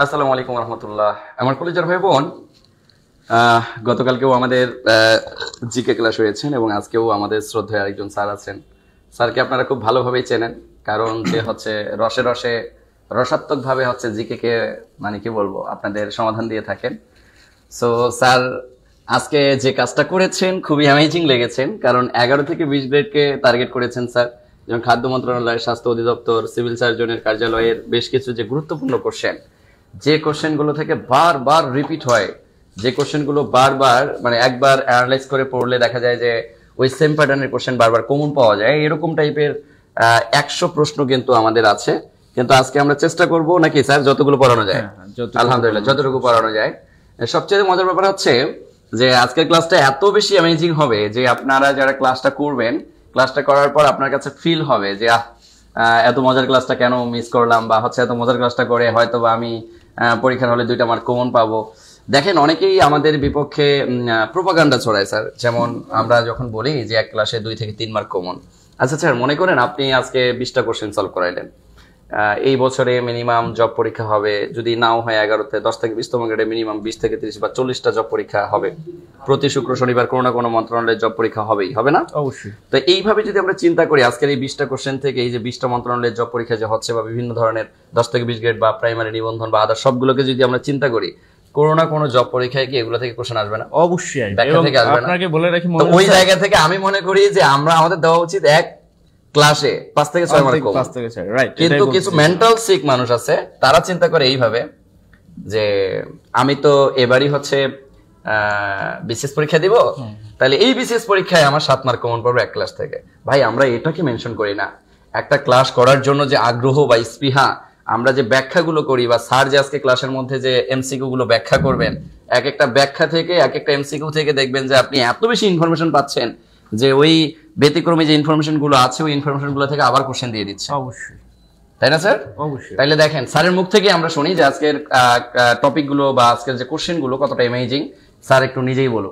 আসসালামু আলাইকুম রহমতুল্লাহ। আমার কলেজের ভাই বোন, গতকালকেও আমাদের জিকে ক্লাস হয়েছেন এবং আজকেও আমাদের শ্রদ্ধেয় আরেকজন স্যার আছেন। স্যারকে আপনারা খুব ভালোভাবেই চেনেন, কারণ যে হচ্ছে রসে রসে রসাত্মক ভাবে হচ্ছে জিকে কে মানে কি বলবো আপনাদের সমাধান দিয়ে থাকেন। সো স্যার আজকে যে কাজটা করেছেন খুবই অ্যামেজিং লেগেছেন, কারণ 11 থেকে 20 গ্রেডকে টার্গেট করেছেন স্যার। যেমন খাদ্য মন্ত্রণালয়, স্বাস্থ্য অধিদপ্তর, সিভিল সার্জনের কার্যালয়ের বেশ কিছু যে গুরুত্বপূর্ণ কোশ্চেন, যে কোশ্চেনগুলো থেকে বারবার রিপিট হয়, যে কোশ্চেনগুলো বারবার মানে একবার অ্যানালাইজ করে পড়লে দেখা যায় যে ওই সেম প্যাটার্নের কোশ্চেন বারবার কমন পাওয়া যায়, এরকম টাইপের 100 প্রশ্ন কিন্তু আমাদের আছে। কিন্তু আজকে আমরা চেষ্টা করব নাকি স্যার যতগুলো পড়ানো যায়, আলহামদুলিল্লাহ যতটুকু পড়ানো যায়। সবচেয়ে মজার ব্যাপার হচ্ছে যে আজকের ক্লাসটা এত বেশি অ্যামেজিং হবে যে আপনারা যারা ক্লাসটা করবেন, ক্লাসটা করার পর আপনার কাছে ফিল হবে যে এত মজার ক্লাসটা কেন মিস করলাম, বা হচ্ছে এত মজার ক্লাসটা করে হয়তো বা আমি পরীক্ষার হলে 2টা মার্ক কমন পাবো। দেখেন অনেকেই আমাদের বিপক্ষে প্রোপাগান্ডা ছড়ায় স্যার। যেমন আমরা যখন বলি যে এক ক্লাসে 2 থেকে 3 মার্ক কমন, আচ্ছা স্যার মনে করেন আপনি আজকে 20টা কোশ্চেন সলভ করাইলেন, এই বছরে মিনিমাম জব পরীক্ষা হবে, যদি নাও হয় 11তে 10 থেকে 20তম গ্রেডে মিনিমাম 20 থেকে 30 বা 40টা জব পরীক্ষা হবে। প্রতি শুক্র শনিবার কোনো না কোনো মন্ত্রণালয়ের জব পরীক্ষা হবেই, হবে না? অবশ্যই। তো এইভাবে যদি আমরা চিন্তা করি আজকের এই 20টা কোশ্চেন থেকে এই যে 20টা মন্ত্রণালয়ের জব পরীক্ষা যে হচ্ছে বা বিভিন্ন ধরনের 10 থেকে 20 গ্রেড বা প্রাইমারি নিবন্ধন বা আদার সবগুলোকে যদি আমরা চিন্তা করি, কোনো না কোনো জব পরীক্ষায় কি এগুলো থেকে কোশ্চেন আসবে না? অবশ্যই আসবে। ব্যাখ্যা থেকে আসবে না? আপনাকে বলে রাখি, তো ওই জায়গা থেকে আমি মনে করি যে আমাদের দেওয়া উচিত এক ক্লাসে 5 থেকে 6 মার্ক কম। 5 থেকে 6, রাইট। কিন্তু কিছু মেন্টাল সিক মানুষ আছে, তারা চিন্তা করে এইভাবে যে আমি তো এবারই হচ্ছে বিসিএস পরীক্ষা দিব, তাহলে এই বিসিএস পরীক্ষায় আমার 7 মার্ক কমন পাবো এক ক্লাস থেকে। ভাই আমরা এটাকে মেনশন করি না। একটা ক্লাস করার জন্য যে আগ্রহ বা স্পৃহা, আমরা যে ব্যাখ্যাগুলো করি বা স্যার যে আজকে ক্লাসের মধ্যে যে এমসিকিউ গুলো ব্যাখ্যা করবেন, এক একটা ব্যাখ্যা থেকে এক একটা এমসিকিউ থেকে দেখবেন যে আপনি এত বেশি ইনফরমেশন পাচ্ছেন যে ওই ব্যতিক্রমী যে ইনফরমেশন গুলো আছে ওই ইনফরমেশন গুলো থেকে আবার কোশ্চেন দিয়ে দিচ্ছে। অবশ্যই, তাই না স্যার? অবশ্যই। তাইলে দেখেন স্যারের মুখ থেকে আমরা শুনি যে আজকের টপিক গুলো বা আজকের যে কোশ্চেন গুলো কতটা অ্যামেজিং। স্যার একটু নিজেই বলো।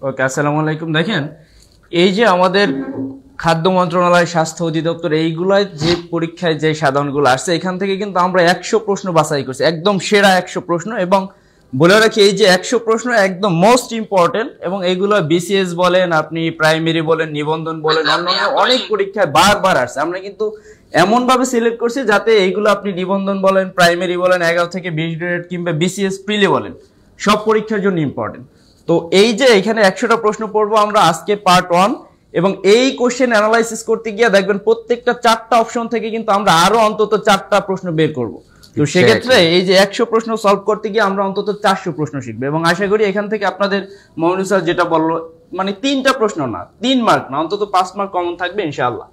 ওকে, আসসালামু আলাইকুম। দেখেন এই যে আমাদের খাদ্য মন্ত্রণালয়, স্বাস্থ্য অধিদপ্তর, এইগুলাই যে পরীক্ষায় যে সাধারণগুলো আসছে, এখান থেকে কিন্তু আমরা 100 প্রশ্ন বাছাই করছি, একদম সেরা 100 প্রশ্ন। এবং বলে রাখি এই যে 100 প্রশ্ন একদম মোস্ট ইম্পর্টেন্ট, এবং এইগুলো বিসিএস বলেন, আপনি প্রাইমারি বলেন, নিবন্ধন বলেন, অন্যান্য অনেক পরীক্ষায় বারবার আসছে। আমরা কিন্তু এমন ভাবে সিলেক্ট করছি যাতে এইগুলো আপনি নিবন্ধন বলেন, প্রাইমারি বলেন, 11 থেকে 20 গ্রেড কিংবা বিসিএস প্রিলি বলেন, সব পরীক্ষার জন্য ইম্পর্টেন্ট। তো এই যে এখানে 100টা প্রশ্ন পড়বো আমরা আজকে পার্ট 1, এবং এই কোশ্চেন অ্যানালাইসিস করতে গিয়ে দেখবেন প্রত্যেকটা 4টা অপশন থেকে কিন্তু আমরা আরো অন্তত 4টা প্রশ্ন বের করব। তো সেক্ষেত্রে এই যে 100 প্রশ্ন সলভ করতে গিয়ে আমরা অন্তত 400 প্রশ্ন শিখবো, এবং আশা করি এখান থেকে আপনাদের মমিনুল স্যার যেটা বললো, মানে 3টা প্রশ্ন না, 3 মার্ক না, অন্তত 5 মার্ক কমন থাকবে ইনশাআল্লাহ।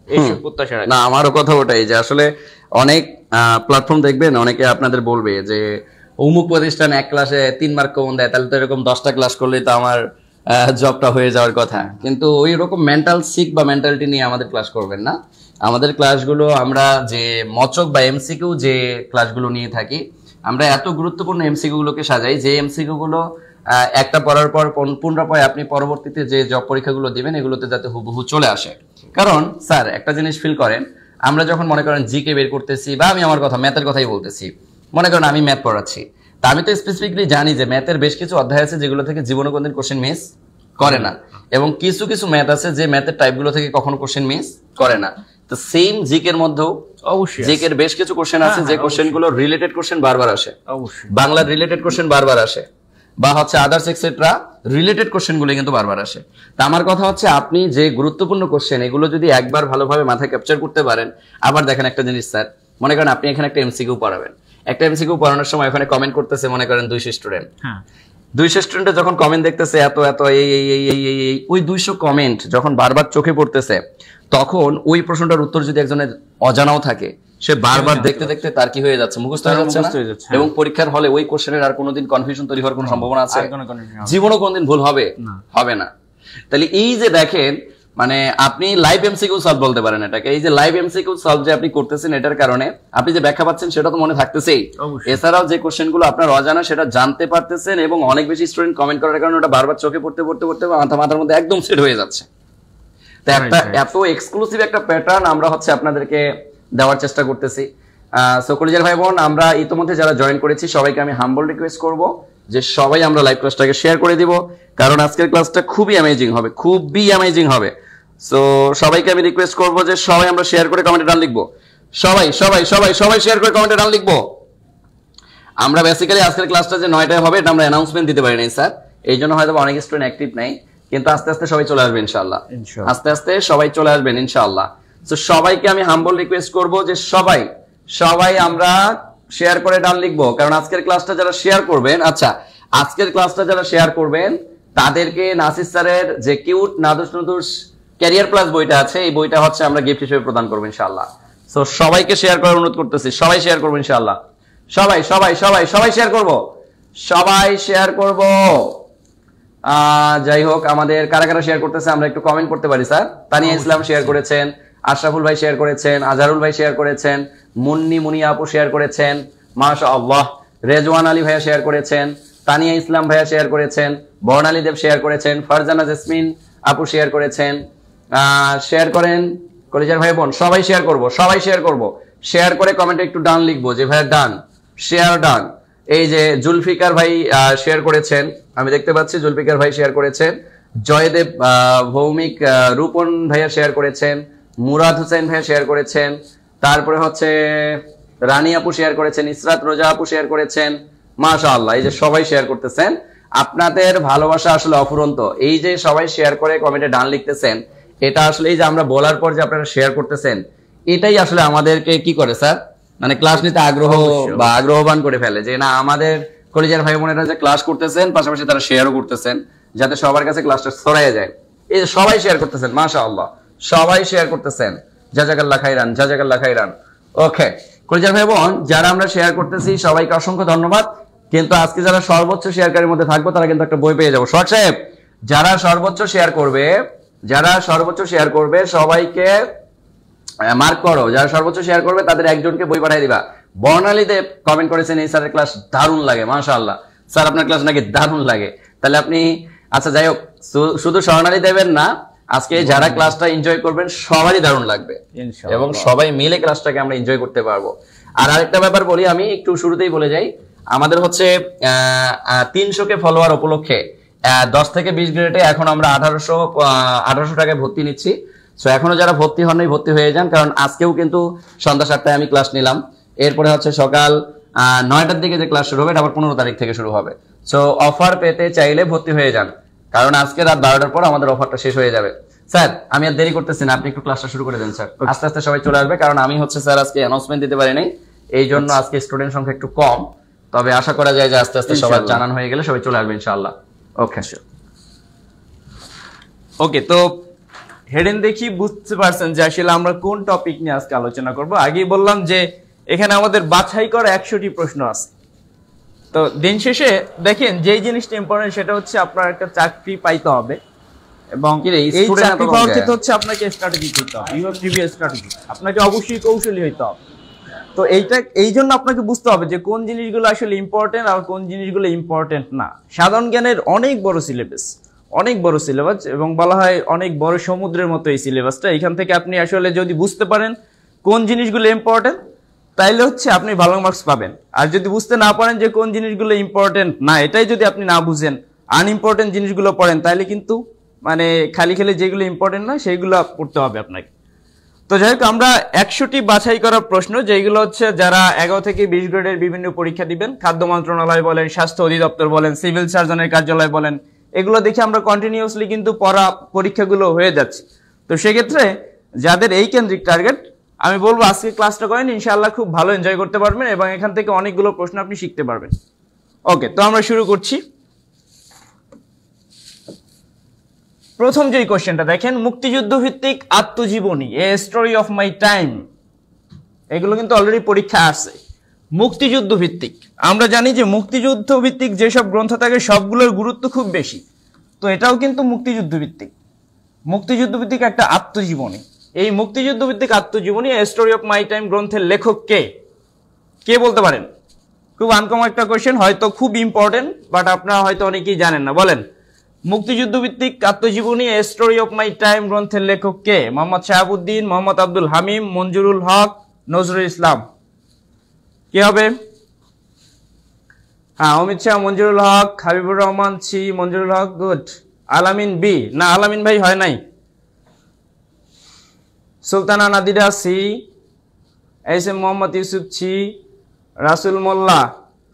এই প্রত্যাশা না, আমারও কথা ওটাই যে আসলে অনেক প্ল্যাটফর্ম দেখবেন, অনেকে আপনাদের বলবে যে অমুক প্রতিষ্ঠান এক ক্লাসে 3 মার্ক কমন দেয়, তাহলে তো এরকম 10টা ক্লাস করলেই তো আমার জবটা হয়ে যাওয়ার কথা। কিন্তু ওই রকম মেন্টাল সিক বা মেন্টালিটি নিয়ে আমাদের ক্লাস করবেন না। আমাদের ক্লাসগুলো আমরা যে মচক বা এমসিকিউ যে ক্লাসগুলো নিয়ে থাকি, আমরা এত গুরুত্বপূর্ণ এমসিকিউ গুলোকে সাজাই যে এমসিকিউ গুলো একটা পড়ার পর পুনরায় আপনি পরবর্তীতে যে জব পরীক্ষাগুলো দিবেন এগুলোতে যাতে হুবহু চলে আসে। কারণ স্যার একটা জিনিস ফিল করেন, আমরা যখন মনে করেন জিকে বের করতেছি, বা আমি আমার কথা ম্যাথের কথাই বলতেছি, মনে করেন আমি ম্যাথ পড়াচ্ছি, তা আমি তো স্পেসিফিকলি জানি যে ম্যাথের বেশ কিছু অধ্যায় আছে যেগুলো থেকে জীবনে কোনদিন কোশ্চেন মিস করে না, এবং কিছু কিছু ম্যাথ আছে যে ম্যাথের টাইপগুলো থেকে কখনো কোশ্চেন মিস করে না। তো সেম জিকের মধ্যেও অবশ্যই জিকের বেশ কিছু কোশ্চেন আছে যে কোশ্চেনগুলো রিলেটেড কোশ্চেন বারবার আসে, অবশ্যই বাংলার রিলেটেড কোশ্চেন বারবার আসে, বা হচ্ছে আদার্স এক্সেট্রা রিলেটেড কোশ্চেনগুলো কিন্তু বারবার আসে। তা আমার কথা হচ্ছে আপনি যে গুরুত্বপূর্ণ কোশ্চেন এগুলো যদি একবার ভালোভাবে মাথায় ক্যাপচার করতে পারেন, আবার দেখেন একটা জিনিস স্যার, মনে করেন আপনি এখানে একটা এমসিকিউ পড়াবেন, একটা এমসিকিউ পড়ানোর সময় ওখানে কমেন্ট করতেছে মনে করেন 200 স্টুডেন্ট, 200 স্টুডেন্টে যখন কমেন্ট দেখতেছে এত এত এই ওই 200 কমেন্ট যখন বারবার চোখে পড়তেছে, তখন ওই প্রশ্নটার উত্তর যদি একজনের অজানাও থাকে, সে বারবার দেখতে দেখতে তার কি হয়ে যাচ্ছে, মুখস্থ হয়ে যাচ্ছে, এবং পরীক্ষার হলে ওই কোশ্চেনের আর কোনোদিন কনফিউশন তৈরি হওয়ার কোনো সম্ভাবনা আছে? জীবনও কোনদিন ভুল হবে না। তাহলে এই যে দেখেন, মানে আপনি লাইভ এমসিকিউ সলভ বলতে পারেন এটাকে, এই যে লাইভ এমসিকিউ সলভ যে আপনি করতেছেন, এটার কারণে আপনি যে ব্যাখ্যা পাচ্ছেন সেটা তো মনে থাকতেছেই, এছাড়াও যে কোশ্চেনগুলো আপনার অজানা সেটা জানতে পারতেছেন, এবং অনেক বেশি স্টুডেন্ট কমেন্ট করার কারণে ওটা বারবার চোখে পড়তে পড়তে পড়তে মাথার মধ্যে একদম সেট হয়ে যাচ্ছে। তো একটা এত এক্সক্লুসিভ একটা প্যাটার্ন আমরা হচ্ছে আপনাদেরকে দেওয়ার চেষ্টা করতেছি। সো কলিজার ভাই বোন, আমরা ইতিমধ্যে যারা জয়েন করেছি সবাইকে আমি হাম্বল রিকোয়েস্ট করব যে সবাই আমরা লাইভ ক্লাসটাকে শেয়ার করে দিব, কারণ আজকের ক্লাসটা খুবই অ্যামেজিং হবে, খুবই অ্যামেজিং হবে। সো সবাইকে আমি রিকোয়েস্ট করব যে সবাই আমরা শেয়ার করে কমেন্টে ডান লিখবো, সবাই সবাই সবাই সবাই শেয়ার করে কমেন্টে ডান লিখবো। আমরা বেসিক্যালি আজকের ক্লাসটা যে 9টায় হবে এটা আমরা অ্যানাউন্সমেন্ট দিতে পারি নাই স্যার, এই জন্য হয়তো অনেক স্টুডেন্ট অ্যাক্টিভ নাই, কিন্তু আস্তে আস্তে সবাই চলে আসবে ইনশাআল্লাহ, আস্তে আস্তে সবাই চলে আসবেন ইনশাআল্লাহ। তো সবাইকে আমি হাম্বল রিকোয়েস্ট করব যে সবাই সবাই আমরা শেয়ার করে ডান লিখবো, কারণ আজকের ক্লাসটা যারা শেয়ার করবেন, আচ্ছা আজকের ক্লাসটা যারা শেয়ার করবেন তাদেরকে নাসির স্যারের যে কিউট নাদুস নুদুস ক্যারিয়ার প্লাস বইটা আছে, এই বইটা হচ্ছে আমরা গিফট হিসেবে প্রদান করবো ইনশাআল্লাহ। সো সবাইকে শেয়ার করার অনুরোধ করতেছি, সবাই শেয়ার করবো ইনশাআল্লাহ, সবাই সবাই সবাই সবাই শেয়ার করব, সবাই শেয়ার করব। যাই হোক, আমাদের কারা কারা শেয়ার করতেছে আমরা একটু কমেন্ট করতে পারি স্যার। তানিয়া ইসলাম শেয়ার করেছেন, আশরাফুল ভাই শেয়ার করেছেন, আজহারুল ভাই শেয়ার করেছেন, মুনিয়া আপু শেয়ার করেছেন, মাশাআল্লাহ। রেজওয়ান আলী ভাইয়া শেয়ার করেছেন, তানিয়া ইসলাম ভাইয়া শেয়ার করেছেন, বর্ণালী দেব শেয়ার করেছেন, ফারজানা জেসমিন আপু শেয়ার করেছেন। শেয়ার করেন কলেজের ভাই বোন, সবাই শেয়ার করব, সবাই শেয়ার করব। শেয়ার করে কমেন্টে একটু ডান লিখবো যে ভাইয়া ডান, শেয়ার ডান। এই যে জুলফিকার ভাই শেয়ার করেছেন, আমি দেখতে পাচ্ছি জুলফিকার ভাই শেয়ার করেছেন, জয়দেব ভৌমিক রূপন ভাইয়া শেয়ার করেছেন, মুরাদ হোসেন ভাইয়া শেয়ার করেছেন, তারপরে হচ্ছে রানী আপু শেয়ার করেছেন, ইসরাত রোজা আপু শেয়ার করেছেন। মাশাআল্লাহ, এই যে সবাই শেয়ার করতেছেন, আপনাদের ভালোবাসা আসলে অফুরন্ত। এই যে সবাই শেয়ার করে কমেন্টে ডান লিখতেছেন, এটা আসলে এই যে আমরা বলার পর যে আপনারা শেয়ার করতেছেন, এটাই আসলে আমাদেরকে কি করে স্যার, মানে ক্লাস নিতে আগ্রহ বা আগ্রহবান করে ফেলে, যে না আমাদের কলেজের ভাই বোনেরা যে ক্লাস করতেছেন পাশাপাশি তারা শেয়ারও করতেছেন, যাতে সবার কাছে ক্লাসটা ছড়াইয়া যায়। এই যে সবাই শেয়ার করতেছেন, মাশাআল্লাহ সবাই শেয়ার করতেছেন, জাযাকাল্লাহ খাইরান, জাযাকাল্লাহ খাইরান। ওকে কলেজের ভাই বোন, যারা আমরা শেয়ার করতেছি সবাইকে অসংখ্য ধন্যবাদ। কিন্তু আজকে যারা সর্বোচ্চ শেয়ারকারীর মধ্যে থাকবো তারা কিন্তু একটা বই পেয়ে যাবো। সোহাগ সাহেব, যারা সর্বোচ্চ শেয়ার করবে, যারা সর্বোচ্চ শেয়ার করবে সবাইকে মার্ক করো, যারা সর্বোচ্চ শেয়ার করবে তাদের একজনকে বই পাঠিয়ে দিবা। বর্ণালী দেব কমেন্ট করেছেন এই স্যারের ক্লাস দারুণ লাগে, মাশাআল্লাহ স্যার আপনার ক্লাস নাকি দারুণ লাগে। তাহলে আপনি, আচ্ছা যাই হোক, শুধু স্বর্ণালী দেবেন না, আজকে যারা ক্লাসটা এনজয় করবেন সবারই দারুণ লাগবে এবং সবাই মিলে ক্লাসটাকে আমরা এনজয় করতে পারবো। আর আরেকটা ব্যাপার বলি, আমি একটু শুরুতেই বলে যাই, আমাদের হচ্ছে 300কে ফলোয়ার উপলক্ষে 10 থেকে 20 গ্রেডে এখন আমরা 1800 টাকায় ভর্তি নিচ্ছি। সো এখনো যারা ভর্তি হননি ভর্তি হয়ে যান, কারণ আজকেও কিন্তু সন্ধ্যা 7টায় আমি ক্লাস নিলাম, এরপরে হচ্ছে সকাল 9টার দিকে যে ক্লাস শুরু হবে এটা আবার 15 তারিখ থেকে শুরু হবে। সো অফার পেতে চাইলে ভর্তি হয়ে যান, কারণ আজকে রাত 12টার পর আমাদের অফারটা শেষ হয়ে যাবে। স্যার আমি আর দেরি করতেছি না, আপনি একটু ক্লাসটা শুরু করে দেন স্যার, আস্তে আস্তে সবাই চলে আসবে, কারণ আমি হচ্ছে স্যার আজকে অ্যানাউন্সমেন্ট দিতে পারি নাই, এই জন্য আজকে স্টুডেন্ট সংখ্যা একটু কম, তবে আশা করা যায় যে আস্তে আস্তে সবার জানান হয়ে গেলে সবাই চলে আসবে ইনশাআল্লাহ। ওকে ওকে, তো হেডেন দেখি বুঝতে পারছেন যে আসলে আমরা কোন টপিক নিয়ে আজকে আলোচনা করব। আগেই বললাম যে এখানে আমাদের বাছাই করা 100টি প্রশ্ন আছে। তো দিন শেষে দেখেন যেই জিনিসটা ইম্পর্টেন্ট সেটা হচ্ছে আপনার একটা চাকরি পাইতে হবে, এবং এই চাকরি পাওয়ার ক্ষেত্রে হচ্ছে আপনাকে স্ট্র্যাটেজি করতে হবে, you have to be a strategy, আপনাকে অবশ্যই কৌশলী হইতে হবে। তো এই জন্য আপনাকে বুঝতে হবে যে কোন জিনিসগুলো আসলে ইম্পর্টেন্ট আর কোন জিনিসগুলো ইম্পর্টেন্ট না। সাধারণ জ্ঞানের অনেক বড় সিলেবাস, অনেক বড় সিলেবাস, এবং বলা হয় অনেক বড় সমুদ্রের মতো এই সিলেবাসটা। এখান থেকে আপনি আসলে যদি বুঝতে পারেন কোন জিনিসগুলো ইম্পর্টেন্ট, তাইলে হচ্ছে আপনি ভালো মার্কস পাবেন। আর যদি বুঝতে না পারেন যে কোন জিনিসগুলো ইম্পর্টেন্ট না, এটাই যদি আপনি না বুঝেন, আনইম্পর্টেন্ট জিনিসগুলো পড়েন, তাইলে কিন্তু মানে খালি খালি যেগুলো ইম্পর্টেন্ট না সেইগুলো পড়তে হবে আপনাকে। তো যাই হোক, আমরা 100টি বাছাই করা প্রশ্ন, যেগুলো হচ্ছে যারা 11 থেকে 20 গ্রেডের বিভিন্ন পরীক্ষা দিবেন, খাদ্য মন্ত্রণালয় বলেন, স্বাস্থ্য অধিদপ্তর বলেন, সিভিল সার্জনের কার্যালয় বলেন, এগুলো দেখে আমরা কন্টিনিউয়াসলি কিন্তু পরীক্ষাগুলো হয়ে যাচ্ছে। তো সেক্ষেত্রে যাদের এই কেন্দ্রিক টার্গেট, আমি বলবো আজকে ক্লাসটা করেন, ইনশাআল্লাহ খুব ভালো এনজয় করতে পারবেন এবং এখান থেকে অনেকগুলো প্রশ্ন আপনি শিখতে পারবেন। ওকে, তো আমরা শুরু করছি। প্রথম যে কোশ্চেনটা দেখেন, মুক্তিযুদ্ধ ভিত্তিক আত্মজীবনী, a story of my time, এগুলো কিন্তু অলরেডি পরীক্ষা আসছে। মুক্তিযুদ্ধ ভিত্তিক, আমরা জানি যে মুক্তিযুদ্ধ ভিত্তিক যেসব গ্রন্থ থাকে সবগুলোর গুরুত্ব খুব বেশি, তো এটাও কিন্তু মুক্তিযুদ্ধ ভিত্তিক, মুক্তিযুদ্ধ ভিত্তিক একটা আত্মজীবনী। এই মুক্তিযুদ্ধ ভিত্তিক আত্মজীবনী a story of my time গ্রন্থের লেখক কে? কে বলতে পারেন? খুব আনকমন একটা কোশ্চেন, হয়তো খুব ইম্পর্টেন্ট, বাট আপনারা হয়তো অনেকেই জানেন না। বলেন, মুক্তিযুদ্ধ ভিত্তিক আত্মজীবনী a story of my time গ্রন্থের লেখক কে? মোহাম্মদ শাহাবুদ্দিন, মোহাম্মদ আব্দুল হামিম, মঞ্জুরুল হক, নজরুল ইসলাম। কি হবে? হ্যাঁ, Amit Shah, Manjurul Haque, Habibur Rahman C, Manjurul Haque good, Alamin B, না আলামিন ভাই হয় নাই, Sultana Nadira C, S M Mohammad Yusuf C, Rasul Molla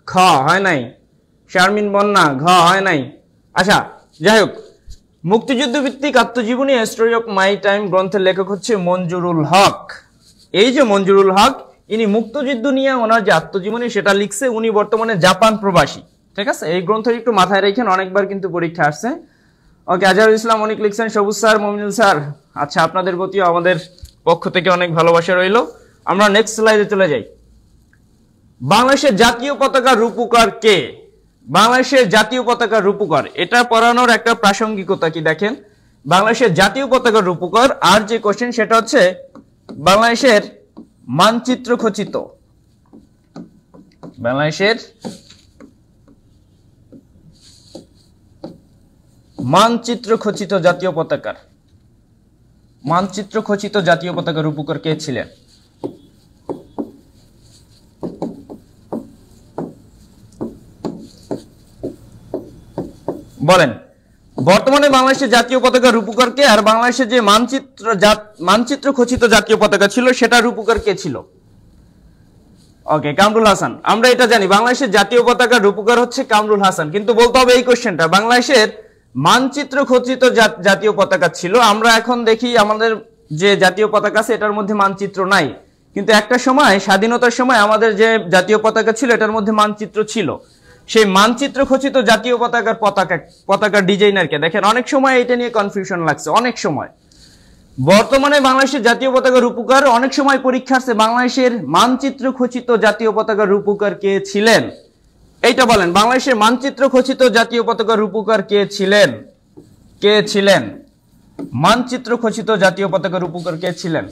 খ হয় নাই, শারমিন বন্যা ঘ হয় নাই। আচ্ছা যাই হোক, মুক্তিযুদ্ধ ভিত্তিক আত্মজীবনী স্টোরি অফ মাই টাইম গ্রন্থের লেখক হচ্ছে মঞ্জুরুল হক। এই যে মঞ্জুরুল হক, ইনি মুক্তিযুদ্ধ নিয়ে ওনার যে আত্মজীবনী সেটা লিখছে। উনি বর্তমানে জাপান প্রবাসী, ঠিক আছে? এই গ্রন্থের একটু মাথায় রেখেন, অনেকবার কিন্তু পরীক্ষা আসছে। ওকে, আজহারুল ইসলাম অনেক লিখছেন, সবুজ স্যার, মমিনুল স্যার। আচ্ছা, আপনাদের প্রতিও আমাদের পক্ষ থেকে অনেক ভালোবাসা রইল। আমরা নেক্সট স্লাইডে চলে যাই। বাংলাদেশের জাতীয় পতাকার রূপকার কে? বাংলাদেশের জাতীয় পতাকার রূপকার, এটা পড়ানোর একটা প্রাসঙ্গিকতা কি দেখেন। বাংলাদেশের জাতীয় পতাকার রূপকার, আর যে কোশ্চেন সেটা হচ্ছে বাংলাদেশের মানচিত্র খচিত, বাংলাদেশের মানচিত্র খচিত জাতীয় পতাকার, মানচিত্র খচিত জাতীয় পতাকার রূপকার কে ছিলেন? বলেন। বর্তমানে বাংলাদেশের জাতীয় পতাকার রূপকার কে, আর বাংলাদেশের যে মানচিত্র খচিত জাতীয় পতাকা ছিল সেটা রূপকার কে ছিল? ওকে, কামরুল হাসান। আমরা এটা জানি বাংলাদেশের জাতীয় পতাকার রূপকার হচ্ছে কামরুল হাসান, কিন্তু বলতে হবে এই কোশ্চেনটা বাংলাদেশের মানচিত্র খচিত জাতীয় পতাকা ছিল। আমরা এখন দেখি আমাদের যে জাতীয় পতাকা আছে এটার মধ্যে মানচিত্র নাই, কিন্তু একটা সময় স্বাধীনতার সময় আমাদের যে জাতীয় পতাকা ছিল এটার মধ্যে মানচিত্র ছিল। সেই মানচিত্র খচিত জাতীয় পতাকার ডিজাইনারকে দেখেন, অনেক সময় এটা নিয়ে কনফিউশন লাগছে, অনেক সময়। বর্তমানে বাংলাদেশের জাতীয় পতাকার রূপকার, অনেক সময় পরীক্ষা আসছে বাংলাদেশের মানচিত্র খচিত জাতীয় পতাকার রূপকার কে ছিলেন? এইটা বলেন, বাংলাদেশের মানচিত্র খচিত জাতীয় পতাকার রূপকার কে ছিলেন? কে ছিলেন? মানচিত্র খচিত জাতীয় পতাকার রূপকার কে ছিলেন?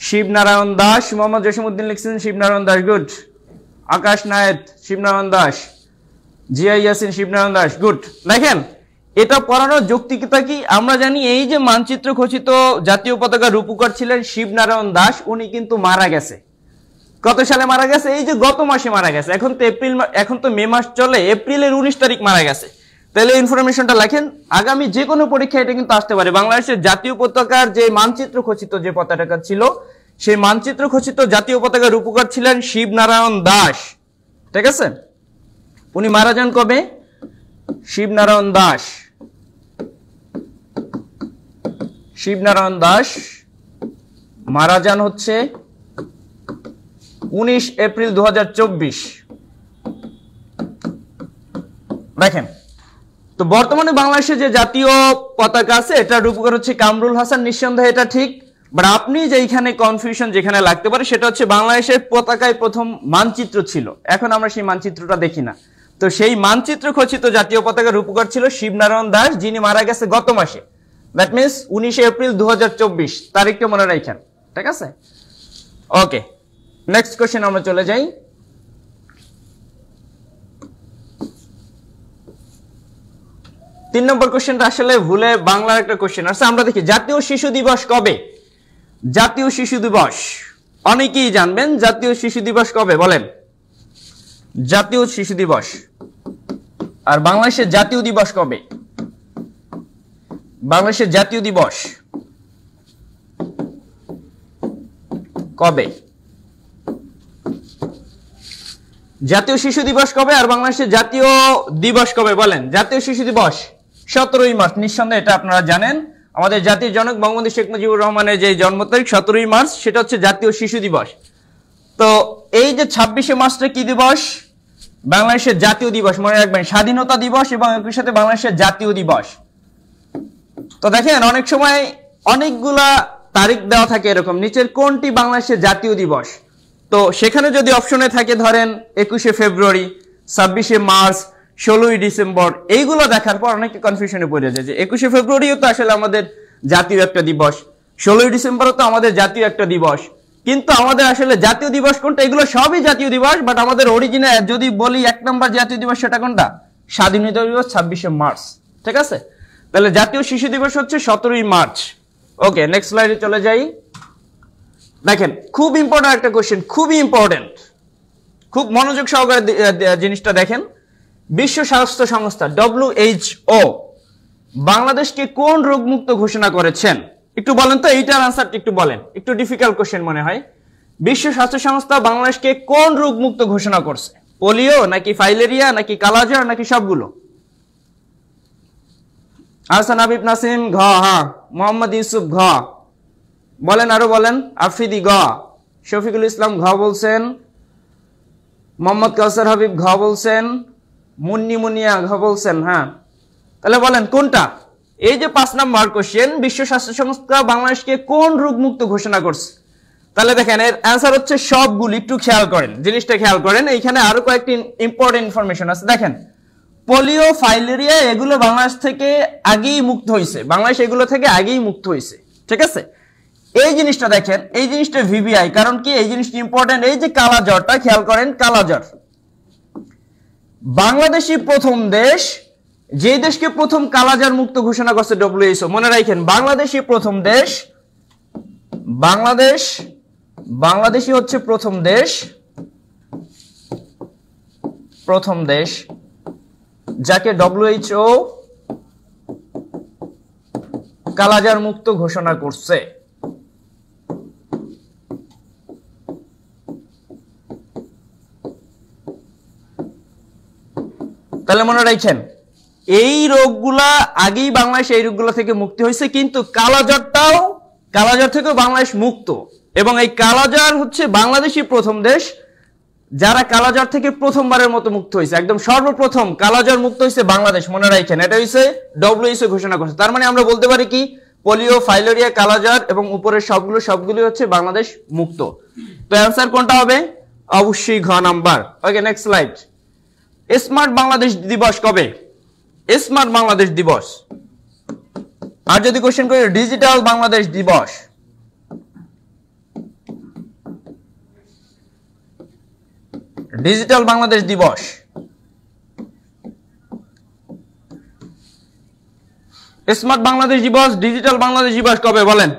শিবনারায়ণ দাস, মোহাম্মদ জসিমউদ্দিন লিখছেন শিবনারায়ণ দাস, গুড। আকাশ নায়েত, শিবনারায়ণ দাস। জিয়া ইয়াসিন, শিবনারায়ণ দাস, গুড। দেখেন এটা পড়ানোর যৌক্তিকতা কি? আমরা জানি এই যে মানচিত্র খচিত জাতীয় পতাকার রূপকার ছিলেন শিবনারায়ণ দাস, উনি কিন্তু মারা গেছে। কত সালে মারা গেছে? এই যে গত মাসে মারা গেছে। এখন তো মে মাস চলে, এপ্রিলের 19 তারিখ মারা গেছে। তাহলে ইনফরমেশনটা লেখেন, আগামী যে কোনো পরীক্ষা এটা কিন্তু আসতে পারে। বাংলাদেশের জাতীয় পতাকার যে মানচিত্র খচিত যে পতাকা ছিল, সেই মানচিত্র খচিত জাতীয় পতাকার রূপকার ছিলেন শিবনারায়ণ দাস, ঠিক আছে? উনি মারা যান কবে? শিবনারায়ণ দাস, শিবনারায়ণ দাস মারা যান হচ্ছে 19 এপ্রিল 2024। দেখেন তো বর্তমানে বাংলাদেশে যে জাতীয় পতাকা আছে এটার রূপকার হচ্ছে কামরুল হাসান, নিঃসন্দেহে এটা ঠিক। বাট আপনি যেখানে কনফিউশন যেখানে লাগতে পারে সেটা হচ্ছে বাংলাদেশের পতাকায় প্রথম মানচিত্র ছিল, এখন আমরা সেই মানচিত্রটা দেখি না। তো সেই মানচিত্র খচিত জাতীয় পতাকার রূপকার ছিল শিবনারায়ণ দাস, যিনি মারা গেছে গত মাসে। দ্যাট মিনস 19 এপ্রিল 2024, তারিখটা মনে রাখেন, ঠিক আছে? ওকে, নেক্সট কোশ্চেন আমরা চলে যাই। তিন নম্বর কোশ্চেনটা আসলে ভুলে বাংলার একটা কোশ্চেন আছে। আমরা দেখি জাতীয় শিশু দিবস কবে? জাতীয় শিশু দিবস অনেকেই জানবেন। জাতীয় শিশু দিবস কবে বলেন? জাতীয় শিশু দিবস। আর বাংলাদেশের জাতীয় দিবস কবে? বাংলাদেশের জাতীয় দিবস কবে? জাতীয় শিশু দিবস কবে আর বাংলাদেশের জাতীয় দিবস কবে বলেন? জাতীয় শিশু দিবস 17ই মার্চ, নিঃসন্দেহে এটা আপনারা জানেন। আমাদের জাতির জনক বঙ্গবন্ধু শেখ মুজিবুর রহমানের যে জন্ম তারিখ 17ই মার্চ, সেটা হচ্ছে জাতীয় শিশু দিবস। তো এই যে 26শে মার্চটা কি দিবস? বাংলাদেশের জাতীয় দিবস, মনে রাখবেন, স্বাধীনতা দিবস এবং একই সাথে বাংলাদেশের জাতীয় দিবস। তো দেখেন অনেক সময় অনেকগুলা তারিখ দেওয়া থাকে এরকম, নিচের কোনটি বাংলাদেশের জাতীয় দিবস? তো সেখানে যদি অপশনে থাকে ধরেন 21শে ফেব্রুয়ারি, 26শে মার্চ, 16ই ডিসেম্বর, এইগুলো দেখার পর অনেকে কনফিউশনে পড়ে যায় যে 21শে ফেব্রুয়ারিও তো আসলে আমাদের জাতীয় একটা দিবস, 16ই ডিসেম্বরও তো আমাদের জাতীয় একটা দিবস, কিন্তু আমাদের আসলে জাতীয় দিবস কোনটা? এগুলো সবই জাতীয় দিবস, বাট আমাদের অরিজিনাল যদি বলি 1 নম্বর জাতীয় দিবস সেটা কোনটা? স্বাধীনতা দিবস 26শে মার্চ, ঠিক আছে? তাহলে জাতীয় শিশু দিবস হচ্ছে 17ই মার্চ। ওকে, নেক্সট স্লাইডে চলে যাই। দেখেন খুব ইম্পর্টেন্ট একটা কোশ্চেন, খুবই ইম্পর্টেন্ট, খুব মনোযোগ সহকারে জিনিসটা দেখেন। বিশ্ব স্বাস্থ্য সংস্থা WHO বাংলাদেশকে কোন রোগমুক্ত ঘোষণা করেছেন? একটু বলেন তো, এইটার আনসারটা একটু বলেন, একটু ডিফিকাল্ট কোশ্চেন মনে হয়। বিশ্ব স্বাস্থ্য সংস্থা বাংলাদেশকে কোন রোগমুক্ত ঘোষণা করছে? পোলিও নাকি ফাইলেরিয়া নাকি কালাজ্বর নাকি সবগুলো? আহসান হাবিব নাসিম ঘ, হ্যাঁ। মোহাম্মদ ইউসুফ ঘ, বলেন আরো বলেন। আফ্রিদি ঘ, শফিকুল ইসলাম ঘ বলছেন, মোহাম্মদ কাউসার হাবিব ঘ বলছেন, মুন্নি মুনিয়া ঘ বলছেন। হ্যাঁ, তাহলে বলেন কোনটা? এই যে 5 নম্বর কোশ্চেন, বিশ্ব স্বাস্থ্য সংস্থা বাংলাদেশকে কোন রোগমুক্ত ঘোষণা করছে? তাহলে দেখেন এর অ্যান্সার হচ্ছে সবগুলি। একটু খেয়াল করেন, জিনিসটা খেয়াল করেন, এইখানে আরো কয়েকটি ইম্পর্টেন্ট ইনফরমেশন আছে। দেখেন পোলিও ফাইলেরিয়া এগুলো বাংলাদেশ থেকে আগেই মুক্ত হয়েছে, বাংলাদেশ এগুলো থেকে আগেই মুক্ত হয়েছে, ঠিক আছে। এই জিনিসটা দেখেন, এই জিনিসটা ভিভিআই, কারণ কি এই জিনিসটা ইম্পর্টেন্ট। এই যে কালাজ্বরটা খেয়াল করেন, কালাজ্বর বাংলাদেশই প্রথম দেশ যে দেশকে প্রথম কালাজ্বর মুক্ত ঘোষণা করছে WHO। মনে রাখেন বাংলাদেশই প্রথম দেশ, বাংলাদেশই হচ্ছে প্রথম দেশ যাকে WHO কালাজ্বর মুক্ত ঘোষণা করছে। তাহলে মনে রাখেন এই রোগগুলা আগেই বাংলাদেশ এই রোগগুলো থেকে মুক্তি হয়েছে, কিন্তু কালাজ্বর থেকেও বাংলাদেশ মুক্ত। এবং এই কালাজ্বর হচ্ছে বাংলাদেশই প্রথম দেশ যারা কালাজ্বর থেকে প্রথমবারের মতো মুক্ত হয়েছে। একদম সর্বপ্রথম কালাজ্বর মুক্ত হয়েছে বাংলাদেশ, মনে রাখেন। এটা হচ্ছে WHO ঘোষণা করছে। তার মানে আমরা বলতে পারি কি, পোলিও ফাইলেরিয়া কালাজ্বর এবং উপরের সবগুলি হচ্ছে বাংলাদেশ মুক্ত। তো অ্যান্সার কোনটা হবে? অবশ্যই ঘ নাম্বার। ওকে, নেক্সট স্লাইড। স্মার্ট বাংলাদেশ দিবস কবে? স্মার্ট বাংলাদেশ দিবস। আর যদি কোশ্চেন করি ডিজিটাল বাংলাদেশ দিবস, ডিজিটাল বাংলাদেশ দিবস স্মার্ট বাংলাদেশ দিবস, ডিজিটাল বাংলাদেশ দিবস কবে বলেন?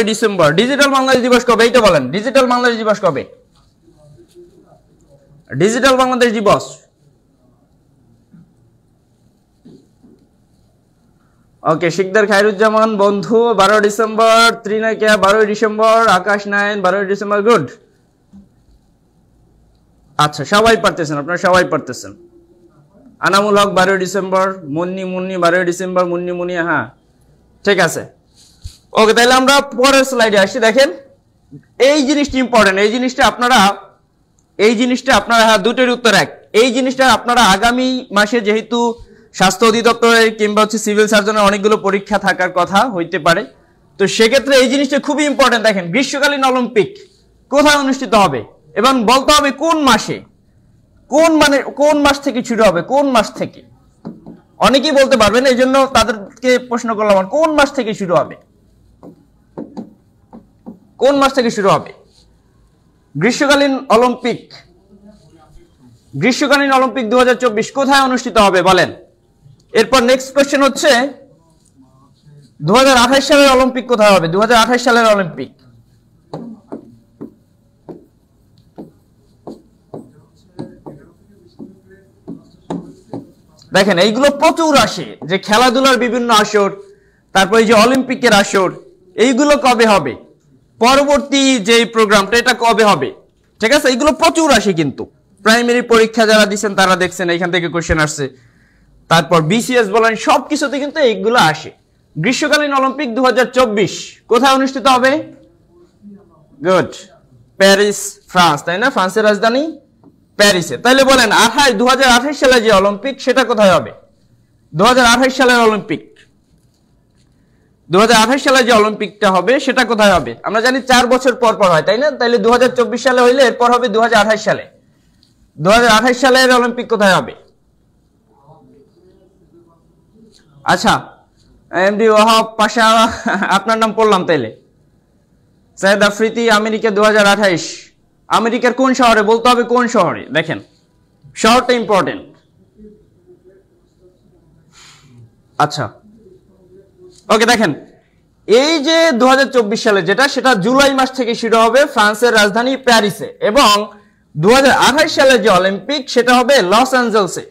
ডিসেম্বর। ডিজিটাল বাংলাদেশ দিবস কবে এইটা বলেন? ডিজিটাল বাংলাদেশ দিবস কবে? ডিজিটাল বাংলাদেশ দিবস ওকে, শিকদার খায়রুজ্জামান বন্ধু 12 ডিসেম্বর, ত্রিনাকিয়া 12 ডিসেম্বর, আকাশ নাইন 12 ডিসেম্বর। গুড, আচ্ছা সবাই পারতেছেন, আপনারা সবাই পারতেছেন। Anamul Haque 12 December, Munni 12 December, Munni. হ্যাঁ ঠিক আছে, ওকে। তাহলে আমরা পরের স্লাইডে আসি। দেখেন এই জিনিসটা ইম্পর্টেন্ট, এই জিনিসটা আপনারা হ্যাঁ দুটোর উত্তর এক। এই জিনিসটা আপনারা আগামী মাসে যেহেতু স্বাস্থ্য অধিদপ্তরের কিংবা হচ্ছে সিভিল সার্জনের অনেকগুলো পরীক্ষা থাকার কথা হইতে পারে, তো সেক্ষেত্রে এই জিনিসটা খুবই ইম্পর্টেন্ট। দেখেন গ্রীষ্মকালীন অলিম্পিক কোথায় অনুষ্ঠিত হবে এবং বলতে হবে কোন মাসে, কোন মাস থেকে শুরু হবে, কোন মাস থেকে। অনেকেই বলতে পারবেন, এই জন্য তাদেরকে প্রশ্ন করলাম কোন মাস থেকে শুরু হবে, কোন মাস থেকে শুরু হবে গ্রীষ্মকালীন অলিম্পিক? গ্রীষ্মকালীন অলিম্পিক 2024 কোথায় অনুষ্ঠিত হবে বলেন? এরপর নেক্সট কোশ্চেন হচ্ছে 2028 সালের অলিম্পিক কোথায় হবে? 2028 সালের অলিম্পিক দেখেন এইগুলো প্রচুর আসে, যে খেলাধুলার বিভিন্ন আসর, তারপরে যে অলিম্পিকের আসর, এইগুলো কবে হবে, পরবর্তী যে প্রোগ্রামটা এটা কবে হবে, ঠিক আছে। এইগুলো প্রচুর আসে, কিন্তু প্রাইমারি পরীক্ষা যারা দিচ্ছেন তারা দেখছেন এখান থেকে কোশ্চেন আসছে। তারপর BCS বলেন সবকিছুতে কিন্তু এইগুলো আসে। গ্রীষ্মকালীন অলিম্পিক 2024 কোথায় অনুষ্ঠিত হবে? গুড, প্যারিস ফ্রান্স, তাই না? ফ্রান্সের রাজধানী প্যারিসে। তাহলে বলেন 2028 সালে যে অলিম্পিক সেটা কোথায় হবে? 2028 সালের অলিম্পিক, 2028 সালে যে অলিম্পিকটা হবে সেটা কোথায় হবে? আমরা জানি 4 বছর পর পর হয়, তাই না? তাইলে 2024 সালে হইলে এরপর হবে 2028 সালে। 2028 সালের অলিম্পিক কোথায় হবে? আচ্ছা, এমডি ওয়াহাব পাশা আপনার নাম পড়লাম তাইলে। সাইদ আফ্রিদি আমেরিকা 2028, আমেরিকার কোন শহরে বলতে হবে, কোন শহরে? দেখেন শহরটা ইম্পর্টেন্ট। আচ্ছা ওকে, দেখেন এই যে 2024 সালে যেটা, সেটা জুলাই মাস থেকে শুরু হবে ফ্রান্সের রাজধানী প্যারিসে, এবং 2028 সালে যে অলিম্পিক সেটা হবে লস অ্যাঞ্জেলসে,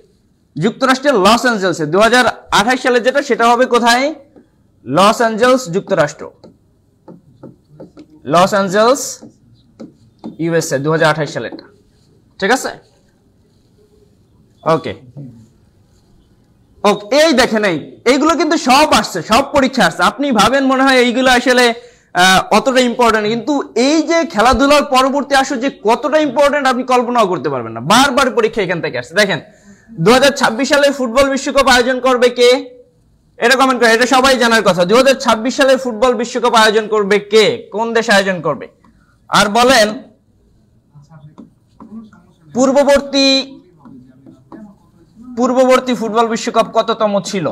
যুক্তরাষ্ট্রের লস অ্যাঞ্জেলসে। 2028 সালে যেটা, সেটা হবে কোথায়? লস অ্যাঞ্জেলস, যুক্তরাষ্ট্র, লস অ্যাঞ্জেলস, ইউএসএ, 2028 সালেরটা। ঠিক আছে, ওকে। এই দেখেন, এইগুলো কিন্তু সব আসছে, সব পরীক্ষা আসছে। আপনি ভাবেন মনে হয় এইগুলো আসলে অতটা ইম্পর্টেন্ট, কিন্তু এই যে খেলাধুলার পরবর্তী আসর যে কতটা ইম্পর্টেন্ট আপনি কল্পনাও করতে পারবেন না। বারবার পরীক্ষা এখান থেকে আসছে। দেখেন 2026 সালে ফুটবল বিশ্বকাপ আয়োজন করবে কে? এটা কমেন্ট করে, এটা সবাই জানার কথা। 2026 সালে ফুটবল বিশ্বকাপ আয়োজন করবে কে? কোন দেশ আয়োজন করবে? আর বলেন পূর্ববর্তী ফুটবল বিশ্বকাপ কততম ছিল?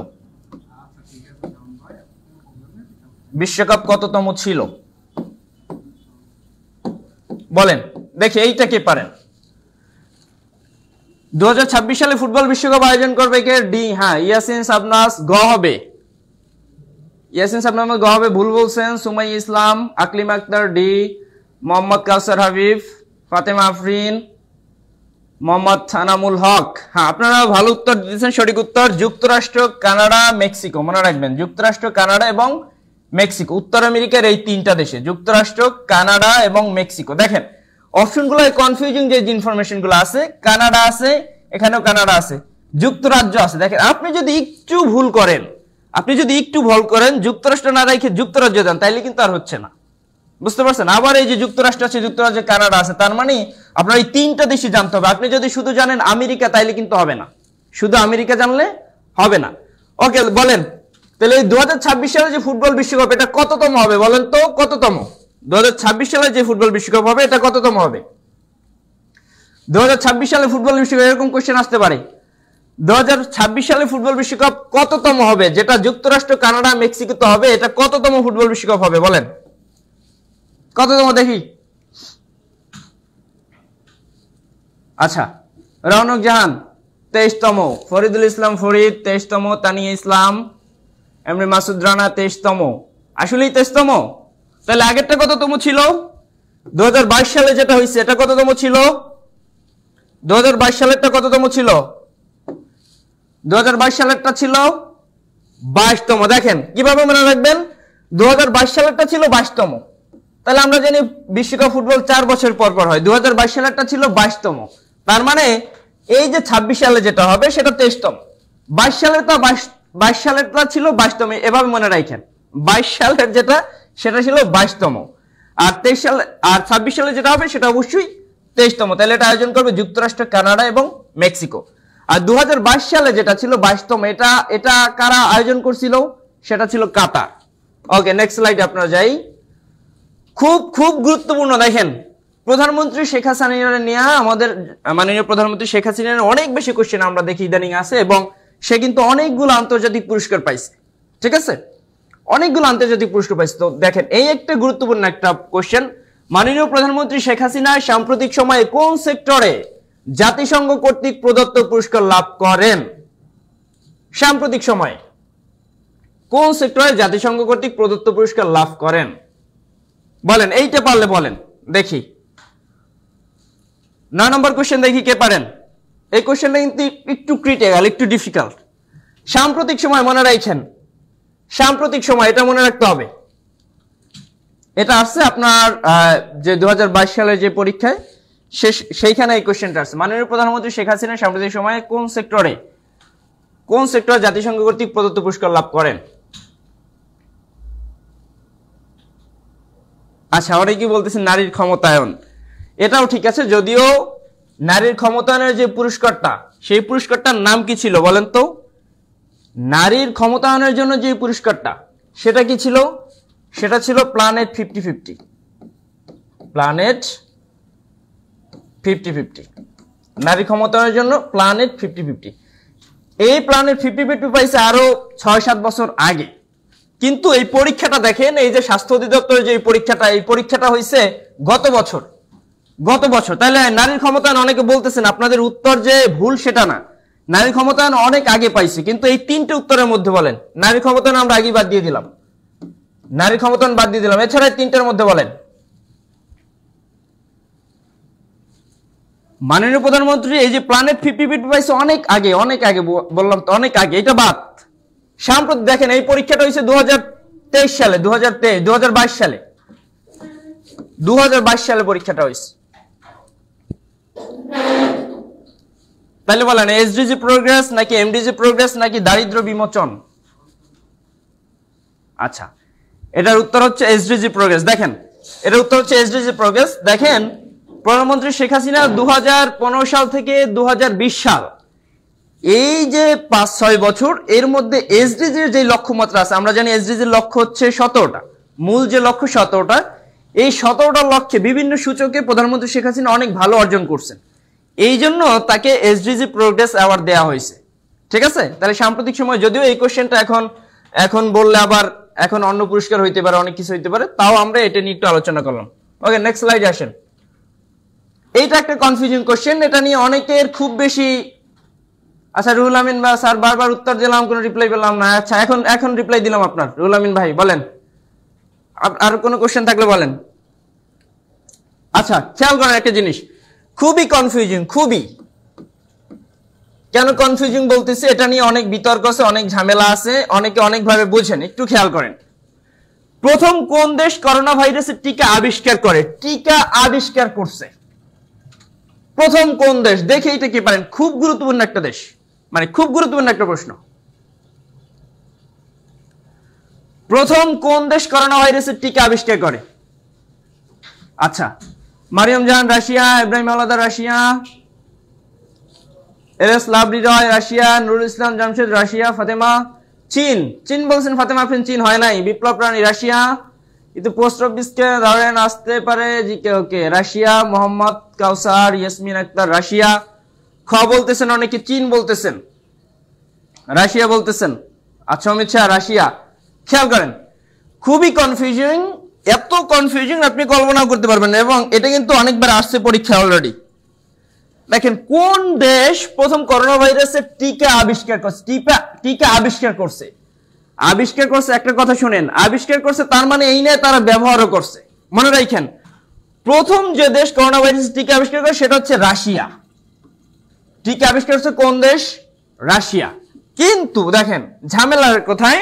বিশ্বকাপ কততম ছিল বলেন দেখি, এইটা কে পারেন? 2026 সালে ফুটবল বিশ্বকাপ আয়োজন করবে কে? ডি, হ্যাঁ, ইয়াসিন সাবনাস। গ হবে ইয়াসিন সাবনাস, গ হবে, ভুল বলছেন। সুমাই ইসলাম, আকলিম আক্তার, ডি। মোহাম্মদ কাউসার হাবিব, ফাতেমা আফরিন, মোহাম্মদ থানামুল হক। হ্যাঁ, আপনারা ভালো উত্তর দিয়েছেন। সঠিক উত্তর যুক্তরাষ্ট্র, কানাডা, মেক্সিকো। মনে রাখবেন, যুক্তরাষ্ট্র, কানাডা এবং মেক্সিকো, উত্তর আমেরিকার এই তিনটা দেশে, যুক্তরাষ্ট্র, কানাডা এবং মেক্সিকো। দেখেন অপশনগুলো কনফিউজিং, যে ইনফরমেশন গুলো আছে, কানাডা আছে, এখানেও কানাডা আছে, যুক্তরাজ্য আছে। দেখেন আপনি যদি একটু ভুল করেন, যুক্তরাষ্ট্র না রেখে যুক্তরাজ্য দেন, তাইলে কিন্তু আর হচ্ছে না। বুঝতে পারছেন? আবার এই যে যুক্তরাষ্ট্র আছে, যুক্তরাজ্য, কানাডা আছে, তার মানে আপনার এই তিনটা দেশই জানতে হবে। আপনি যদি শুধু জানেন আমেরিকা, তাইলে কিন্তু হবে না। শুধু আমেরিকা জানলে হবে না। ওকে, বলেন তাহলে এই 2026 সালে যে ফুটবল বিশ্বকাপ, এটা কততম হবে বলেন তো? কততম? 2026 সালে যে ফুটবল বিশ্বকাপ হবে, এটা কততম হবে? 2026 সালে ফুটবল বিশ্বকাপ, এরকম কোশ্চেন আসতে পারে। 2026 সালে ফুটবল বিশ্বকাপ কততম হবে? যেটা যুক্তরাষ্ট্র, কানাডা, মেক্সিকোতে হবে, এটা কততম ফুটবল বিশ্বকাপ হবে বলেন? কততম দেখি? আচ্ছা, রৌনক জাহান 23তম, ফরিদুল ইসলাম ফরিদ 23তম, তানিয়া ইসলাম, এমনি মাসুদ রানা 23তম। আসলেই 23তম? তাহলে আগেরটা কততম ছিল? 2022 সালে যেটা হয়েছে, এটা কততম ছিল? 2022 সালেরটা কততম ছিল? 2022 সালেরটা ছিল 22তম। দেখেন কিভাবে মনে রাখবেন, 2022 সালেরটা ছিল 22তম। তাহলে আমরা জানি বিশ্বকাপ ফুটবল 4 বছর পর পর হয়। 2022 সালেরটা ছিল 22তম। তার মানে এই যে 26 সালে যেটা হবে, সেটা 23তম। 22 সালেরটা ছিল 22তম। এভাবে মনে রাখেন, 22 সালের যেটা, সেটা ছিল 22তম, আর 23 সালে আর 26 সালে যেটা হবে, সেটা অবশ্যই 23তম। তাহলে এটা আয়োজন করবে যুক্তরাষ্ট্র, কানাডা এবং মেক্সিকো। আর 2022 সালে যেটা ছিল 22তম, এটা কারা আয়োজন করছিল? সেটা ছিল কাতার। ওকে, নেক্সট স্লাইডে আপনারা যাই। খুব গুরুত্বপূর্ণ। দেখেন প্রধানমন্ত্রী শেখ হাসিনার নিয়ে, আমাদের মাননীয় প্রধানমন্ত্রী শেখ হাসিনার অনেক বেশি কোশ্চেন আমরা দেখি ইদানিং আছে, এবং সে কিন্তু অনেকগুলো আন্তর্জাতিক পুরস্কার পাইছে। ঠিক আছে, অনেকগুলো আন্তর্জাতিক পুরস্কার পাইছে। তো দেখেন এই একটা গুরুত্বপূর্ণ একটা কোশ্চেন, মাননীয় প্রধানমন্ত্রী শেখ হাসিনা সাম্প্রতিক সময়ে কোন সেক্টরে জাতিসংঘ কর্তৃক প্রদত্ত পুরস্কার লাভ করেন? সাম্প্রতিক সময়ে কোন সেক্টরে জাতিসংঘ কর্তৃক প্রদত্ত পুরস্কার লাভ করেন বলেন? এইটা পারলে বলেন দেখি। 9 নম্বর কোশ্চেন দেখি কে পারেন। এই কোশ্চেনটা কিন্তু একটু ক্রিটিক্যাল, একটু ডিফিকাল্ট। সাম্প্রতিক সময় মনে রাখেন, সাম্প্রতিক সময় এটা মনে রাখতে হবে। এটা আসছে আপনার যে 2022 সালের যে পরীক্ষায়, সেইখানে এই কোশ্চেনটা আসছে। মাননীয় প্রধানমন্ত্রী শেখ হাসিনা সাম্প্রতিক সময়ে কোন সেক্টরে জাতিসংঘ কর্তৃক প্রদত্ত পুরস্কার লাভ করেন? আচ্ছা, অনেকেই বলতেছেন নারীর ক্ষমতায়ন। এটাও ঠিক আছে, যদিও নারীর ক্ষমতায়নের যে পুরস্কারটা, সেই পুরস্কারটার নাম কি ছিল বলেন তো? নারীর ক্ষমতায়নের জন্য যে পুরস্কারটা, সেটা কি ছিল? সেটা ছিল প্ল্যানেট 50-50। প্ল্যানেট 50-50, নারী ক্ষমতায়নের জন্য প্ল্যানেট 50-50। এই প্ল্যানেট 50-50 পাইছে আরো 6-7 বছর আগে। কিন্তু এই পরীক্ষাটা দেখেন, এই যে স্বাস্থ্য অধিদপ্তরের যে এই পরীক্ষাটা হয়েছে গত বছর। তাহলে নারীর ক্ষমতায়ন, অনেকে বলতেছেন আপনাদের উত্তর যে ভুল, সেটা না। নারী ক্ষমতায়ন অনেক আগে পাইছে, কিন্তু এই তিনটে উত্তরের মধ্যে বলেন। নারী ক্ষমতায়ন আমরা আগে বাদ দিয়ে দিলাম, নারী ক্ষমতায়ন বাদ দিয়ে দিলাম, এছাড়া এই তিনটের মধ্যে বলেন। মাননীয় প্রধানমন্ত্রী এই যে প্ল্যানেট 50-50 পাইছে অনেক আগে, অনেক আগে বললাম তো, অনেক আগে, এটা বাদ। সাম্প্রতিক দেখেন এই পরীক্ষাটা হয়েছে 2023 সালে, 2022 সালে, 2022 সালে পরীক্ষাটা হয়েছে। তাহলে বলেন এসডিজি প্রোগ্রেস নাকি এমডিজি প্রোগ্রেস নাকি দারিদ্র বিমোচন? আচ্ছা, এটার উত্তর হচ্ছে এসডিজি প্রোগ্রেস। দেখেন এটার উত্তর হচ্ছে এসডিজি প্রোগ্রেস। দেখেন প্রধানমন্ত্রী শেখ হাসিনা 2015 সাল থেকে 2020 সাল, এই যে 5-6 বছর, এর মধ্যে এসডিজির যে লক্ষ্যমাত্রা আছে, আমরা জানি এসডিজির লক্ষ্য হচ্ছে 17টা, মূল যে লক্ষ্য 17টা, এই 17টা লক্ষ্যে বিভিন্ন সূচকে প্রধানমন্ত্রী শেখ হাসিনা অনেক ভালো অর্জন করছেন, এই জন্য তাকে এসডিজি প্রোগ্রেস অ্যাওয়ার্ড দেওয়া হয়েছে। ঠিক আছে, তাহলে সাম্প্রতিক সময় যদিও এই কোশ্চেনটা এখন বললে আবার এখন অন্য পুরস্কার হইতে পারে, অনেক কিছু হইতে পারে, তাও আমরা এটা নিয়ে একটু আলোচনা করলাম। ওকে, নেক্সট স্লাইডে আসেন। এইটা একটা কনফিউজিং কোশ্চেন, এটা নিয়ে অনেকের খুব বেশি। আচ্ছা, রুহুল আমিন বা স্যার, বারবার উত্তর দিলাম, কোনো রিপ্লাই পেলাম না। আচ্ছা, এখন রিপ্লাই দিলাম আপনার। রুহুল আমিন ভাই বলেন, আর কোনো কোশ্চেন থাকলে বলেন। আচ্ছা, খেয়াল করেন একটা জিনিস, খুবই কনফিউজিং, খুবই। কেন কনফিউজিং বলতেছি, এটা নিয়ে অনেক বিতর্ক আছে, অনেক ঝামেলা আছে, অনেকে অনেকভাবে বুঝেন। একটু খেয়াল করেন, প্রথম কোন দেশ করোনা ভাইরাসের টিকা আবিষ্কার করে? টিকা আবিষ্কার করছে প্রথম কোন দেশ? দেখে এটা কি পারেন, খুব গুরুত্বপূর্ণ একটা দেশ, মানে খুব গুরুত্বপূর্ণ একটা প্রশ্ন। প্রথম কোন দেশ করোনা ভাইরাসের টিকা আবিষ্কার করে? আচ্ছা, মারিয়াম জাহান রাশিয়া, ইব্রাহিম আলাদা রাশিয়া, এস লাভলি রয় রাশিয়া, নুরুল ইসলাম জামশেদ রাশিয়া, ফাতেমা চীন। চীন বলছেন ফাতেমা আফরিন, চীন হয় নাই। বিপ্লব রানী রাশিয়া, কিন্তু পোস্ট অফিসকে ধরেন আসতে পারে জিকে। ওকে, রাশিয়া। মোহাম্মদ কাউসার ইয়াসমিন আক্তার রাশিয়া। খ বলতেছেন অনেকে, চীন বলতেছেন, রাশিয়া বলতেছেন। আচ্ছা, অমিত শাহ রাশিয়া। খেয়াল করেন, খুবই কনফিউজিং, এত কনফিউজিং আপনি কল্পনা করতে পারবেন না, এবং এটা কিন্তু অনেকবার আসছে পরীক্ষা অলরেডি। দেখেন কোন দেশ প্রথম করোনা ভাইরাসের টিকা আবিষ্কার করছে? টিকা আবিষ্কার করছে, আবিষ্কার করছে। একটা কথা শুনেন, আবিষ্কার করছে তার মানে এই নয় তারা ব্যবহারও করছে। মনে রাখেন, প্রথম যে দেশ করোনা ভাইরাসের টিকা আবিষ্কার করে সেটা হচ্ছে রাশিয়া। টিকা আবিষ্কার করছে কোন দেশ? রাশিয়া। কিন্তু দেখেন ঝামেলার কোথায়,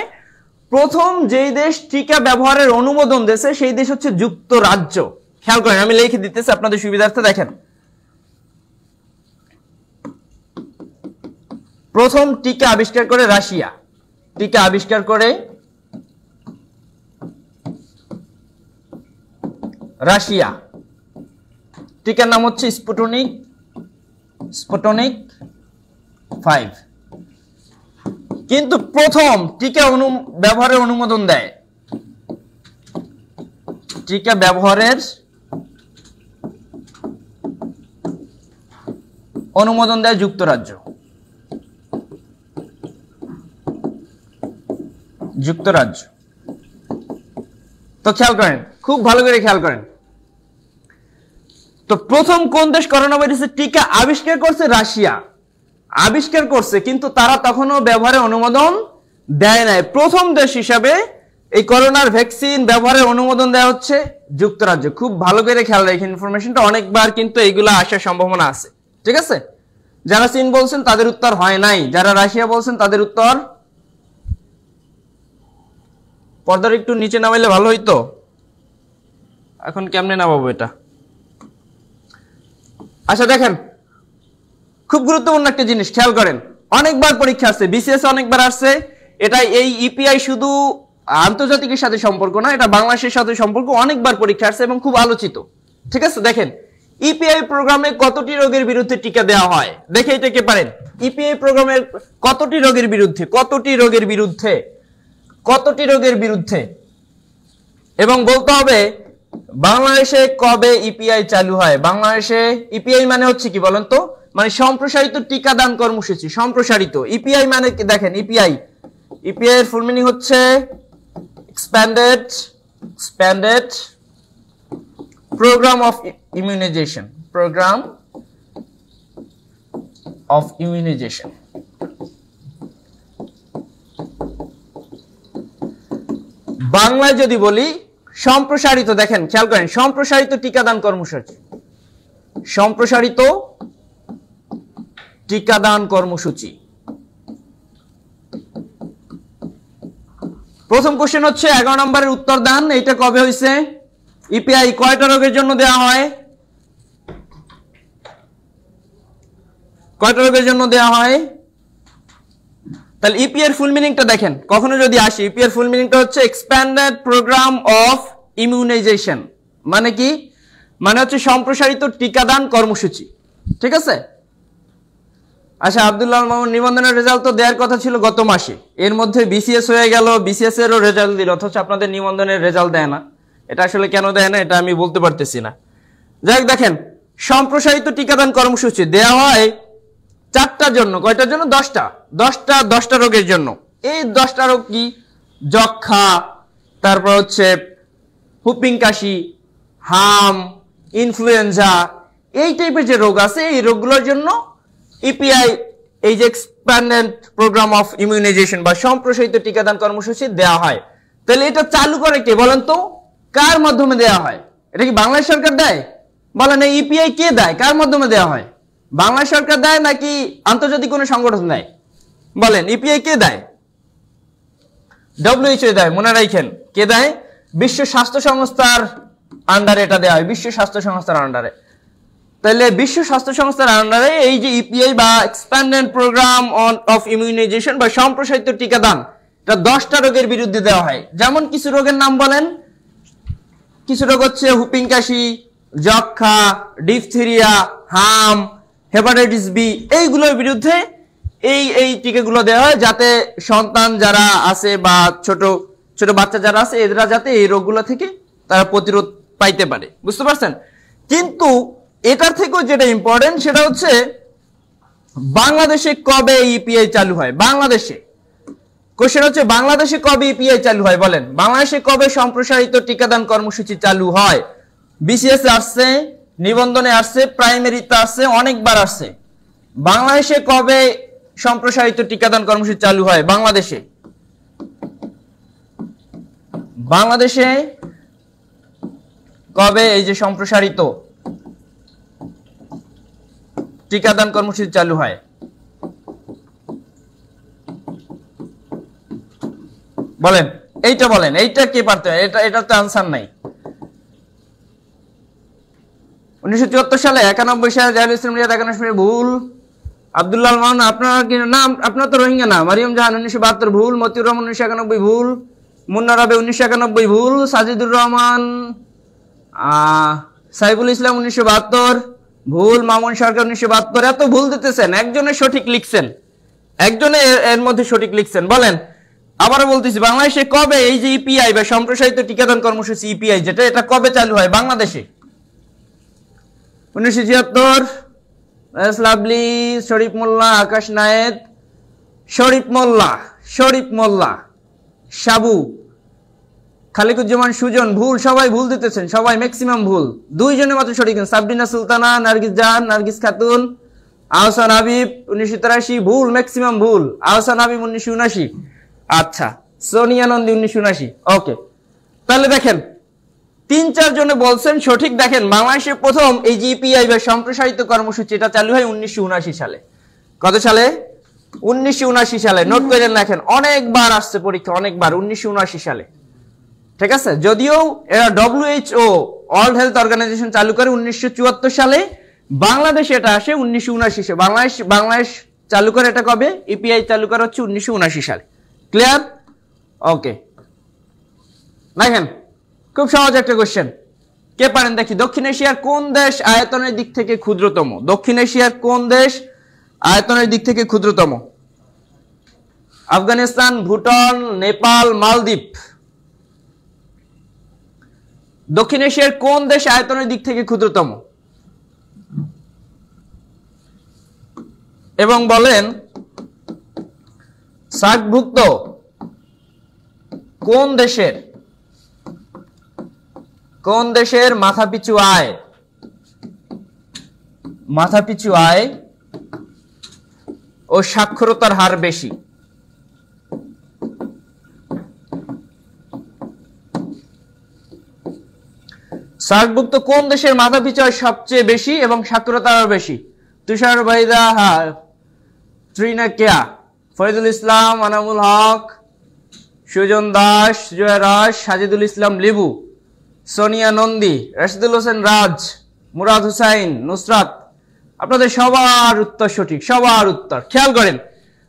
প্রথম যেই দেশ টিকা ব্যবহারের অনুমোদন দিয়েছে সেই দেশ হচ্ছে যুক্তরাজ্য। খেয়াল করেন, আমি লিখে দিতেছি আপনাদের সুবিধার্থে। দেখেন, প্রথম টিকা আবিষ্কার করে রাশিয়া, টিকা আবিষ্কার করে রাশিয়া। টিকার নাম হচ্ছে স্পুটনিক 5। কিন্তু প্রথম টিকা ব্যবহারের অনুমোদন দেয়, টিকা ব্যবহারের অনুমোদন দেয় যুক্তরাজ্য। তো খেয়াল করেন, খুব ভালো করে খেয়াল করেন। তো প্রথম কোন দেশ করোনা ভাইরাসের টিকা আবিষ্কার করছে? রাশিয়া আবিষ্কার করছে, কিন্তু তারা তখনও ব্যবহারের অনুমোদন দেয় নাই। প্রথম দেশ হিসাবে এই করোনার ভ্যাকসিন ব্যবহারের অনুমোদন দেওয়া হচ্ছে যুক্তরাজ্য। খুব ভালো করে খেয়াল রাখেন, ইনফরমেশনটা অনেকবার কিন্তু এইগুলো আসার সম্ভাবনা আছে। ঠিক আছে, যারা চীন বলছেন তাদের উত্তর হয় নাই, যারা রাশিয়া বলছেন তাদের উত্তর। পর্দার একটু নিচে নামাইলে ভালো হইতো। এখন কেমনে নামাবো এটা? আচ্ছা দেখেন, খুব গুরুত্বপূর্ণ একটা জিনিস খেয়াল করেন, অনেকবার পরীক্ষা আসছে, বিসিএস অনেকবার আসছে। এটা এই ইপিআই শুধু আন্তর্জাতিকের সাথে সম্পর্ক না, এটা বাংলাদেশের সাথে সম্পর্ক। অনেকবার পরীক্ষা আসছে এবং খুব আলোচিত। ঠিক আছে, দেখেন ইপিআই প্রোগ্রামে কতটি রোগের বিরুদ্ধে টিকা দেওয়া হয়? দেখে এটাকে পারেন, ইপিআই প্রোগ্রামের কতটি রোগের বিরুদ্ধে, এবং বলতে হবে বাংলাদেশে কবে ইপিআই চালু হয়। বাংলাদেশে ইপিআই মানে হচ্ছে কি বলেন তো? মানে সম্প্রসারিত টিকাদান কর্মসূচি। সম্প্রসারিত ইপিআই মানে দেখেন, ইপিআই এর ফুল মিনিং হচ্ছে expanded program of immunization, বাংলায় যদি বলি সম্প্রসারিত, দেখেন খেয়াল করেন, সম্প্রসারিত টিকাদান কর্মসূচি, সম্প্রসারিত টিকাদান কর্মসূচি। প্রথম কোশ্চেন হচ্ছে 11 নম্বরের উত্তর দান, এটা কবে হয়েছে? ইপিআই কয়টা রোগের জন্য দেওয়া হয়? কয়টা রোগের জন্য দেওয়া হয়? তাহলে ইপি এর ফুল মিনিংটা দেখেন, কখনো যদি আসি, ইপি এর ফুল মিনিংটা হচ্ছে এক্সপ্যান্ডেড প্রোগ্রাম অফ ইমিউনাইজেশন। মানে কি? মানে হচ্ছে সম্প্রসারিত টিকাদান কর্মসূচি। ঠিক আছে? আচ্ছা, আব্দুল্লাহ মামুন নিবন্ধনের রেজাল্ট তো দেওয়ার কথা ছিল গত মাসে, এর মধ্যে বিসিএস হয়ে গেল, বিসিএস এরও রেজাল্ট দিল, অথচ আপনাদের নিবন্ধনের রেজাল্ট দেয় না। এটা আসলে কেন দেয় না এটা আমি বলতে পারতেছি না। যাই হোক, দেখেন সম্প্রসারিত টিকাদান কর্মসূচি দেওয়া হয় 4টার জন্য। কয়টার জন্য? 10টা রোগের জন্য। এই 10টা রোগ কি? যক্ষা, তারপর হচ্ছে হুপিং কাশি, হাম, ইনফ্লুয়েঞ্জা, এই টাইপের যে রোগ আছে এই রোগগুলোর জন্য ইপিআই, এই যে এক্সপ্যান্ডেড প্রোগ্রাম অফ ইমিউনাইজেশন বা সম্প্রসারিত টিকাদান কর্মসূচি দেওয়া হয়। তাহলে এটা চালু করে কে বলেন তো? কার মাধ্যমে দেওয়া হয়? এটা কি বাংলাদেশ সরকার দেয়? বলেন এই ইপিআই কে দেয়? কার মাধ্যমে দেওয়া হয়? বাংলাদেশ সরকার দেয় নাকি আন্তর্জাতিক কোনো সংগঠন দেয়? বলেন ইপিআই কে দেয়? ডব্লিউএইচও দেয়, মনে রাখেন। কে দেয়? বিশ্ব স্বাস্থ্য সংস্থার আন্ডারে এটা দেওয়া হয়, বিশ্ব স্বাস্থ্য সংস্থার আন্ডারে। তাহলে বিশ্ব স্বাস্থ্য সংস্থার আন্ডারে এই যে ইপিআই বা এক্সপ্যান্ডেড প্রোগ্রাম অফ ইমিউনাইজেশন বা সম্প্রসারিত টিকাদান, এটা 10টা রোগের বিরুদ্ধে দেওয়া হয়। যেমন কিছু রোগের নাম বলেন। কিছু রোগ হচ্ছে হুপিং কাশি, যক্ষা, ডিফথেরিয়া, হাম, হেপাটাইটিস বি, এইগুলোর বিরুদ্ধে এই টিকাগুলো দেওয়া হয়, যাতে সন্তান যারা আছে বা ছোট ছোট বাচ্চা যারা আছে এরা যাতে এই রোগগুলো থেকে তারা প্রতিরোধ পাইতে পারে। বুঝতে পারছেন? কিন্তু এটার থেকেও যেটা ইম্পর্টেন্ট সেটা হচ্ছে বাংলাদেশে কবে ইপিআই চালু হয়? বাংলাদেশে কোশ্চেন হচ্ছে বাংলাদেশে কবে ইপিআই চালু হয়? বলেন বাংলাদেশে কবে সম্প্রসারিত টিকাদান কর্মসূচি চালু হয়? বিসিএস আসছে, নিবন্ধনে আসছে, প্রাইমারিতে আসছে, অনেকবার আসছে। বাংলাদেশে কবে সম্প্রসারিত টিকাদান কর্মসূচি চালু হয়? বাংলাদেশে, বাংলাদেশে কবে এই যে সম্প্রসারিত টিকাদান কর্মসূচি চালু হয়? বলেন, এইটা বলেন, এইটা কে পারতে? এটার তো আনসার নাই। 1974 সালে, 91 সালে, জাহিরুল ইসলাম রিয়াদ 91 সালে, ভুল। আব্দুল্লাহ মামুন আপনার কি নাম? আপনার তো রোহিঙ্গা না। মারিয়াম জাহান 1972, ভুল। মতিউর রহমান 1991, ভুল। মুন্না রাবে 1991, ভুল। সাজিদুর রহমান সাইফুল ইসলাম 1972, ভুল। মামুন সরকার 1972। এত ভুল দিতেছেন, একজনে সঠিক লিখছেন, একজনে এর মধ্যে সঠিক লিখছেন। বলেন, আবারও বলতেছি, বাংলাদেশে কবে এই যে ইপিআই বা সম্প্রসারিত টিকাদান কর্মসূচি ইপিআই যেটা, এটা কবে চালু হয় বাংলাদেশে? 1976, লাভলি, শরীফ মোল্লা, আকাশ নায়েদ, শরীফ মোল্লা, সাবু, খালিকুজ্জামান সুজন, ভুল। সবাই ভুল দিতেছেন, সবাই ম্যাক্সিমাম ভুল। 2 জনের মাত্র সঠিক। সাবরিনা সুলতানা, নার্গিস জাহান, নার্গিস খাতুন, আহসান হাবিব 1983, ভুল, ম্যাক্সিমাম ভুল। আহসান হাবিব 1979। আচ্ছা, সোনিয়া নন্দী 1979। ওকে, তাহলে দেখেন 3-4 জনে বলছেন সঠিক। দেখেন বাংলাদেশে প্রথম এই জিপিআই বা সম্প্রসারিত কর্মসূচি এটা চালু হয় 1979 সালে। কত সালে? 1979 সালে। নোট করে রাখেন, অনেকবার আসছে পরীক্ষা, অনেকবার। 1979 সালে। ঠিক আছে? যদিও এরা ডব্লিউএইচও ওয়ার্ল্ড হেলথ অর্গানাইজেশন চালু করে 1974 সালে, বাংলাদেশে এটা আসে 1979 সালে। বাংলাদেশ চালু করে এটা কবে? ইপিআই চালু করা হচ্ছে 1979 সালে। ক্লিয়ার? ওকে, দেখেন খুব সহজ একটা কোশ্চেন। কে পারেন দেখি? দক্ষিণ এশিয়ার কোন দেশ আয়তনের দিক থেকে ক্ষুদ্রতম? দক্ষিণ এশিয়ার কোন দেশ আয়তনের দিক থেকে ক্ষুদ্রতম? আফগানিস্তান, ভুটান, নেপাল, মালদ্বীপ। দক্ষিণ এশিয়ার কোন দেশ আয়তনের দিক থেকে ক্ষুদ্রতম? এবং বলেন সার্কভুক্ত কোন দেশের মাথাপিছু আয় ও সাক্ষরতার হার বেশি? সার্কভুক্ত কোন দেশের মাথাপিছু আয় সবচেয়ে বেশি এবং সাক্ষরতার হার বেশি? তুষার বাইদা, ত্রিনা কেয়া, ফরিদুল ইসলাম, আনামুল হক, সুজন দাস, জয়া রাস, সাজিদুল ইসলাম লিবু, সোনিয়া নন্দী, রাশিদুল হোসেন রাজ, মুরাদ হুসাইন, নুসরাত। আপনাদের সবার উত্তর সঠিক, সবার উত্তর। খেয়াল করেন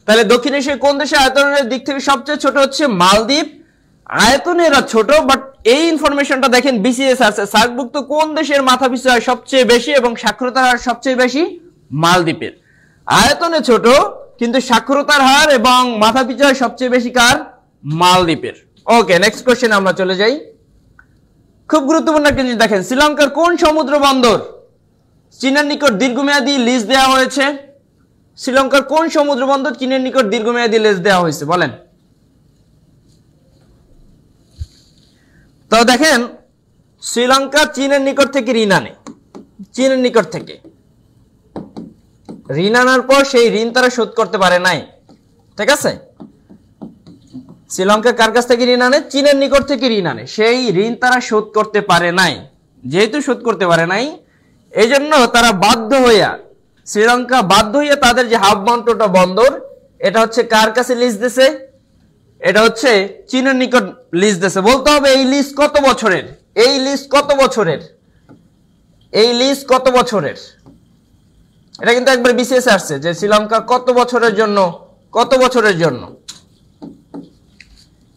তাহলে দক্ষিণ এশিয়ার কোন দেশে আয়তনের দিক থেকে সবচেয়ে ছোট হচ্ছে মালদ্বীপ। আয়তনে এরা ছোট, বাট এই ইনফরমেশনটা দেখেন বিসিএস আছে, সার্কভুক্ত কোন দেশের মাথাপিছু আয় সবচেয়ে বেশি এবং সাক্ষরতার হার সবচেয়ে বেশি? মালদ্বীপের। আয়তনে ছোট কিন্তু সাক্ষরতার হার এবং মাথাপিছু আয় সবচেয়ে বেশি কার? মালদ্বীপের। ওকে, নেক্সট কোশ্চেন আমরা চলে যাই। খুব গুরুত্বপূর্ণ একটা জিনিস দেখেন, শ্রীলঙ্কার কোন সমুদ্র বন্দর চীনের নিকট দীর্ঘমেয়াদী লিজ দেওয়া হয়েছে? শ্রীলঙ্কার কোন সমুদ্র বন্দর চীনের নিকট দীর্ঘমেয়াদী লিজ দেওয়া হয়েছে বলেন? তো দেখেন শ্রীলঙ্কা চীনের নিকট থেকে ঋণ আনে, চীনের নিকট থেকে ঋণ আনার পর সেই ঋণ তারা শোধ করতে পারে নাই। ঠিক আছে, শ্রীলঙ্কা কার কাছ থেকে ঋণ আনে? চীনের নিকট থেকে ঋণ আনে, সেই ঋণ তারা শোধ করতে পারে নাই। যেহেতু শোধ করতে পারে নাই, এই জন্য তারা বাধ্য হইয়া, শ্রীলঙ্কা বাধ্য হইয়া তাদের যে হাবমান্টোটা বন্দর, এটা হচ্ছে কার কাছে লিজ দিছে? এটা হচ্ছে চীনের নিকট লিজ দিছে। বলতে হবে এই লিজ কত বছরের, এই লিজ কত বছরের, এই লিজ কত বছরের। এটা কিন্তু একবার বিসিএস আসছে যে শ্রীলঙ্কা কত বছরের জন্য, কত বছরের জন্য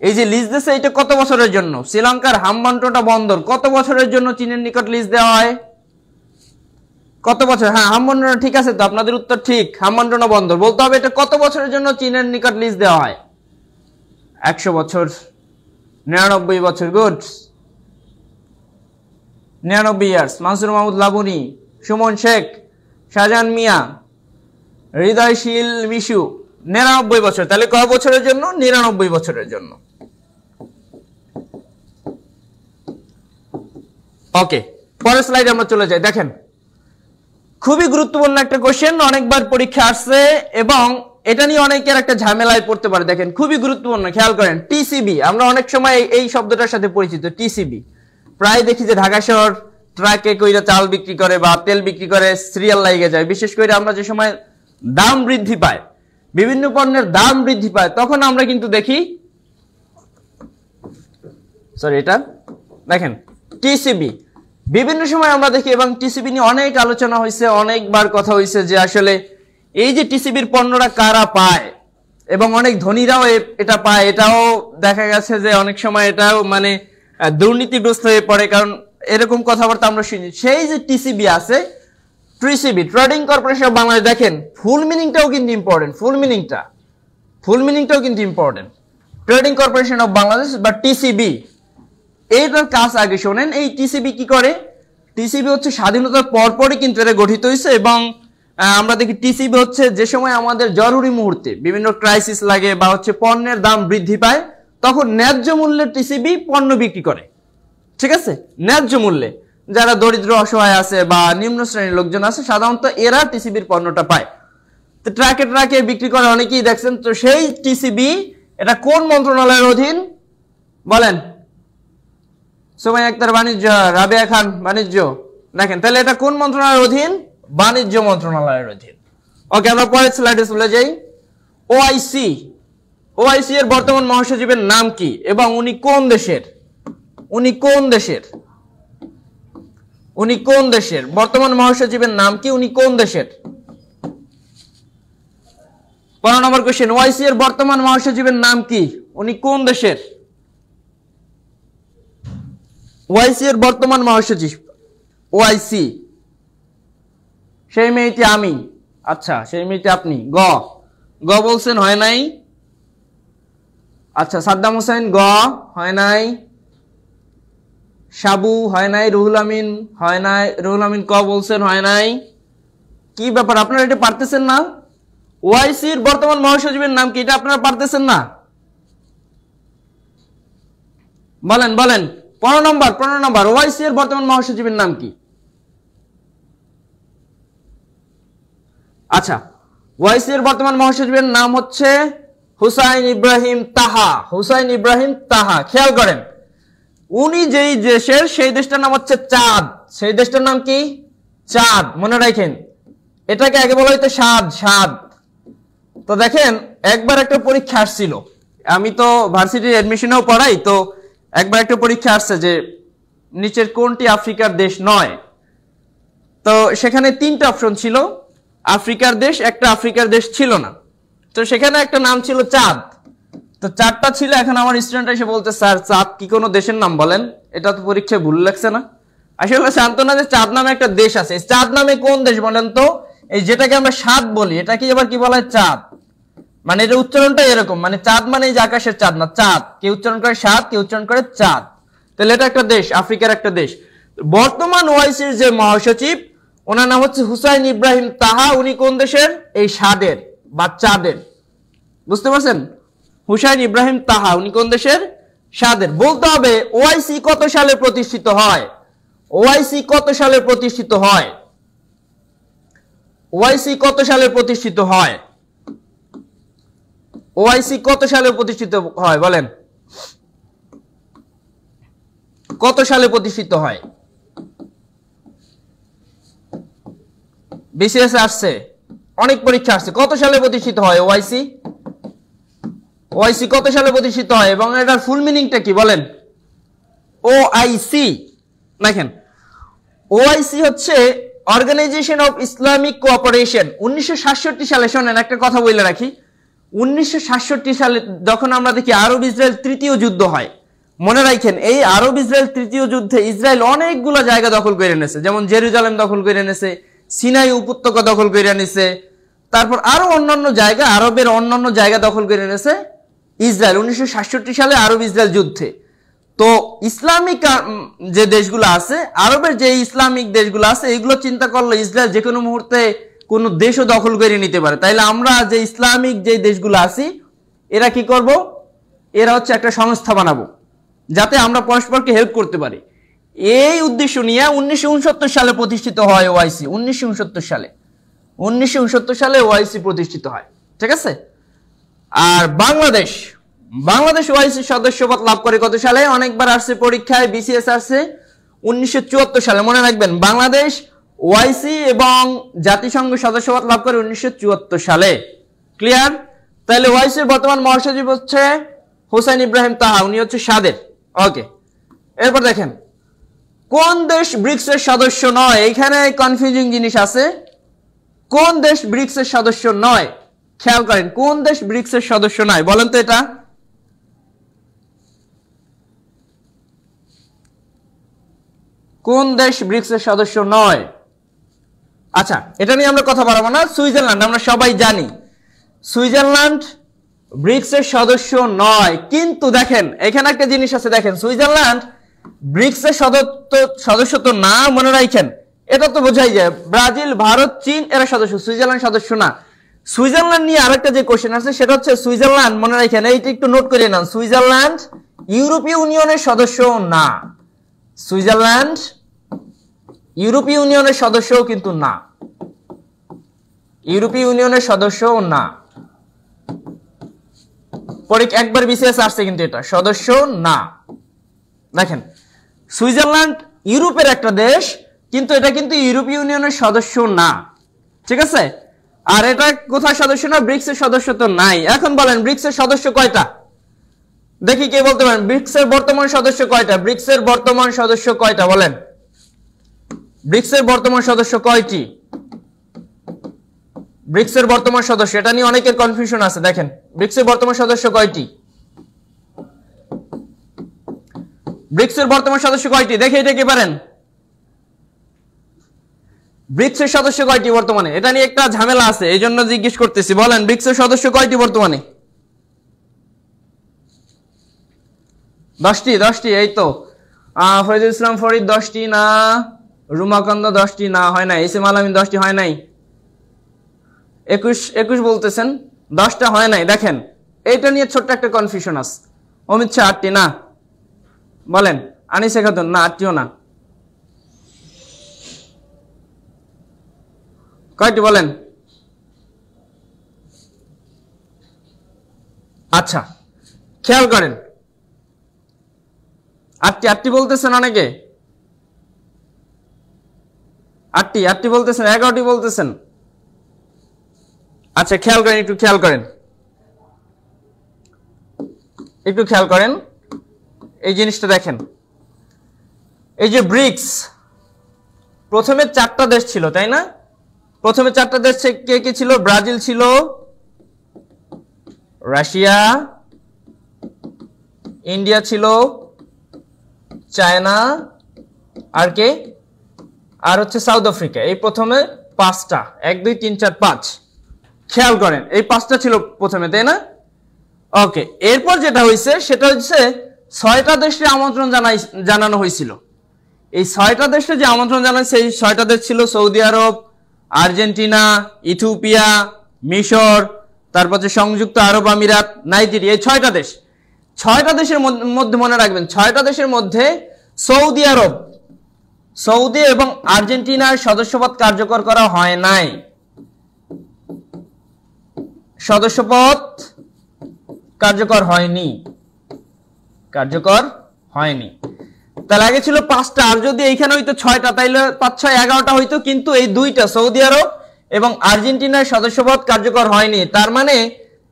এই যে লিজ দিছে, এটা কত বছরের জন্য? শ্রীলঙ্কার হামবান্টোটা বন্দর কত বছরের জন্য চীনের নিকট লিজ দেওয়া হয়? কত বছর? হ্যাঁ, হামবান্টোটা ঠিক আছে তো, আপনাদের উত্তর ঠিক, হামবান্টোটা বন্দর। বলতে হবে এটা কত বছরের জন্য চীনের নিকট লিজ দেওয়া হয়? 100 বছর, 99 বছর। Good, 99 years. মানসুর মাহমুদ লাবণী, সুমন শেখ, শাহজাহান মিয়া, হৃদয়শীল মিশু, 99 বছর। তাহলে কয় বছরের জন্য? 99 বছরের জন্য। ওকে, পরের স্লাইডে আমরা চলে যাই। দেখেন খুবই গুরুত্বপূর্ণ একটা কোশ্চেন, অনেকবার পরীক্ষা আসছে এবং এটা নিয়ে অনেকের একটা ঝামেলায় পড়তে পারে। দেখেন খুবই গুরুত্বপূর্ণ, খেয়াল করেন। টিসিবি, আমরা অনেক সময় এই শব্দটার সাথে পরিচিত। টিসিবি প্রায় দেখি যে ঢাকা শহর ট্রাকে কইরা চাল বিক্রি করে বা তেল বিক্রি করে সিরিয়াল লাগিয়ে যায়। বিশেষ করে আমরা যে সময় দাম বৃদ্ধি পায়, বিভিন্ন পণ্যের দাম বৃদ্ধি পায়, তখন আমরা কিন্তু দেখি, সরি এটা দেখেন টিসিবি বিভিন্ন সময় আমরা দেখি, এবং টিসিবি নিয়ে অনেক আলোচনা হয়েছে, অনেকবার কথা হয়েছে যে আসলে এই যে টিসিবির পণ্যরা কারা পায় এবং অনেক ধনীরাও এটা পায়। এটাও দেখা গেছে যে অনেক সময় এটাও মানে দুর্নীতিগ্রস্ত হয়ে পড়ে, কারণ এরকম কথাবার্তা আমরা শুনি। সেই যে টিসিবি আছে, TCB trading corporation of Bangladesh, দেখেন ফুল মিনিংটাও কিন্তু ইম্পর্টেন্ট, ফুল মিনিংটাও কিন্তু important. Trading corporation of Bangladesh বা টিসিবি, এইটার কাজ আগে শোনেন। এই টিসিবি কি করে? টিসিবি হচ্ছে স্বাধীনতার পরপরই কিন্তু এটা গঠিত হয়েছে, এবং আমরা দেখি টিসিবি হচ্ছে যে সময় আমাদের জরুরি মুহূর্তে বিভিন্ন ক্রাইসিস লাগে বা হচ্ছে পণ্যের দাম বৃদ্ধি পায়, তখন ন্যায্য মূল্যে টিসিবি পণ্য বিক্রি করে। ঠিক আছে, ন্যায্য মূল্যে যারা দরিদ্র অসহায় আছে বা নিম্ন শ্রেণীর লোকজন আছে, সাধারণত এরা টিসিবির পণ্যটা পায়। তো ট্রাকে ট্রাকে বিক্রি করে, অনেকেই দেখছেন। তো সেই টিসিবি এটা কোন মন্ত্রণালয়ের অধীন বলেন? সুমাইয়া আক্তার বাণিজ্য, রাবেয়া খান বাণিজ্য। দেখেন তাহলে এটা কোন মন্ত্রণালয়ের অধীন? বাণিজ্য মন্ত্রণালয়ের অধীন। ওকে, আমরা পরের স্লাইডে চলে যাই। ওআইসি, ওআইসি এর বর্তমান মহাসচিবের নাম কি এবং উনি কোন দেশের? উনি কোন দেশের? উনি কোন দেশের? বর্তমান মহাসচিবের নাম কি? উনি কোন দেশের? 15 নম্বর কোশ্চেন, ওআইসি এর বর্তমান মহাসচিবের নাম কি? উনি কোন দেশের? ওআইসি এর বর্তমান মহাসচিব, ওআইসি। সেই মেয়েটি আমি, আচ্ছা সেই মেয়েটি আপনি। গ, গ বলছেন, হয় নাই। আচ্ছা সাদ্দাম হোসেন, গ হয় নাই। সাবু হয় নাই। রুহুল আমিন হয় নাই। রুহুল আমিন ক বলছেন, হয় নাই। কি ব্যাপার, আপনারা এটা পারতেছেন না? ওআইসির বর্তমান মহাসচিবের নাম কি, এটা আপনারা পারতেছেন না? বলেন বলেন। 15 নম্বর ওআইসি এর বর্তমান মহাসচিবের নাম কি? আচ্ছা ওআইসি এর বর্তমান মহাসচিবের নাম হচ্ছে হুসাইন ইব্রাহিম তাহা। হুসাইন ইব্রাহিম তাহা, খেয়াল করেন উনি যেই দেশের, সেই দেশটার নাম হচ্ছে চাঁদ। সেই দেশটার নাম কি? চাঁদ, মনে রাখেন। এটাকে আগে বলা হইতো সাদ। সাদ তো দেখেন একবার একটা পরীক্ষা আসছিল, আমি তো ভার্সিটির অ্যাডমিশনেও পড়াই, তো একবার একটা পরীক্ষা আসছে যে নিচের কোনটি আফ্রিকার দেশ নয়। তো সেখানে 3টা অপশন ছিল, আফ্রিকার দেশ, একটা আফ্রিকার দেশ ছিল না। তো সেখানে একটা নাম ছিল চাঁদ। তো 4টা ছিল। এখন আমার স্টুডেন্ট এসে বলতে, স্যার চাঁদ কি কোনো দেশের নাম বলেন, এটা তো পরীক্ষায় ভুল লাগছে না। আসলে জানতো না যে চাঁদ নামে একটা দেশ আছে। চাঁদ নামে কোন দেশ বলেন তো? এই যেটাকে আমরা সাদ বলি, এটাকে আবার কি বলা হয়? চাঁদ। মানে এটা উচ্চারণটা এরকম, মানে চাঁদ মানে এই যে আকাশের চাঁদ না, চাঁদ। কেউ উচ্চারণ করে সাদ, কেউ উচ্চারণ করে চাঁদ। তাহলে এটা একটা দেশ, আফ্রিকার একটা দেশ। বর্তমান ওআইসির যে মহাসচিব, ওনার নাম হচ্ছে হুসাইন ইব্রাহিম তাহা। উনি কোন দেশের? এই সাদের বা চাঁদের। বুঝতে পারছেন? হুসাইন ইব্রাহিম তাহা, উনি কোন দেশের? সাদের। বলতে হবে ওআইসি কত সালে প্রতিষ্ঠিত হয়? ওআইসি কত সালে প্রতিষ্ঠিত হয়? ওআইসি কত সালে প্রতিষ্ঠিত হয়? ওআইসি কত সালে প্রতিষ্ঠিত হয় বলেন? কত সালে প্রতিষ্ঠিত হয়? বিসিএস আসছে, অনেক পরীক্ষা আসছে। কত সালে প্রতিষ্ঠিত হয় ওআইসি? ওআইসি কত সালে প্রতিষ্ঠিত হয় এবং এটার ফুল মিনিংটা কি বলেন? ওআইসি দেখেন, ওআইসি হচ্ছে অর্গানাইজেশন অফ ইসলামিক কোঅপারেশন। 1967 সালে, শোনেন একটা কথা বলে রাখি, 1967 সালে যখন আমরা দেখি আরব ইসরায়েল তৃতীয় যুদ্ধ হয়, মনে রাখেন এই আরব ইসরায়েল তৃতীয় যুদ্ধে ইসরায়েল অনেকগুলো জায়গা দখল করে নিয়েছে। যেমন জেরুজালেম দখল করে নিয়েছে, সিনাই উপত্যকা দখল করে নিয়েছে, তারপর আরো অন্যান্য জায়গা, আরবের অন্যান্য জায়গা দখল করে নিয়েছে ইসরায়েল 1967 সালে আরব ইসরায়েল যুদ্ধে। তো ইসলামিক যে দেশগুলো আছে, আরবের যে ইসলামিক দেশগুলো আছে, এগুলো চিন্তা করলে ইসরায়েল যে কোনো মুহূর্তে কোন দেশও দখল করে নিতে পারে। তাইলে আমরা যে ইসলামিক যে দেশগুলো আছি, এরা কি করব? এরা হচ্ছে একটা সংস্থা বানাবো যাতে আমরা পরস্পরকে হেল্প করতে পারি। এই উদ্দেশ্য নিয়ে 1969 সালে প্রতিষ্ঠিত হয় ওআইসি। 1969 সালে ওআইসি প্রতিষ্ঠিত হয়, ঠিক আছে। আর বাংলাদেশ ওআইসি সদস্যপদ লাভ করে কত সালে? অনেকবার আসছে পরীক্ষায়, বিসিএস আসছে 1974 সালে। মনে রাখবেন বাংলাদেশ ওআইসি এবং জাতিসংঘ সদস্যপদ লাভ করে 1974 সালে। ক্লিয়ার? তাহলে ওআইসির বর্তমান মহাসচিব হচ্ছে হুসাইন ইব্রাহিম তাহা, উনি হচ্ছে সাদের। ওকে, এরপর দেখেন কোন দেশ ব্রিক্সের সদস্য নয়? এখানে কনফিউজিং জিনিস আছে। কোন দেশ ব্রিক্সের সদস্য নয়? খেয়াল করেন, কোন দেশ ব্রিক্সের সদস্য নয় বলেন তো? এটা কোন দেশ ব্রিক্সের সদস্য নয়? আচ্ছা, এটা নিয়ে আমরা কথা বলবো না। সুইজারল্যান্ড, আমরা সবাই জানি সুইজারল্যান্ড ব্রিক্সের সদস্য নয়। কিন্তু দেখেন এখানে একটা জিনিস আছে, দেখেন সুইজারল্যান্ড ব্রিক্সের সদস্য তো না, মনে রাখেন এটা তো বোঝাই যায়। ব্রাজিল, ভারত, চীন এরা সদস্য, সুইজারল্যান্ড সদস্য না। সুইজারল্যান্ড নিয়ে আরেকটা যে কোশ্চেন আছে সেটা হচ্ছে সুইজারল্যান্ড, মনে রাখেন এইটা একটু নোট করে নেন, সুইজারল্যান্ড ইউরোপীয় ইউনিয়নের সদস্য না। সুইজারল্যান্ড ইউরোপীয় ইউনিয়নের সদস্যও কিন্তু না, ইউরোপীয় ইউনিয়নের সদস্যও না। একবার বিসিএস আসছে কিন্তু এটা সদস্য না। দেখেন সুইজারল্যান্ড ইউরোপের একটা দেশ, কিন্তু এটা কিন্তু ইউরোপীয় ইউনিয়নের সদস্য না, ঠিক আছে। আর এটা কোথায় সদস্য না? ব্রিক্সের সদস্য তো নাই। এখন বলেন ব্রিক্সের সদস্য কয়টা? দেখি কে বলতে পারেন ব্রিক্সের বর্তমান সদস্য কয়টা? ব্রিক্সের বর্তমান সদস্য কয়টা বলেন? ব্রিক্সের বর্তমান সদস্য কয়টি? ব্রিক্সের বর্তমান সদস্য, এটা নিয়ে অনেকের কনফিউশন আছে। দেখেন ব্রিক্সের বর্তমান সদস্য কয়টি? ব্রিক্সের বর্তমান সদস্য কয়টি? দেখে এটা কি পারেন? ব্রিক্সের সদস্য কয়টি বর্তমানে? এটা নিয়ে একটা ঝামেলা আছে, এই জন্য জিজ্ঞেস করতেছি। বলেন ব্রিক্সের সদস্য কয়টি বর্তমানে? 10টি। এই তো ফরিদুল ইসলাম ফরিদ 10টি না, রুমাকান্ত 10টি না, হয় নাই। এস এম আলামিন 10টি হয় নাই। 21 বলতেছেন, 10টা হয় নাই। দেখেন এইটা নিয়ে ছোট্ট একটা কনফিউশন আছে। অমিত শাহ 8টি না বলেন, আনিসা খাতুন না, 8টিও না। কয়টি বলেন? আচ্ছা খেয়াল করেন, 8টি বলতেছেন অনেকে, 8টি বলতেছেন, 11টি বলতেছেন। আচ্ছা খেয়াল করেন, একটু খেয়াল করেন, এই জিনিসটা দেখেন। এই যে ব্রিক্স, প্রথমে 4টা দেশ ছিল তাই না? প্রথমে 4টা দেশ কে কে ছিল? ব্রাজিল ছিল, রাশিয়া, ইন্ডিয়া ছিল, চায়না, আর কে? আর হচ্ছে সাউথ আফ্রিকা। এই প্রথমে 5টা, 1 2 3 4 5। খেয়াল করেন এই 5টা ছিল প্রথমে তাই না? ওকে, এরপর যেটা হয়েছে সেটা হচ্ছে 6টা দেশকে আমন্ত্রণ জানানো হয়েছিল। এই 6টা দেশকে যে আমন্ত্রণ জানায় সেই 6টা দেশ ছিল সৌদি আরব, আর্জেন্টিনা, ইথিওপিয়া, মিশর, তারপর হচ্ছে সংযুক্ত আরব আমিরাত, নাইজেরিয়া। এই 6টা দেশ, 6টা দেশের মধ্যে মনে রাখবেন 6টা দেশের মধ্যে সৌদি আরব, সৌদি এবং আর্জেন্টিনার সদস্যপদ কার্যকর করা হয় নাই। সদস্যপদ কার্যকর হয়নি, তাহলে আগে ছিল 5টা, আর যদি এইখানে হইতো 6টা তাইলে 5 6 11টা হইতো, কিন্তু এই 2টা সৌদি আরব এবং আর্জেন্টিনার সদস্যপদ কার্যকর হয়নি। তার মানে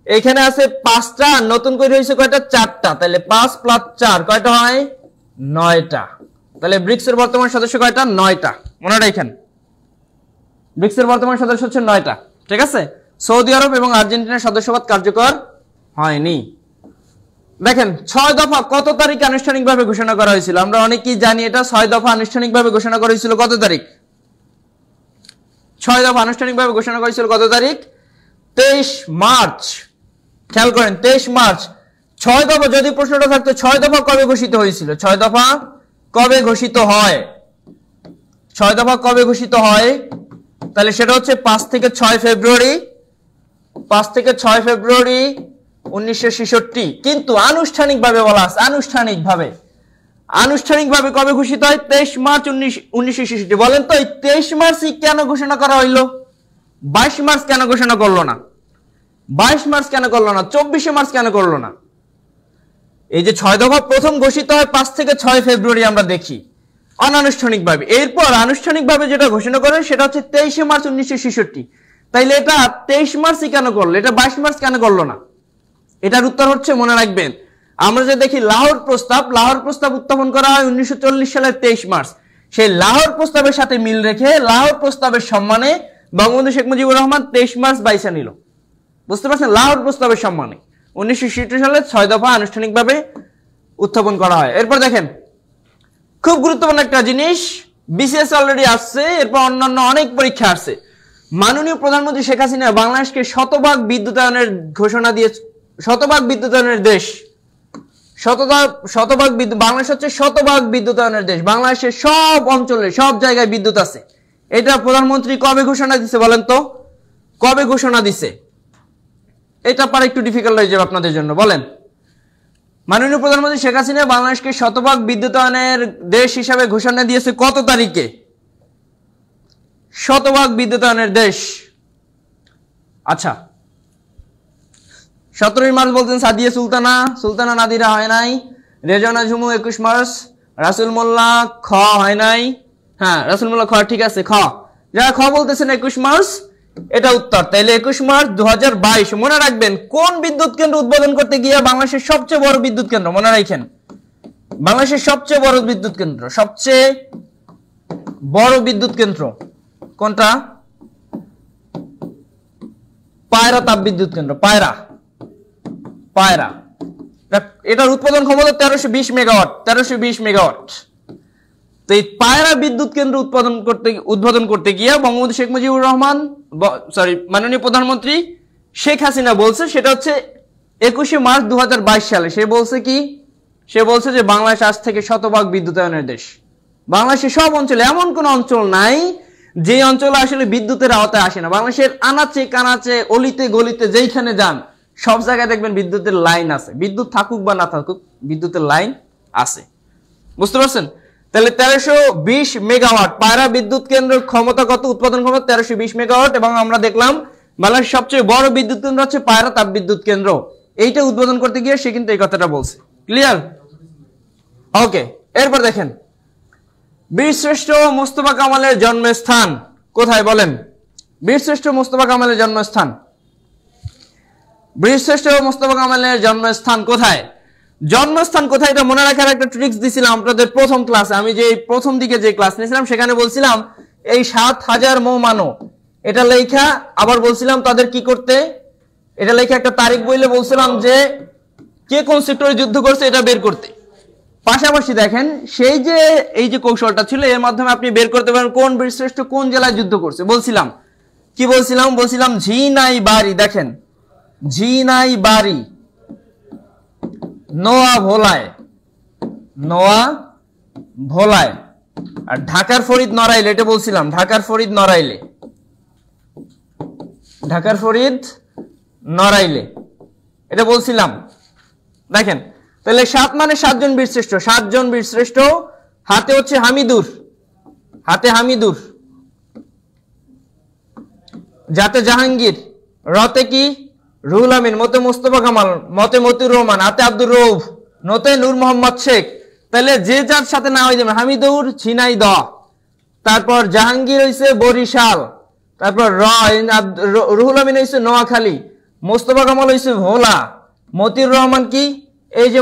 এখানে আছে 5টা, নতুন করে হয়েছে কয়টা? 4টা। তাহলে 5 + 4 কয়টা হয়? 9টা। তাহলে ব্রিক্সের বর্তমান সদস্য কয়টা? 9টা। মনে রাখেন ব্রিক্সের বর্তমান সদস্য হচ্ছে 9টা, ঠিক আছে? সৌদি আরব এবং আর্জেন্টিনার সদস্যপদ কার্যকর হয়নি। দেখেন 6 দফা কত তারিখ আনুষ্ঠানিকভাবে ঘোষণা করা হয়েছিল? আমরা অনেকেই জানি এটা। 6 দফা আনুষ্ঠানিকভাবে ঘোষণা করা হয়েছিল কত তারিখ? 6 দফা আনুষ্ঠানিকভাবে ঘোষণা করা হয়েছিল কত তারিখ? 23 মার্চ। খেয়াল করেন 23 মার্চ। 6 দফা, যদি প্রশ্নটা থাকতো 6 দফা কবে ঘোষিত হয়েছিল? 6 দফা কবে ঘোষিত হয়? 6 দফা কবে ঘোষিত হয়? তাহলে সেটা হচ্ছে 5 থেকে 6 ফেব্রুয়ারি, 5 থেকে 6 ফেব্রুয়ারি 1966। কিন্তু আনুষ্ঠানিকভাবে বলা আছে, আনুষ্ঠানিকভাবে কবে ঘোষিত হয়? 23 মার্চ 1966। বলেন তো এই 23 মার্চই কেন ঘোষণা করা হইলো? 22 মার্চ কেন ঘোষণা করলো না? 22 মার্চ কেন করলো না? 24 মার্চ কেন করলো না? এই যে 6 দফা প্রথম ঘোষিত হয় 5 থেকে 6 ফেব্রুয়ারি আমরা দেখি অনানুষ্ঠানিকভাবে। এরপর আনুষ্ঠানিকভাবে যেটা ঘোষণা করে সেটা হচ্ছে 23 মার্চ 1966। তাইলে এটা 23 মার্চই কেন করলো? এটা 22 মার্চ কেন করলো না? এটার উত্তর হচ্ছে, মনে রাখবেন, আমরা যে দেখি লাহোর প্রস্তাব উত্থাপন করা হয় 1940 সালের 23 মার্চ। সেই লাহোর প্রস্তাবের সাথে মিল রেখে লাহোর প্রস্তাবের সম্মানে বঙ্গবন্ধু শেখ মুজিবুর রহমান 23 মার্চ বাইসা নিল। বুঝতে পারছেন? লাহোর প্রস্তাবের সম্মানে 1966 সালে 6 দফা আনুষ্ঠানিকভাবে উত্থাপন করা হয়। এরপর দেখেন খুব গুরুত্বপূর্ণ একটা জিনিস, বিসিএস অলরেডি আসছে, এরপর অন্যান্য অনেক পরীক্ষা আসছে। মাননীয় প্রধানমন্ত্রী শেখ হাসিনা বাংলাদেশকে শতভাগ বিদ্যুতায়নের ঘোষণা দিয়ে, শতভাগ বিদ্যুতায়নের দেশ, বাংলাদেশ হচ্ছে শতভাগ বিদ্যুতায়নের দেশ। বাংলাদেশের সব অঞ্চলে সব জায়গায় বিদ্যুৎ আছে। এটা প্রধানমন্ত্রী কবে ঘোষণা দিছে বলেন তো? কবে ঘোষণা দিছে? এটা পারে একটু ডিফিকাল্ট হয়ে যাবে আপনাদের জন্য। বলেন, মাননীয় প্রধানমন্ত্রী শেখ হাসিনা বাংলাদেশকে শতভাগ বিদ্যুতায়নের দেশ হিসাবে ঘোষণা দিয়েছে কত তারিখে? শতভাগ বিদ্যুতায়নের দেশ। আচ্ছা 17 মার্চ বলতেন সাদিয়া সুলতানা নাদিরা হয় নাই। রেজওয়ানা ঝুমু 21 মার্চ। রাসুল মোল্লা খ হয় নাই। হ্যাঁ রাসুল মোল্লা খ ঠিক আছে। খ যারা খ বলতেছেন 21 মার্চ এটা উত্তর। তাইলে 21 মার্চ 2022। মনে রাখবেন কোন বিদ্যুৎ কেন্দ্র উদ্বোধন করতে গিয়ে বাংলাদেশের সবচেয়ে বড় বিদ্যুৎ কেন্দ্র, মনে রাখেন বাংলাদেশের সবচেয়ে বড় বিদ্যুৎ কেন্দ্র, সবচেয়ে বড় বিদ্যুৎ কেন্দ্র কোনটা? পায়রা তাপ বিদ্যুৎ কেন্দ্র। পায়রা এটার উৎপাদন ক্ষমতা 1320 মেগাওয়াট। 1320 মেগাওয়াট। তো এই পায়রা বিদ্যুৎ কেন্দ্র উদ্বোধন করতে গিয়ে বঙ্গবন্ধু শেখ মুজিবুর রহমান মাননীয় প্রধানমন্ত্রী শেখ হাসিনা বলছে সেটা হচ্ছে 21 মার্চ 2022 সালে। সে বলছে কি? সে বলছে যে বাংলাদেশ আজ থেকে শতভাগ বিদ্যুতায়নের দেশ। বাংলাদেশের সব অঞ্চলে, এমন কোন অঞ্চল নাই যে অঞ্চলে আসলে বিদ্যুতের আওতায় আসে না। বাংলাদেশের আনাচে কানাচে অলিতে গলিতে যেইখানে যান সব জায়গায় দেখবেন বিদ্যুতের লাইন আছে। বিদ্যুৎ থাকুক বা না থাকুক বিদ্যুতের লাইন আছে। বুঝতে পারছেন? তাহলে 1320 মেগাওয়াট পায়রা বিদ্যুৎ কেন্দ্রের ক্ষমতা কত? উৎপাদন ক্ষমতা 1320 মেগাওয়াট। এবং আমরা দেখলাম বাংলাদেশের সবচেয়ে বড় বিদ্যুৎ কেন্দ্র হচ্ছে পায়রা তাপ বিদ্যুৎ কেন্দ্র। এইটা উদ্বোধন করতে গিয়ে সে কিন্তু এই কথাটা বলছে। ক্লিয়ার? ওকে, এরপর দেখেন বীরশ্রেষ্ঠ মোস্তফা কামালের জন্মস্থান কোথায় বলেন? বীরশ্রেষ্ঠ মোস্তফা কামালের জন্মস্থান, বীরশ্রেষ্ঠ মোস্তফা কামালের জন্মস্থান কোথায়? জন্মস্থান কোথায় এটা মনে রাখার একটা ট্রিক্স দিছিলাম আপনাদের প্রথম ক্লাসে। আমি যে প্রথম দিকে যে ক্লাস নিয়েছিলাম সেখানে বলছিলাম এই 7000 মৌমানো এটা লেখা, আবার বলছিলাম তাদের কি করতে, এটা লেখা একটা তারিখ বইলে বলছিলাম যে কে কোন সেক্টরে যুদ্ধ করছে এটা বের করতে। পাশাপাশি দেখেন সেই যে এই যে কৌশলটা ছিল এর মাধ্যমে আপনি বের করতে পারেন কোন বীরশ্রেষ্ঠ কোন জেলায় যুদ্ধ করছে। বলছিলাম কি বলছিলাম ঝিনাই বাড়ি, দেখেন ঝিনাই বাড়ি, নোয়া ভোলায়, আর ঢাকার ফরিদ নড়াইলে, এটা বলছিলাম ঢাকার ফরিদ নড়াইলে এটা বলছিলাম। দেখেন তাহলে 7 মানে 7 জন বীরশ্রেষ্ঠ, 7 জন বীরশ্রেষ্ঠ, হাতে হচ্ছে হামিদুর, যাতে জাহাঙ্গীর, রতে কি রুহুল আমিন, মতে মোস্তফা কামাল, মতে মতিউর রহমান, হাতে আব্দুর রউফ, নতে নূর মোহাম্মদ শেখ। তাহলে যে যার সাথে না হয়ে যাবে, হামিদুর ঝিনাইদহ, তারপর জাহাঙ্গীর হইছে বরিশাল, তারপর রুহুল আমিন হইছে নোয়াখালী, মোস্তফা কামাল হইছে ভোলা, মতিউর রহমান কি এই যে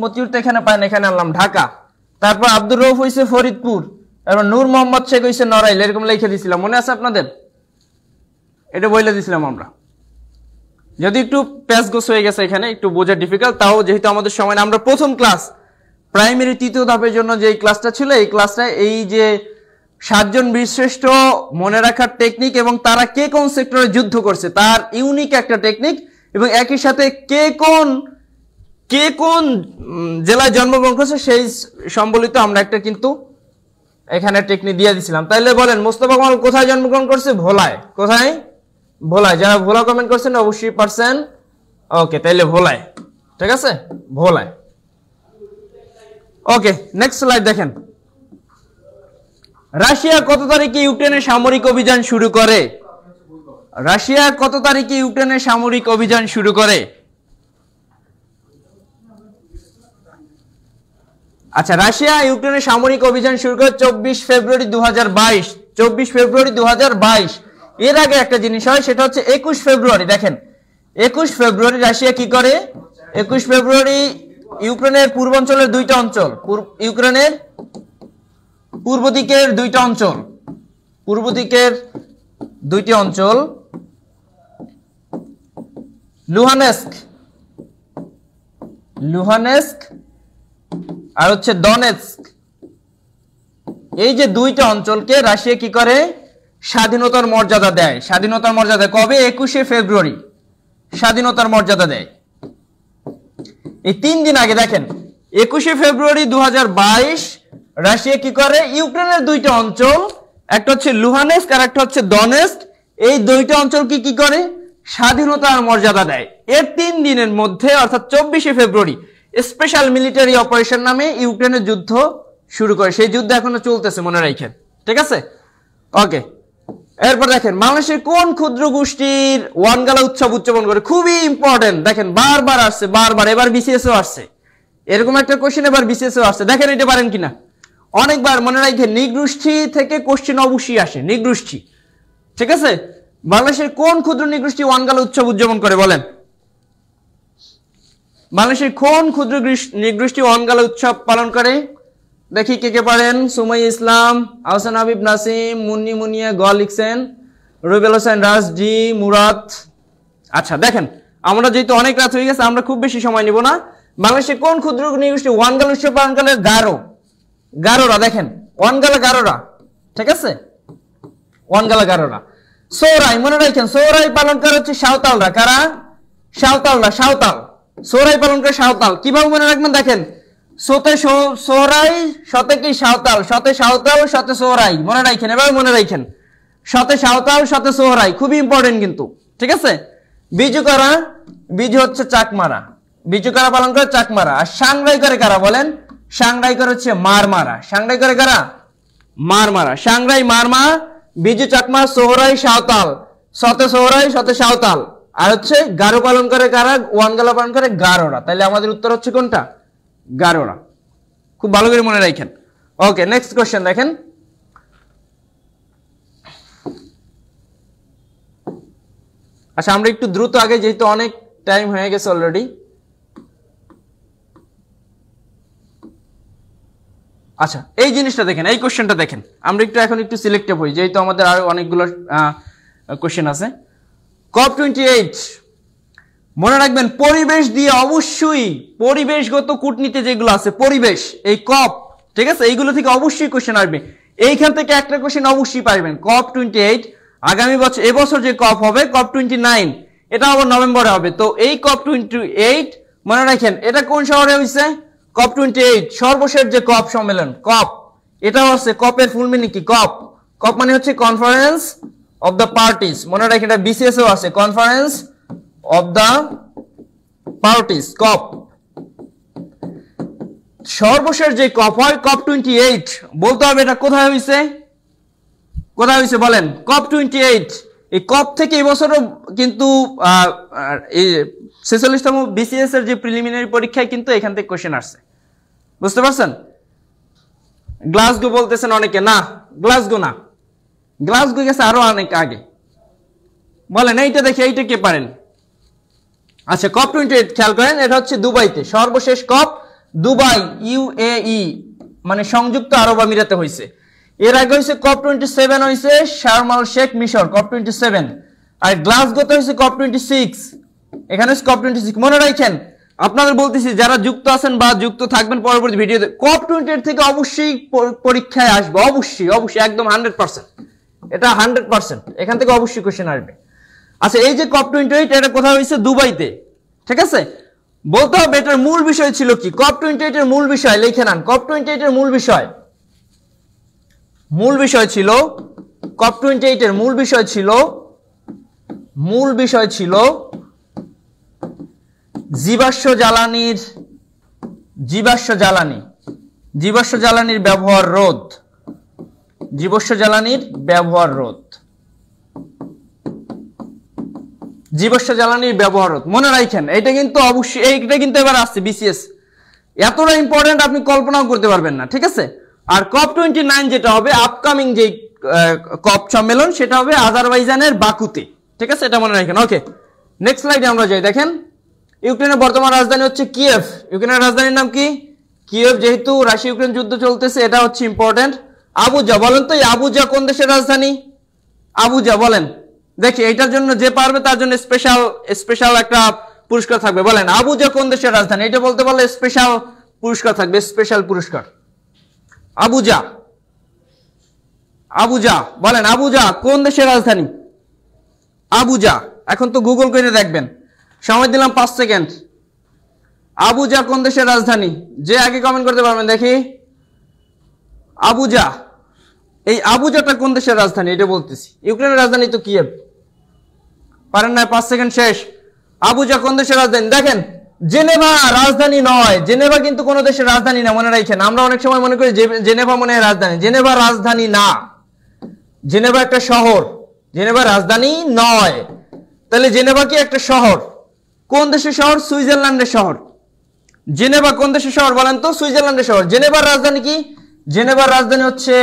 মতিউর তো এখানে পায় না, এখানে আনলাম ঢাকা, তারপর আব্দুর রউফ হইছে ফরিদপুর, তারপর নূর মোহাম্মদ শেখ হইছে নড়াইল। এরকম লিখে দিছিলাম, মনে আছে আপনাদের? এটা বলে দিছিলাম আমরা। যদি একটু প্যাচগোছ হয়ে গেছে এখানে, একটু বোঝা ডিফিকাল্ট, তাও যেহেতু আমাদের সময় আমরা প্রথম ক্লাস প্রাইমারি 3য় ধাপের জন্য যে ক্লাসটা ছিল এই ক্লাসটা এই যে 7 জন বীরশ্রেষ্ঠ মনে রাখার টেকনিক এবং তারা কে কোন সেক্টরে যুদ্ধ করছে তার ইউনিক একটা টেকনিক, এবং একই সাথে কে কোন জেলায় জন্মগ্রহণ করছে সেই সম্বলিত আমরা একটা কিন্তু এখানে টেকনিক দিয়ে দিছিলাম। তাইলে বলেন মোস্তফা কামাল কোথায় জন্মগ্রহণ করছে? ভোলায়। কোথায়? ভোলায়। যারা ভোলা কমেন্ট করছেন অবশ্যই পারছেন। ওকে, তাইলে ভোলায়, ঠিক আছে, ভোলায়। ওকে, নেক্সট স্লাইড দেখেন। রাশিয়া কত তারিখে ইউক্রেনে সামরিক অভিযান শুরু করে? রাশিয়া কত তারিখে ইউক্রেনে সামরিক অভিযান শুরু করে? আচ্ছা, রাশিয়া ইউক্রেনে সামরিক অভিযান শুরু করে 24 ফেব্রুয়ারি 2022। 24 ফেব্রুয়ারি 2022। এর আগে একটা জিনিস হয়, সেটা হচ্ছে 21 ফেব্রুয়ারি। দেখেন 21 ফেব্রুয়ারি রাশিয়া কি করে? 21 ফেব্রুয়ারি ইউক্রেনের পূর্বাঞ্চলের 2টা অঞ্চল, ইউক্রেনের পূর্ব দিকের 2টা অঞ্চল, পূর্ব দিকের 2টি অঞ্চল, লুহানেস্ক আর হচ্ছে ডনেৎস্ক, এই যে 2টা অঞ্চলকে রাশিয়া কি করে? স্বাধীনতার মর্যাদা দেয়। স্বাধীনতার মর্যাদা কবে? 21 ফেব্রুয়ারি স্বাধীনতার মর্যাদা দেয়। এই 3 দিন আগে দেখেন 21 ফেব্রুয়ারি 2022 রাশিয়া কি করে? ইউক্রেনের 2টা অঞ্চল, একটা হচ্ছে লুহানেস্ক আর একটা হচ্ছে ডনেৎস্ক, এই 2টা অঞ্চলকে কি করে? স্বাধীনতার মর্যাদা দেয়। এর 3 দিনের মধ্যে অর্থাৎ 24 ফেব্রুয়ারি স্পেশাল মিলিটারি অপারেশন নামে ইউক্রেনের যুদ্ধ শুরু করে। সেই যুদ্ধ এখনো চলতেছে, মনে রাখেন, ঠিক আছে? ওকে, এরপর দেখেন বাংলাদেশের কোন ক্ষুদ্র গোষ্ঠীর ওয়ানগালা উৎসব উদযাপন করে? খুবই ইম্পর্টেন্ট, দেখেন বারবার আসছে, বারবার, এবার বিসিএসও আসছে এরকম একটা কোশ্চেন, এবার বিসিএসও আসছে। দেখেন এটা পারেন কিনা, অনেকবার মনে রাখেন নৃগোষ্ঠী থেকে কোশ্চেন অবশ্যই আসে, নৃগোষ্ঠী, ঠিক আছে? বাংলাদেশের কোন ক্ষুদ্র নৃগোষ্ঠী ওয়ানগালা উৎসব উদযাপন করে বলেন? বাংলাদেশের কোন ক্ষুদ্র নৃগোষ্ঠী ওয়ানগালা উৎসব পালন করে? দেখি কে কে পারেন। সুমাই ইসলাম, আহসান হাবিব নাসিম, মুন্নি মুনিয়া গ লিখছেন, রুবেল হোসেন রাজ জি, মুরাদ। আচ্ছা দেখেন, আমরা যেহেতু অনেক রাত হয়ে গেছে আমরা খুব বেশি সময় নিব না। বাংলাদেশের কোন ক্ষুদ্র নৃগোষ্ঠী ওয়ানগালা উৎসব পালন করে? গারোরা। দেখেন ওয়ানগালা গারোরা, ঠিক আছে, ওয়ানগালা গারোরা। সৌরাই, মনে রাখেন সৌরাই পালন করে হচ্ছে সাঁওতালরা। কারা? সাঁওতাল। সৌরাই পালন করে সাঁওতাল। কিভাবে মনে রাখবেন? দেখেন সোতে সৌরাই, শতে কি সাঁওতাল, শতে সাঁওতাল, শতে সৌরাই, মনে রাখেন, এবার মনে রাখেন শতে সাঁওতাল, শতে সৌরাই, খুবই ইম্পর্টেন্ট কিন্তু, ঠিক আছে? বিজু হচ্ছে চাকমারা, বিজু কারা পালন করে? চাকমারা। আর সাংরাই করে কারা বলেন? সাংরাই করে হচ্ছে মারমারা। সাংরাই করে কারা? মারমারা। সাংরাই, মারমা, বিজু চাকমা, সোহরাই সাঁওতাল, শতে সৌরাই, শতে সাঁওতাল, আর হচ্ছে গারো পালন করে কারা, ওয়ান গালা পালন করে গারোরা। তাহলে আমাদের উত্তর হচ্ছে কোনটা? গারোরা। খুব ভালো করে মনে রাখেন। ওকে, নেক্সট কোশ্চেন দেখেন। আচ্ছা, আমরা একটু দ্রুত আগে, যেহেতু অনেক টাইম হয়ে গেছে অলরেডি। আচ্ছা, এই জিনিসটা দেখেন, এই কোশ্চেনটা দেখেন। আমরা একটু এখন একটু সিলেক্টিভ হই, যেহেতু আমাদের আরো অনেকগুলো কোশ্চেন আছে। COP28, মনে রাখবেন পরিবেশ দিয়ে অবশ্যই পরিবেশগত কূটনীতি যেগুলো আছে, পরিবেশ, এই কপ, ঠিক আছে, এইগুলো থেকে অবশ্যই কোশ্চেন আসবে। এইখান থেকে একটা কোশ্চেন অবশ্যই পারবেন। COP28 আগামী বছর, এবছর যে কপ হবে COP29, এটা আবার নভেম্বরে হবে। তো এই COP28 মনে রাখেন, এটা কোন শহরে হয়েছে? COP28 সর্বশেষ যে কপ সম্মেলন, কপ, এটা হচ্ছে কপের ফুল মিনিং কি? কপ, কপ মানে হচ্ছে কনফারেন্স অফ দ্য পার্টিস। মনে রাখেন এটা বিসিএস এও আছে, কনফারেন্স অফ দ্য পার্টিস, কপ। সর্বশেষ যে কপ হয় COP28, বলতে হবে এটা কোথায় হয়েছে? কোথায় হয়েছে বলেন? COP28। এই কপ থেকে এই বছরও কিন্তু 46তম বিসিএস এর যে প্রিলিমিনারি পরীক্ষায় কিন্তু এখান থেকে কোশ্চেন আসছে, বুঝতে পারছেন? গ্লাসগো বলতেছেন অনেকে, না গ্লাসগো না, গ্লাসগো গেছে আরো অনেক আগে। বলেন এইটা দেখে, এইটা কে পারেন? আচ্ছা, COP28 খেয়াল করেন, এটা হচ্ছে দুবাইতে, সর্বশেষ কপ দুবাই, UAE মানে সংযুক্ত আরব আমিরাতে হয়েছে। এর আগে হয়েছে COP27 হয়েছে শার্ম আল শেখ মিশর, COP27। আর গ্লাসগোতে হয়েছে COP26, এখানে হচ্ছে COP26। মনে রাখেন, আপনাদের বলতেছি যারা যুক্ত আছেন বা যুক্ত থাকবেন পরবর্তী ভিডিওতে, COP28 থেকে অবশ্যই পরীক্ষায় আসবে, অবশ্যই অবশ্যই, একদম 100%, এটা 100%, এখান থেকে অবশ্যই কোশ্চেন আসবে। আচ্ছা, এই যে COP28, এটা কোথায় হয়েছে? দুবাইতে, ঠিক আছে। বলতে হবে এটার মূল বিষয় ছিল কি? COP28 এর মূল বিষয় লিখে নেন। COP28 এর মূল বিষয় ছিল, COP28 এর মূল বিষয় ছিল জীবাশ্ম জ্বালানির ব্যবহার রোধ, জীবাশ্ম জ্বালানির ব্যবহার রোধ। মনে রাখেন, এটা কিন্তু অবশ্যই, এইটা কিন্তু এবার আসছে বিসিএস, এতটা ইম্পর্টেন্ট আপনি কল্পনাও করতে পারবেন না, ঠিক আছে। আর COP29 যেটা হবে, আপকামিং যে কপ সম্মেলন, সেটা হবে আজারবাইজানের বাকুতে, ঠিক আছে, এটা মনে রাখেন। ওকে, নেক্সট স্লাইডে আমরা যাই। দেখেন, ইউক্রেনের বর্তমান রাজধানী হচ্ছে কিয়েভ। ইউক্রেনের রাজধানীর নাম কি? কিয়েভ। যেহেতু রাশিয়া ইউক্রেন যুদ্ধ চলতেছে, এটা হচ্ছে ইম্পর্টেন্ট। আবুজা, বলেন তো এই আবুজা কোন দেশের রাজধানী? আবুজা বলেন দেখি, এটার জন্য যে পারবে তার জন্য স্পেশাল একটা পুরস্কার থাকবে। বলেন আবুজা কোন দেশের রাজধানী? এটা বলতে পারলে স্পেশাল পুরস্কার থাকবে, স্পেশাল পুরস্কার। আবুজা, বলেন আবুজা কোন দেশের রাজধানী? আবুজা, এখন তো গুগল করে দেখবেন, সময় দিলাম 5 সেকেন্ড। আবুজা কোন দেশের রাজধানী? যে আগে কমেন্ট করতে পারবেন দেখি। আবুজা, এই আবুজাটা কোন দেশের রাজধানী এটা বলতেছি। ইউক্রেনের রাজধানী তো কিয়েভ। পারেন না? 5 সেকেন্ড শেষ। আবুজা কোন দেশের রাজধানী? দেখেন, জেনেভা রাজধানী নয়, জেনেভা কিন্তু কোন দেশের রাজধানী না, মনে রাখেন। আমরা অনেক সময় মনে করি জেনেভা মনে হয় রাজধানী, জেনেভা রাজধানী না, জেনেভা একটা শহর, জেনেভা রাজধানী নয়। তাহলে জেনেভা কি একটা শহর? কোন দেশের শহর? সুইজারল্যান্ডের শহর। জেনেভা কোন দেশের শহর বলেন তো? সুইজারল্যান্ডের শহর। জেনেভার রাজধানী কি? জেনেভার রাজধানী হচ্ছে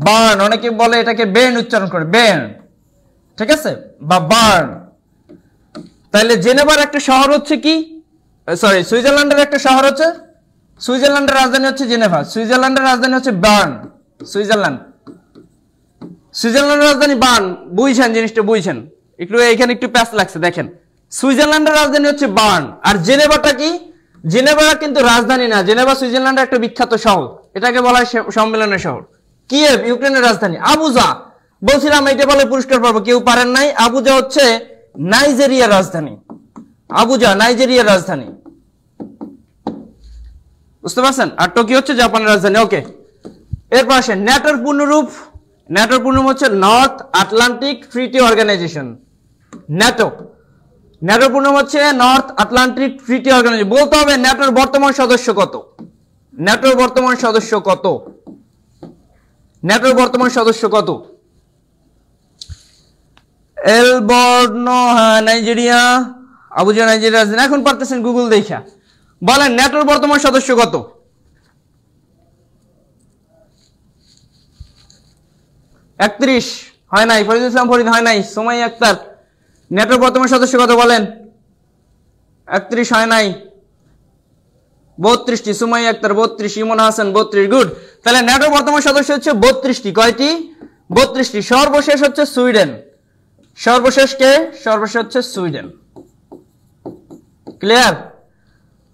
বার্ন, অনেকে বলে এটাকে বের্ন উচ্চারণ করে, বের্ন, ঠিক আছে, বা বার্ন। তাহলে জেনেভার একটা শহর হচ্ছে কি, সরি, সুইজারল্যান্ডের একটা শহর হচ্ছে, সুইজারল্যান্ডের রাজধানী হচ্ছে জেনেভা, সুইজারল্যান্ডের রাজধানী হচ্ছে বার্ন। সুইজারল্যান্ডের রাজধানী বার্ন। বুঝছেন জিনিসটা? বুঝছেন? একটু এখানে একটু প্যাচ লাগছে, দেখেন, সুইজারল্যান্ডের রাজধানী হচ্ছে বার্ন। আর জেনেভাটা কি? জেনেভা কিন্তু রাজধানী না, জেনেভা সুইজারল্যান্ডের একটা বিখ্যাত শহর, এটাকে বলা হয় সম্মেলনের শহর। কিয়েভ ইউক্রেনের রাজধানী। আবুজা, বলছিলাম এটা বলে পুরস্কার পাবো, কেউ পারেন নাই। আবুজা হচ্ছে নাইজেরিয়ার রাজধানী, আবুজা নাইজেরিয়ার রাজধানী, বুঝতে পারছেন? আর টোকিও হচ্ছে জাপানের রাজধানী। ওকে, এরপর আসেন ন্যাটোর পূর্ণরূপ। ন্যাটোর পূর্ণরূপ হচ্ছে নর্থ আটলান্টিক ট্রিটি অর্গানাইজেশন। ন্যাটোর পূর্ণরূপ হচ্ছে নর্থ আটলান্টিক ট্রিটি অর্গানাইজেশন। বলতে হবে ন্যাটোর বর্তমান সদস্য কত? ন্যাটোর বর্তমান সদস্য কত? ন্যাটোর বর্তমান সদস্য কত? এল বর্ণ, হ্যাঁ নাইজেরিয়া, আবুজা নাইজেরিয়া আছেন, এখন পারতেছেন গুগল দেখা। বলেন ন্যাটোর বর্তমান সদস্য কত? 31 হয় নাই, ফরিদুল ইসলাম ফরিদ হয় নাই, সুমাইয়া আক্তার ন্যাটোর বর্তমান সদস্য কত বলেন? 31 হয় নাই, 32টি, সুমাইয়া আক্তার 32, ইমন হাসান 32, গুড। তাহলে ন্যাটোর বর্তমান সদস্য হচ্ছে 32টি, কয়টি? 32টি। সর্বশেষ হচ্ছে সুইডেন, সর্বশেষ কে? সর্বশেষ হচ্ছে সুইডেন। ক্লিয়ার?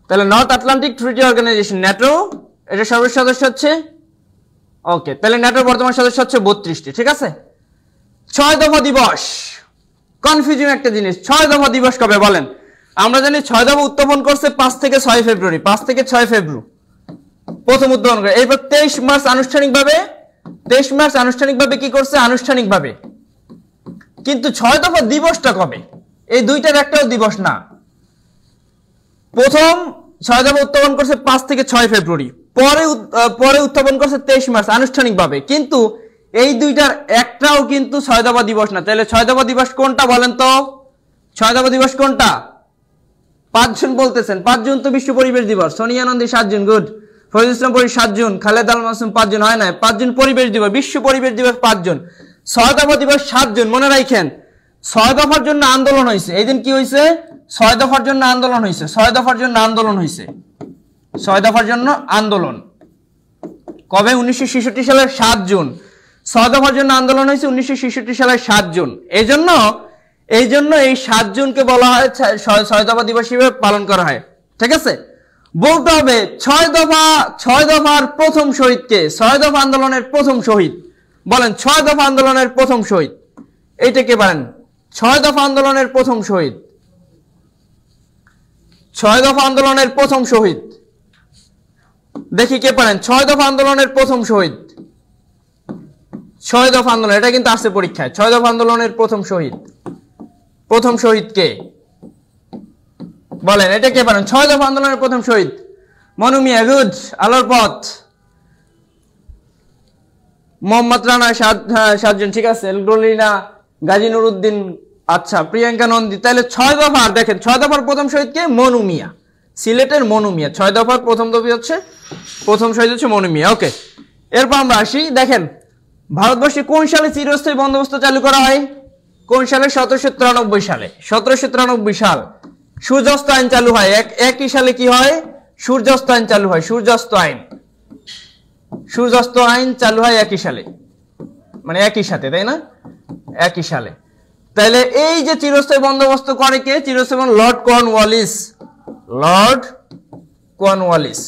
তাহলে north Atlantic treaty organization NATO, এটা সর্বশেষ সদস্য হচ্ছে, ওকে। তাহলে ন্যাটোর বর্তমান সদস্য হচ্ছে 32টি, ঠিক আছে। 6 দফা দিবস, কনফিউজিং একটা জিনিস। 6 দফা দিবস কবে বলেন? আমরা জানি 6 দফা উত্থাপন করছে 5 থেকে 6 ফেব্রুয়ারি, 5 থেকে 6 ফেব্রুয়ারি প্রথম উত্থাপন করে। এরপর 23 মার্চ আনুষ্ঠানিকভাবে, 23 মার্চ আনুষ্ঠানিকভাবে কি করছে? আনুষ্ঠানিকভাবে। কিন্তু 6 দফা দিবসটা কবে? এই দুইটার একটাও দিবস না। প্রথম 6 দফা উত্থাপন করছে 5 থেকে 6 ফেব্রুয়ারি, পরে উত্থাপন করছে 23 মার্চ আনুষ্ঠানিকভাবে। কিন্তু এই দুইটার একটাও কিন্তু 6 দফা দিবস না। তাহলে 6 দফা দিবস কোনটা বলেন তো? 6 দফা দিবস কোনটা? 5 জন বলতেছেন। 5 জুন তো বিশ্ব পরিবেশ দিবস। Sonia Nandi 7 June, good. Faridul Islam Farid 7 June, Khaled Al Masum 5 June, হয় না। 5 জুন পরিবেশ দিবস, বিশ্ব পরিবেশ দিবস 5 জুন। 6 দফা দিবস 7 জুন, মনে রাখেন। 6 দফার জন্য আন্দোলন হয়েছে। এই দিন কি হয়েছে? 6 দফার জন্য আন্দোলন হয়েছে, 6 দফার জন্য আন্দোলন হয়েছে, 6 দফার জন্য আন্দোলন। কবে? 1966 সালের 7 জুন। 6 দফার জন্য আন্দোলন হয়েছে 1966 সালের 7 জুন। এই জন্য এই 7 জুনকে বলা হয় 6 দফা দিবস হিসেবে পালন করা হয়, ঠিক আছে। বলতে হবে 6 দফার প্রথম শহীদকে, 6 দফা আন্দোলনের প্রথম শহীদ বলেন। 6 দফা আন্দোলনের প্রথম শহীদ এইটা কে পারেন? 6 দফা আন্দোলনের প্রথম শহীদ, 6 দফা আন্দোলনের প্রথম শহীদ, দেখি কে পারেন? 6 দফা আন্দোলনের প্রথম শহীদ, 6 দফা আন্দোলন, এটা কিন্তু আসছে পরীক্ষায়। 6 দফা আন্দোলনের প্রথম শহীদ, প্রথম শহীদ কে বলেন? এটা কে পারেন? 6 দফা আন্দোলনের প্রথম শহীদ মনু মিয়া, গুড। আলোর পথ, মোহাম্মদ রানা 7 জন, ঠিক আছে। এলগ্রলিনা, গাজী নুরুদ্দিন, আচ্ছা, প্রিয়াঙ্কা নন্দী। তাহলে 6 দফার দেখেন, 6 দফার প্রথম শহীদ কে? মনু মিয়া, সিলেটের মনু মিয়া। 6 দফার প্রথম দফা হচ্ছে, প্রথম শহীদ হচ্ছে মনু মিয়া, ওকে। এরপর আমরা আসি, দেখেন ভারতবর্ষে কোন সালে চিরস্থায়ী বন্দোবস্ত চালু করা হয়? কোন সালে? 1793 সালে। 1793 সাল সূর্যাস্ত আইন চালু হয়। একই সালে কি হয়? সূর্যাস্ত আইন চালু হয়, সূর্যাস্ত আইন, সূর্যাস্ত আইন চালু হয় একই সালে, মানে একই সাথে, তাই না? একই সালে। তাহলে এই যে চিরস্থায়ী বন্দোবস্ত করে কে? চিরস্থায়ী Lord Cornwallis, Lord Cornwallis.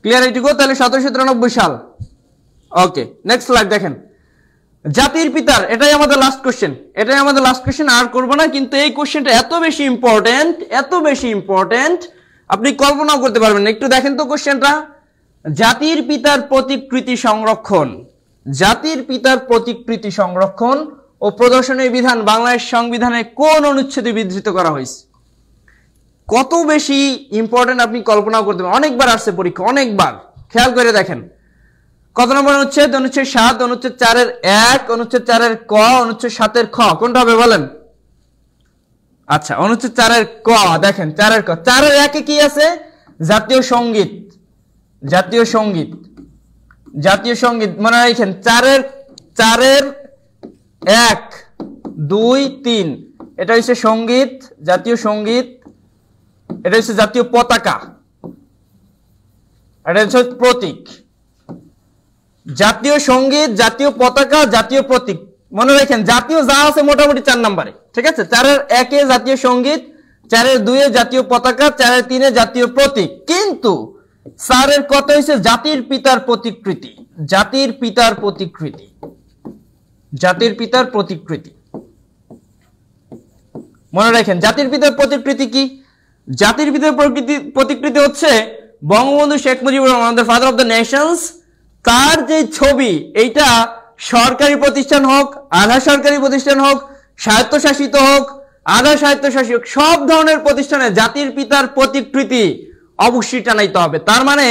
Clear এইটুকু? তাহলে 1793 সাল, ওকে। নেক্সট স্লাইড দেখেন, জাতির পিতার, এটাই আমাদের লাস্ট কোশ্চেন, এটাই আমাদের লাস্ট কোশ্চেন, আর করবো না। কিন্তু এই কোশ্চেনটা এত বেশি ইম্পর্টেন্ট, এত বেশি ইম্পর্টেন্ট, আপনি কল্পনাও করতে পারবেন না। একটু দেখেন তো কোশ্চেনটা। জাতির পিতার প্রতিকৃতি সংরক্ষণ, জাতির পিতার প্রতিকৃতি সংরক্ষণ ও প্রদর্শনের বিধান বাংলাদেশ সংবিধানে কোন অনুচ্ছেদে বিধৃত করা হয়েছে? কত বেশি ইম্পর্টেন্ট আপনি কল্পনাও করতে পারেন। অনেকবার আসছে পরীক্ষা, অনেকবার। খেয়াল করে দেখেন কত নম্বর অনুচ্ছেদ? অনুচ্ছেদ 7, অনুচ্ছেদ 4-এর 1, অনুচ্ছেদ 4-এর ক, অনুচ্ছেদ 7-এর খ, কোনটা হবে বলেন? আচ্ছা, অনুচ্ছেদ 4-এর ক, দেখেন 4-এর ক। 4-এর 1-এ কি আছে? জাতীয় সঙ্গীত, জাতীয় সঙ্গীত, জাতীয় সঙ্গীত, মনে রাখেন। 4-এর 1, 2, 3 এটা হচ্ছে সঙ্গীত, জাতীয় সঙ্গীত। এটা হচ্ছে জাতীয় পতাকা, এটা হচ্ছে প্রতীক। জাতীয় সঙ্গীত, জাতীয় পতাকা, জাতীয় প্রতীক, মনে রাখেন। জাতীয় যা আছে মোটামুটি 4 নম্বরে, ঠিক আছে। 4-এর 1-এ জাতীয় সঙ্গীত, 4-এর 2-এ জাতীয় পতাকা, 4-এর 3-এ জাতীয় প্রতীক। কিন্তু 4-এর কত হয়েছে? জাতির পিতার প্রতিকৃতি, জাতির পিতার প্রতিকৃতি, জাতির পিতার প্রতিকৃতি। মনে রাখেন জাতির পিতার প্রতিকৃতি কি? জাতির পিতার প্রতিকৃতি হচ্ছে Bangabandhu Sheikh Mujibur Rahman, the father of the Nations, তার যে ছবি, এইটা সরকারি প্রতিষ্ঠান হোক, আধা সরকারি প্রতিষ্ঠান হোক, স্বায়ত্তশাসিত হোক, আধা স্বায়ত্তশাসিত হোক, সব ধরনের প্রতিষ্ঠানে জাতির পিতার প্রতিকৃতি অবশ্যই টানাইতে হবে। তার মানে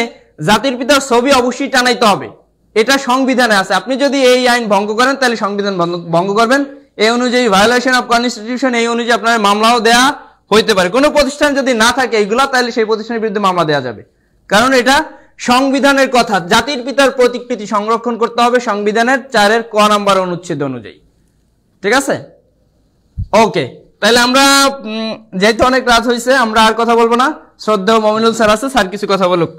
জাতির পিতার ছবি অবশ্যই টানাইতে হবে, এটা সংবিধানে আছে। আপনি যদি এই আইন ভঙ্গ করেন তাহলে সংবিধান ভঙ্গ করবেন। এই অনুযায়ী ভায়োলেশন অফ কনস্টিটিউশন, এই অনুযায়ী আপনার মামলাও দেয়া হইতে পারে। কোনো প্রতিষ্ঠান যদি না থাকে এইগুলা, তাহলে সেই প্রতিষ্ঠানের বিরুদ্ধে মামলা দেওয়া যাবে, কারণ এটা সংবিধানের কথা। জাতির পিতার প্রতিকৃতি সংরক্ষণ করতে হবে সংবিধানের 4 ক নাম্বার অনুচ্ছেদ অনুযায়ী। ঠিক আছে, ওকে। তাহলে আমরা যেহেতু অনেক রাত হয়েছে, আমরা আর কথা বলবো না। শ্রদ্ধেয় মমিনুল স্যার আছে, স্যার কিছু কথা বলুক।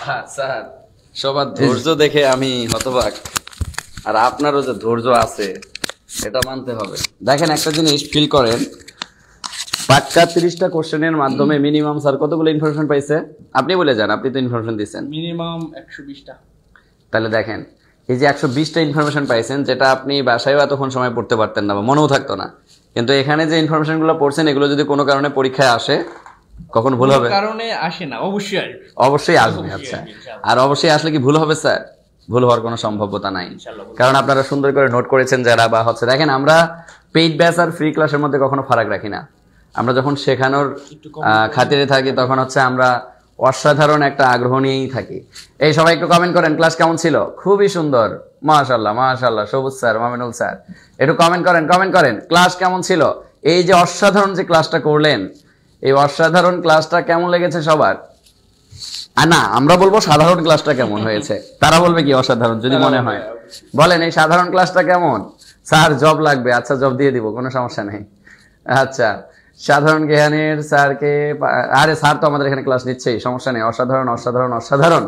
হ্যাঁ স্যার, সবার ধৈর্য দেখে আমি হতবাক, আর আপনারও যে ধৈর্য আছে এটা মানতে হবে। দেখেন, একটা জিনিস ফিল করেন, পাক্কা 30টা কোশ্চেনের মাধ্যমে মিনিমাম স্যার কতগুলো ইনফরমেশন পাইছে? আপনি বলে যান, আপনি তো ইনফরমেশন দিচ্ছেন। মিনিমাম 120টা। তাহলে দেখেন, এই যে 120টা ইনফরমেশন পাইছেন, যেটা আপনি বাসায়ও এতক্ষণ সময় পড়তে পারতেন না বা মনেও থাকতো না, কিন্তু এখানে যে ইনফরমেশনগুলো পড়ছেন এগুলো যদি কোনো কারণে পরীক্ষায় আসে, কখন ভুল হবে? কারণে আসে না, অবশ্যই অবশ্যই আসবে। আচ্ছা, আর অবশ্যই আসলে কি ভুল হবে স্যার? ভুল হওয়ার কোনো সম্ভাবনা নাই, কারণ আপনারা সুন্দর করে নোট করেছেন যারা, বা হচ্ছে দেখেন, আমরা পেইড ব্যাচ আর ফ্রি ক্লাসের মধ্যে কখনো ফারাক রাখি না। আমরা যখন শেখানোর খাতিরে থাকি তখন হচ্ছে আমরা অসাধারণ একটা আগ্রহ নিয়েই থাকি। এই সবাই একটু কমেন্ট করেন, ক্লাস কেমন ছিল? খুবই সুন্দর, মাশাআল্লাহ মাশাআল্লাহ। সবুজ স্যার, মামিনুল স্যার, একটু কমেন্ট করেন ক্লাস কেমন ছিল? এই যে অসাধারণ যে ক্লাসটা করলেন, এই অসাধারণ ক্লাসটা কেমন লেগেছে সবার? না, আমরা বলবো সাধারণ ক্লাসটা কেমন হয়েছে, তারা বলবে কি অসাধারণ যদি মনে হয়। বলেন এই সাধারণ ক্লাসটা কেমন? স্যার জব লাগবে, আচ্ছা জব দিয়ে দিব, কোনো সমস্যা নেই। আচ্ছা, সাধারণ জ্ঞানের স্যারকে, আরে স্যার তো আমাদের এখানে ক্লাস নিচ্ছেই, সমস্যা নেই। অসাধারণ অসাধারণ অসাধারণ।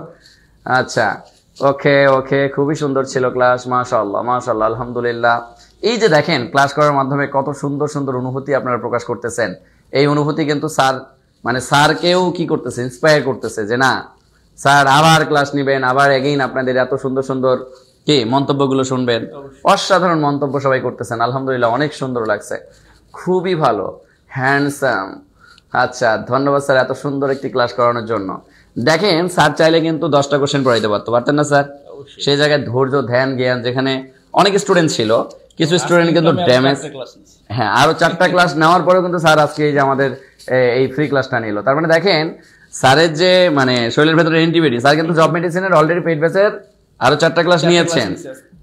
আচ্ছা, ওকে ওকে, খুবই সুন্দর ছিল ক্লাস, মাশাআল্লাহ মাশাআল্লাহ, আলহামদুলিল্লাহ। এই যে দেখেন, ক্লাস করার মাধ্যমে কত সুন্দর সুন্দর অনুভূতি আপনারা প্রকাশ করতেছেন। এই অনুভূতি কিন্তু স্যার, মানে স্যারকেও কি করতেছে, ইন্সপায়ার করতেছে যে না স্যার আবার ক্লাস নিবেন, আবার এগেইন আপনাদের এত সুন্দর সুন্দর কি মন্তব্যগুলো শুনবেন। অসাধারণ মন্তব্য সবাই করতেছেন, আলহামদুলিল্লাহ, অনেক সুন্দর লাগছে, খুবই ভালো, হ্যান্ডসাম। আচ্ছা, ধন্যবাদ স্যার এত সুন্দর একটি ক্লাস করানোর জন্য। দেখেন, স্যার চাইলে কিন্তু 10টা কোশ্চেন পড়াইতে পারতেন না স্যার? সেই জায়গায় ধৈর্য, ধ্যান, জ্ঞান, যেখানে অনেক স্টুডেন্ট ছিল, কিছু স্টুডেন্ট কিন্তু ড্যামেজ, হ্যাঁ, আরো 4টা ক্লাস নেওয়ার পরেও কিন্তু স্যার আজকে এই যে আমাদের এই ফ্রি ক্লাসটা নিল। তার মানে দেখেন, স্যারের যে মানে শরীরের ভেতরে এন্টিবডি, স্যার কিন্তু জব মেডিসিনের অলরেডি পেইড ব্যাচের আরো 4টা ক্লাস নিয়েছেন,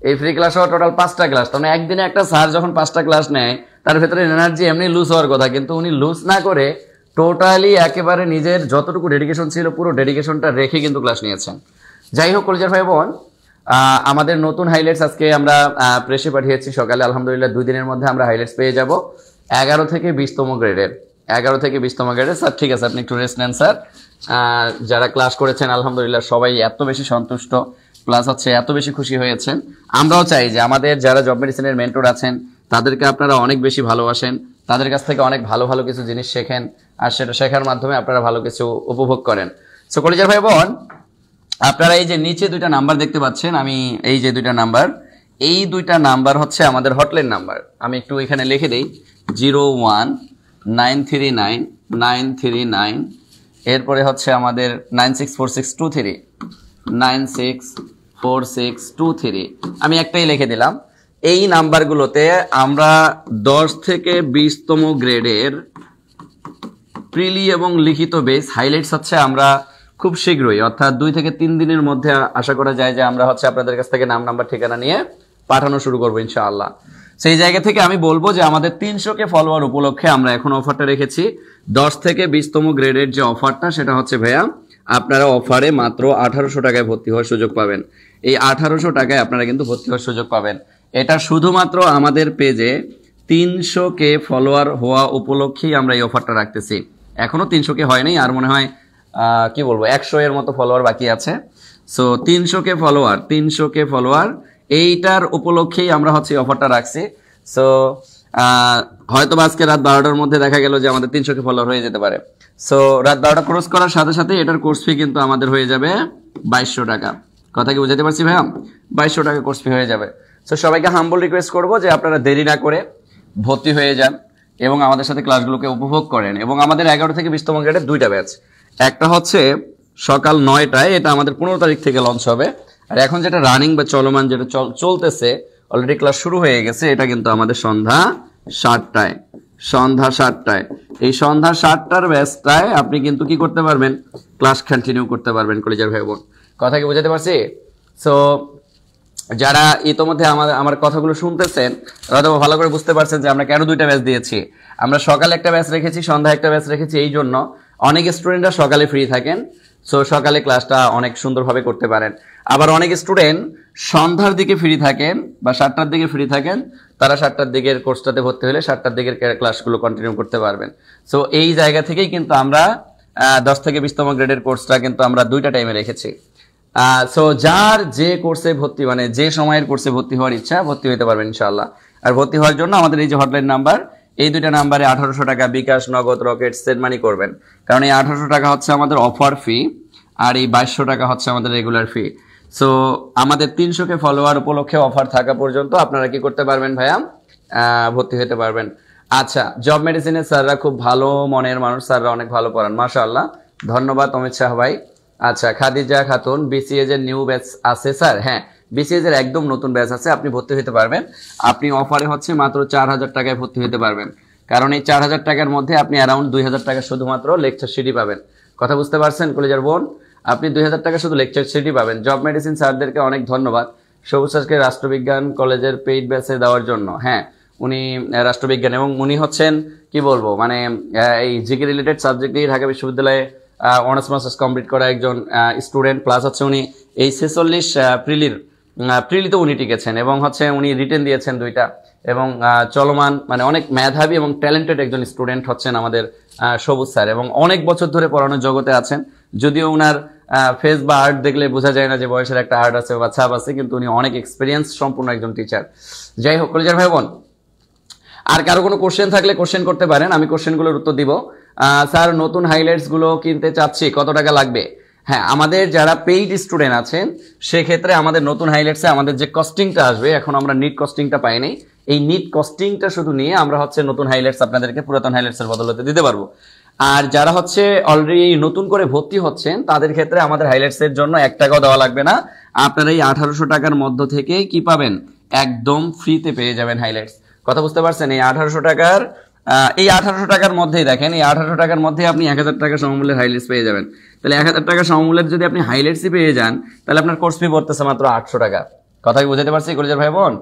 এই ফ্রি ক্লাস হওয়া টোটাল 5টা ক্লাস। তার একদিনে একটা স্যার যখন 5টা ক্লাস নেয়, তার ভেতরে এনার্জি এমনি লুজ হওয়ার কথা, কিন্তু উনি লুজ না করে টোটালি একেবারে নিজের যতটুকু ডেডিকেশন ছিল পুরো ডেডিকেশনটা রেখে কিন্তু ক্লাস নিয়েছেন। যাই হোক কলেজের ভাই বোন, আমাদের নতুন হাইলাইটস আজকে আমরা প্রেসে পাঠিয়েছি সকালে, আলহামদুলিল্লাহ 2 দিনের মধ্যে আমরা হাইলাইটস পেয়ে যাব 11 থেকে 20তম গ্রেডের। 11 থেকে 20তম গ্রেডের স্যার, ঠিক আছে, আপনি একটু রেস্ট নেন স্যার। যারা ক্লাস করেছেন আলহামদুলিল্লাহ সবাই এত বেশি সন্তুষ্ট, প্লাস হচ্ছে এত বেশি খুশি হয়েছেন। আমরাও চাই যে আমাদের যারা জব মেডিসিনের মেন্টর আছেন তাদেরকে আপনারা অনেক বেশি ভালোবাসেন, তাদের কাছ থেকে অনেক ভালো ভালো কিছু জিনিস শেখেন, আর সেটা শেখার মাধ্যমে আপনারা ভালো কিছু উপভোগ করেন। সো কলেজের ভাই বোন, আপনারা এই যে নিচে 2টা নাম্বার দেখতে পাচ্ছেন, আমি এই যে 2টা নাম্বার, এই 2টা নাম্বার হচ্ছে আমাদের হটলাইন নাম্বার। আমি একটু এখানে লিখে দিই, 01939 এরপরে হচ্ছে আমাদের 964623 964623। আমি একটাই লিখে দিলাম। এই নাম্বারগুলোতে আমরা 10 থেকে 20তম গ্রেডের প্রিলি এবং লিখিত বেস হাইলাইটস হচ্ছে আমরা খুব শীঘ্রই, অর্থাৎ 2 থেকে 3 দিনের মধ্যে আশা করা যায় যে আমরা হচ্ছে আপনাদের কাছ থেকে নাম, নাম্বার, ঠিকানা নিয়ে পাঠানো শুরু করবো ইনশাআল্লাহ। সেই জায়গা থেকে আমি বলবো যে আমাদের 300কে ফলোয়ার উপলক্ষে আমরা এখন অফারটা রেখেছি। 10 থেকে 20তম গ্রেডের যে অফারটা, সেটা হচ্ছে ভাইয়া আপনারা অফারে মাত্র 1800 টাকায় ভর্তি হওয়ার সুযোগ পাবেন। এই 1800 টাকায় আপনারা কিন্তু ভর্তি হওয়ার সুযোগ পাবেন। এটা শুধুমাত্র আমাদের পেজে 300কে ফলোয়ার হওয়া উপলক্ষেই আমরা এই অফারটা রাখতেছি। এখনো 300কে হয়নি, আর মনে হয় কি বলবো 100 এর মতো ফলোয়ার বাকি আছে। সো 300কে ফলোয়ার এইটার উপলক্ষেই আমরা হচ্ছে অফারটা রাখছি। সো হয়তো আজকে রাত 12টার মধ্যে দেখা গেল যে আমাদের 300কে ফলোয়ার হয়ে যেতে পারে। সো রাত 12টা ক্রস করার সাথে সাথে এটার কোর্স ফি কিন্তু আমাদের হয়ে যাবে 2200 টাকা। কথা কি বুঝাতে পারছি ভাইয়া? 2200 টাকা কোর্স ফি হয়ে যাবে। সো সবাইকে হাম্বল রিকোয়েস্ট করবো যে আপনারা দেরি না করে ভর্তি হয়ে যান এবং আমাদের সাথে ক্লাসগুলোকে উপভোগ করেন। এবং আমাদের 11 থেকে 20তম গ্রেডের 2টা ব্যাচ, একটা হচ্ছে সকাল 9টায়, এটা আমাদের 15 তারিখ থেকে লঞ্চ হবে। আর এখন যেটা রানিং বা চলমান, যেটা চলতেছে, অলরেডি ক্লাস শুরু হয়ে গেছে, এটা কিন্তু আমাদের সন্ধ্যা 7টায়। এই সন্ধ্যা 7টার ব্যাচটায় আপনি কিন্তু কি করতে পারবেন, ক্লাস কন্টিনিউ করতে পারবেন কলেজের ভাই বোন। কথা কি বুঝাতে পারছি? সো যারা ইতোমধ্যে আমার কথাগুলো শুনতেছেন হয়তো ভালো করে বুঝতে পারছেন যে আমরা কেন দুইটা ব্যাচ দিয়েছি। আমরা সকালে একটা ব্যাচ রেখেছি, সন্ধ্যায় একটা ব্যাচ রেখেছি এই জন্য অনেক স্টুডেন্টরা সকালে ফ্রি থাকেন, সো সকালে ক্লাসটা অনেক সুন্দরভাবে করতে পারেন। আবার অনেক স্টুডেন্ট সন্ধ্যার দিকে ফ্রি থাকেন বা 7টার দিকে ফ্রি থাকেন, তারা 7টার দিকের কোর্সটাতে ভর্তি হলে 7টার দিকের ক্লাসগুলো কন্টিনিউ করতে পারবেন। সো এই জায়গা থেকেই কিন্তু আমরা 10 থেকে 20তম গ্রেডের কোর্সটা কিন্তু আমরা দুইটা টাইমে রেখেছি। সো যার যে কোর্সে ভর্তি মানে যে সময়ের কোর্সে ভর্তি হওয়ার ইচ্ছা ভর্তি হতে পারবেন ইনশাআল্লাহ। আর ভর্তি হওয়ার জন্য আমাদের এই যে হটলাইন নাম্বার, এই দুইটা নাম্বারে 1800 টাকা বিকাশ, নগদ, রকেট, সেন্ড মানি করবেন। কারণ এই 1800 টাকা হচ্ছে আমাদের অফার ফি, আর এই 2200 টাকা হচ্ছে আমাদের রেগুলার ফি। সো আমাদের 300কে ফলোয়ার উপলক্ষে অফার থাকা পর্যন্ত আপনারা কি করতে পারবেন ভাইয়া? ভর্তি হতে পারবেন। আচ্ছা, জব মেডিসিনের স্যাররা খুব ভালো মনের মানুষ, স্যাররা অনেক ভালো পড়ান, মাশাআল্লাহ, ধন্যবাদ অমিত শাহ ভাই। আচ্ছা, খাদিজা খাতুন, বিসিএস এর নিউ ব্যাচ আছে স্যার? হ্যাঁ, বিসিএস এর একদম নতুন ব্যাচ আছে, আপনি ভর্তি হতে পারবেন। আপনি অফারে হচ্ছে মাত্র 4000 টাকায় ভর্তি হতে পারবেন। কারণ এই 4000 টাকার মধ্যে আপনি অ্যারাউন্ড 2000 টাকা শুধুমাত্র লেকচার সিডি পাবেন। কথা বুঝতে পারছেন কলেজের বোন? আপনি 2000 টাকা শুধু লেকচার সিডি পাবেন। জব মেডিসিন স্যারদেরকে অনেক ধন্যবাদ সবুজ স্যারকে রাষ্ট্রবিজ্ঞান কলেজের পেইড ব্যাচে দেওয়ার জন্য। হ্যাঁ, উনি রাষ্ট্রবিজ্ঞান এবং উনি হচ্ছেন কি বলবো মানে এই জিকে রিলেটেড সাবজেক্ট নিয়ে ঢাকা বিশ্ববিদ্যালয়ে অনার্স মাস্টার্স কমপ্লিট করা একজন স্টুডেন্ট, প্লাস হচ্ছে উনি এই 46 প্রিলিতে উনি টিকেছেন এবং হচ্ছে উনি রিটেন দিয়েছেন 2টা এবং চলমান মানে অনেক মেধাবী এবং ট্যালেন্টেড একজন স্টুডেন্ট হচ্ছেন আমাদের সবুজ স্যার, এবং অনেক বছর ধরে পড়ানোর জগতে আছেন। যদিও উনার ফেস বা আর্ট দেখলে বোঝা যায় না যে বয়সের একটা আর্ট আছে বা ছাপ আছে, কিন্তু উনি অনেক এক্সপিরিয়েন্স সম্পূর্ণ একজন টিচার। যাই হোক কলেজের ভাই বোন, আর কারো কোনো কোশ্চেন থাকলে কোশ্চেন করতে পারেন, আমি কোশ্চেনগুলোর উত্তর দিব। স্যার নতুন হাইলাইটস গুলো কিনতে চাচ্ছি, কত টাকা লাগবে? হ্যাঁ, আমাদের যারা পেইড স্টুডেন্ট আছেন সেক্ষেত্রে আমাদের নতুন হাইলাইটসে আমাদের যে কস্টিংটা আসবে, এখন আমরা নিট কস্টিংটা পাইনি, এই নিট কস্টিংটা শুধু নিয়ে আমরা হচ্ছে নতুন হাইলাইটস আপনাদেরকে পুরাতন হাইলাইটসের বদলতে দিতে পারবো। আর যারা হচ্ছে অলরেডি নতুন করে ভর্তি হচ্ছেন তাদের ক্ষেত্রে আমাদের হাইলাইটসের জন্য 1 টাকাও দেওয়া লাগবে না। আপনারা এই 1800 টাকার মধ্য থেকে কি পাবেন? একদম ফ্রিতে পেয়ে যাবেন হাইলাইটস। কথা বুঝতে পারছেন? এই 1800 টাকার মধ্যেই দেখেন, এই 1800 টাকার মধ্যে আপনি 1000 টাকা সমমূল্যের হাইলাইটস পেয়ে যাবেন। তাহলে 1000 টাকা সমমূল্যের যদি আপনি হাইলাইটসই পেয়ে যান তাহলে আপনার কোর্স ফি পড়তেছে মাত্র 800 টাকা। কথা কি বুঝাতে পারছি কলেজের ভাই বোন?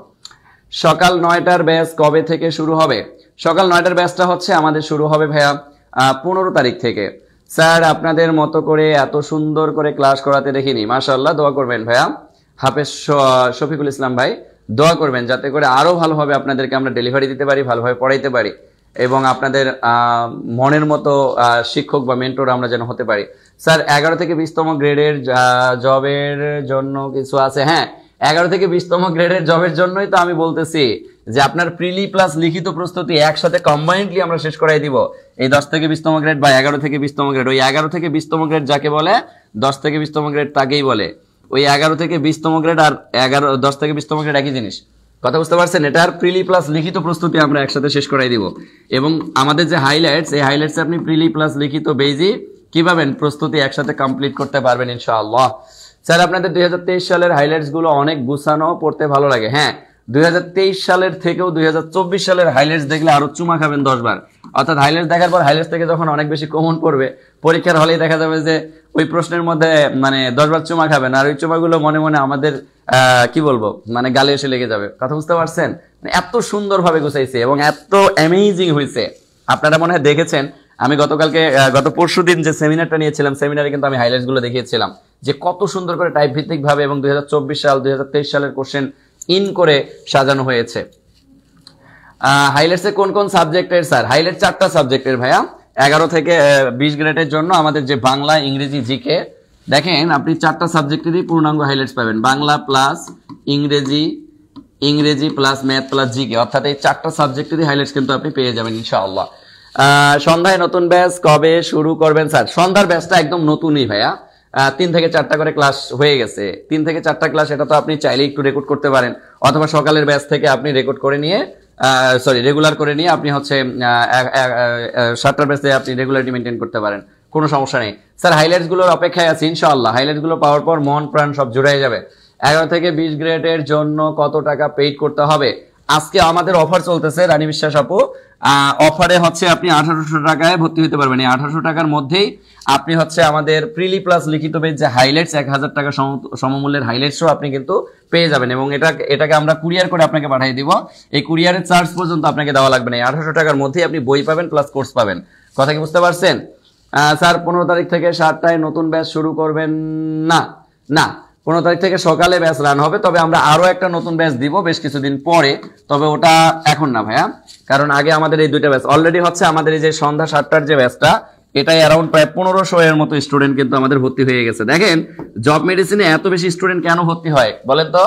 সকাল 9টার ব্যাচ কবে থেকে শুরু হবে? সকাল 9টার ব্যাচটা হচ্ছে আমাদের শুরু হবে ভাইয়া 15 তারিখ থেকে। স্যার আপনাদের মতো করে এত সুন্দর করে ক্লাস করাতে দেখিনি, মাশাআল্লাহ, দোয়া করবেন ভাইয়া। হাফেজ শফিকুল ইসলাম ভাই, দোয়া করবেন যাতে করে আরো ভালোভাবে আপনাদেরকে আমরা ডেলিভারি দিতে পারি, ভালোভাবে পড়াইতে পারি এবং আপনাদের মনের মতো শিক্ষক বা মেন্টর আমরা যেন হতে পারি। স্যার 11 থেকে 20তম গ্রেডের জবের জন্য কিছু আছে? হ্যাঁ, 11 থেকে 20তম গ্রেডের জবের জন্যই তো আমি বলতেছি যে আপনার প্রিলি প্লাস লিখিত প্রস্তুতি একসাথে কম্বাইন্ডলি আমরা শেষ করাই দিব। এই 10 থেকে 20তম গ্রেড বা 11 থেকে 20তম গ্রেড, ওই 11 থেকে 20তম গ্রেড যাকে বলে 10 থেকে 20তম গ্রেড তাকেই বলে। ওই 11 থেকে 20তম গ্রেড আর 10 থেকে 20তম গ্রেড একই জিনিস। কথা বুঝতে পারছেন? এটার প্রিলি প্লাস লিখিত প্রস্তুতি আমরা একসাথে শেষ করাই দিব এবং আমাদের যে হাইলাইটস, এই হাইলাইটসে আপনি প্রিলি প্লাস লিখিত বেজি কি পাবেন? প্রস্তুতি একসাথে কমপ্লিট করতে পারবেন ইনশাআল্লাহ। স্যার আপনাদের 2023 সালের হাইলাইটস গুলো অনেক গুছানো, পড়তে ভালো লাগে। হ্যাঁ, 2023 সালের থেকেও 2024 সালের হাইলাইটস দেখলে আরো চুমা খাবেন 10 বার। অর্থাৎ হাইলাইটস দেখার পর হাইলাইটস থেকে যখন অনেক বেশি কমন পড়বে পরীক্ষার হলেই দেখা যাবে যে ওই প্রশ্নের মধ্যে মানে 10 বার চুমা খাবেন, আর ওই চুমাগুলো মনে মনে আমাদের কি বলবো মানে গালে এসে লেগে যাবে। কথা বুঝতে পারছেন? এত সুন্দরভাবে গুছাইছে এবং এত অ্যামেজিং হয়েছে। আপনারা মনে হয় দেখেছেন, আমি গত পরশুদিন যে সেমিনারটা নিয়েছিলাম, সেমিনারে কিন্তু আমি হাইলাইটস গুলো দেখিয়েছিলাম যে কত সুন্দর করে টাইপ ভিত্তিক ভাবে এবং 2024 সাল 2023 সালের কোশ্চেন ইন করে সাজানো হয়েছে। হাইলাইটসে কোন কোন সাবজেক্টের? স্যার হাইলাইট 4টা সাবজেক্টের ভাইয়া। 11 থেকে 20 গ্রেডের জন্য আমাদের যে বাংলা, ইংরেজি, জিকে, দেখেন আপনি 4টা সাবজেক্টেরই পূর্ণাঙ্গ হাইলাইটস পাবেন। বাংলা প্লাস ইংরেজি, ইংরেজি প্লাস ম্যাথ প্লাস জিকে, অর্থাৎ এই 4টা সাবজেক্টেরই হাইলাইটস কিন্তু আপনি পেয়ে যাবেন ইনশাআল্লাহ। সন্ধ্যায় নতুন ব্যাচ কবে শুরু করবেন? স্যার সন্ধ্যার ব্যাচটা একদম নতুনই ভাইয়া, 3 থেকে 4টা করে ক্লাস হয়ে গেছে। 3 থেকে 4টা ক্লাস, এটা তো আপনি চাইলে একটু রেকর্ড করতে পারেন, অথবা সকালের ব্যাচ থেকে আপনি রেকর্ড করে নিয়ে রেগুলার করে নিয়ে আপনি হচ্ছে 7টার ব্যাচে আপনি রেগুলারিটি মেনটেন করতে পারেন, কোনো সমস্যা নেই। স্যার হাইলাইটস গুলোর অপেক্ষায় আছি ইনশাআল্লাহ। হাইলাইটস গুলো পাওয়ার পর মন প্রাণ সব জুড়ে যাবে। 11 থেকে 20 গ্রেডের জন্য কত টাকা পেইড করতে হবে? আজকে আমাদের অফার চলতেছে রানী বিশ্বাস আপু, অফারে হচ্ছে আপনি 1800 টাকায় ভর্তি হতে পারবেন। এই 1800 টাকার মধ্যেই আপনি হচ্ছে আমাদের প্রিলি প্লাস লিখিত বেজ যে হাইলাইটস 1000 টাকা সমমূল্যের হাইলাইটসও আপনি কিন্তু পেয়ে যাবেন, এবং এটাকে আমরা কুরিয়ার করে আপনাকে পাঠিয়ে দিব। এই কুরিয়ারের চার্জ পর্যন্ত আপনাকে দেওয়া লাগবে না। এই 1800 টাকার মধ্যেই আপনি বই পাবেন প্লাস কোর্স পাবেন। কথা কি বুঝতে পারছেন? স্যার 15 তারিখ থেকে 7টায় নতুন ব্যাচ শুরু করবেন? না না, 15 তারিখ থেকে সকালে ব্যাচ রান হবে, তবে আমরা আরো একটা নতুন ব্যাচ দিব বেশ কিছুদিন পরে, তবে ওটা এখন না ভাইয়া, কারণ আগে আমাদের এই দুইটা ব্যাচ অলরেডি হচ্ছে। আমাদের এই যে সন্ধ্যা 7টার যে ব্যাচটা, এটাই অ্যারাউন্ড প্রায় 1500 এর মতো স্টুডেন্ট কিন্তু আমাদের ভর্তি হয়ে গেছে। দেখেন জব মেডিসিনে এত বেশি স্টুডেন্ট কেন ভর্তি হয় বলেন তো?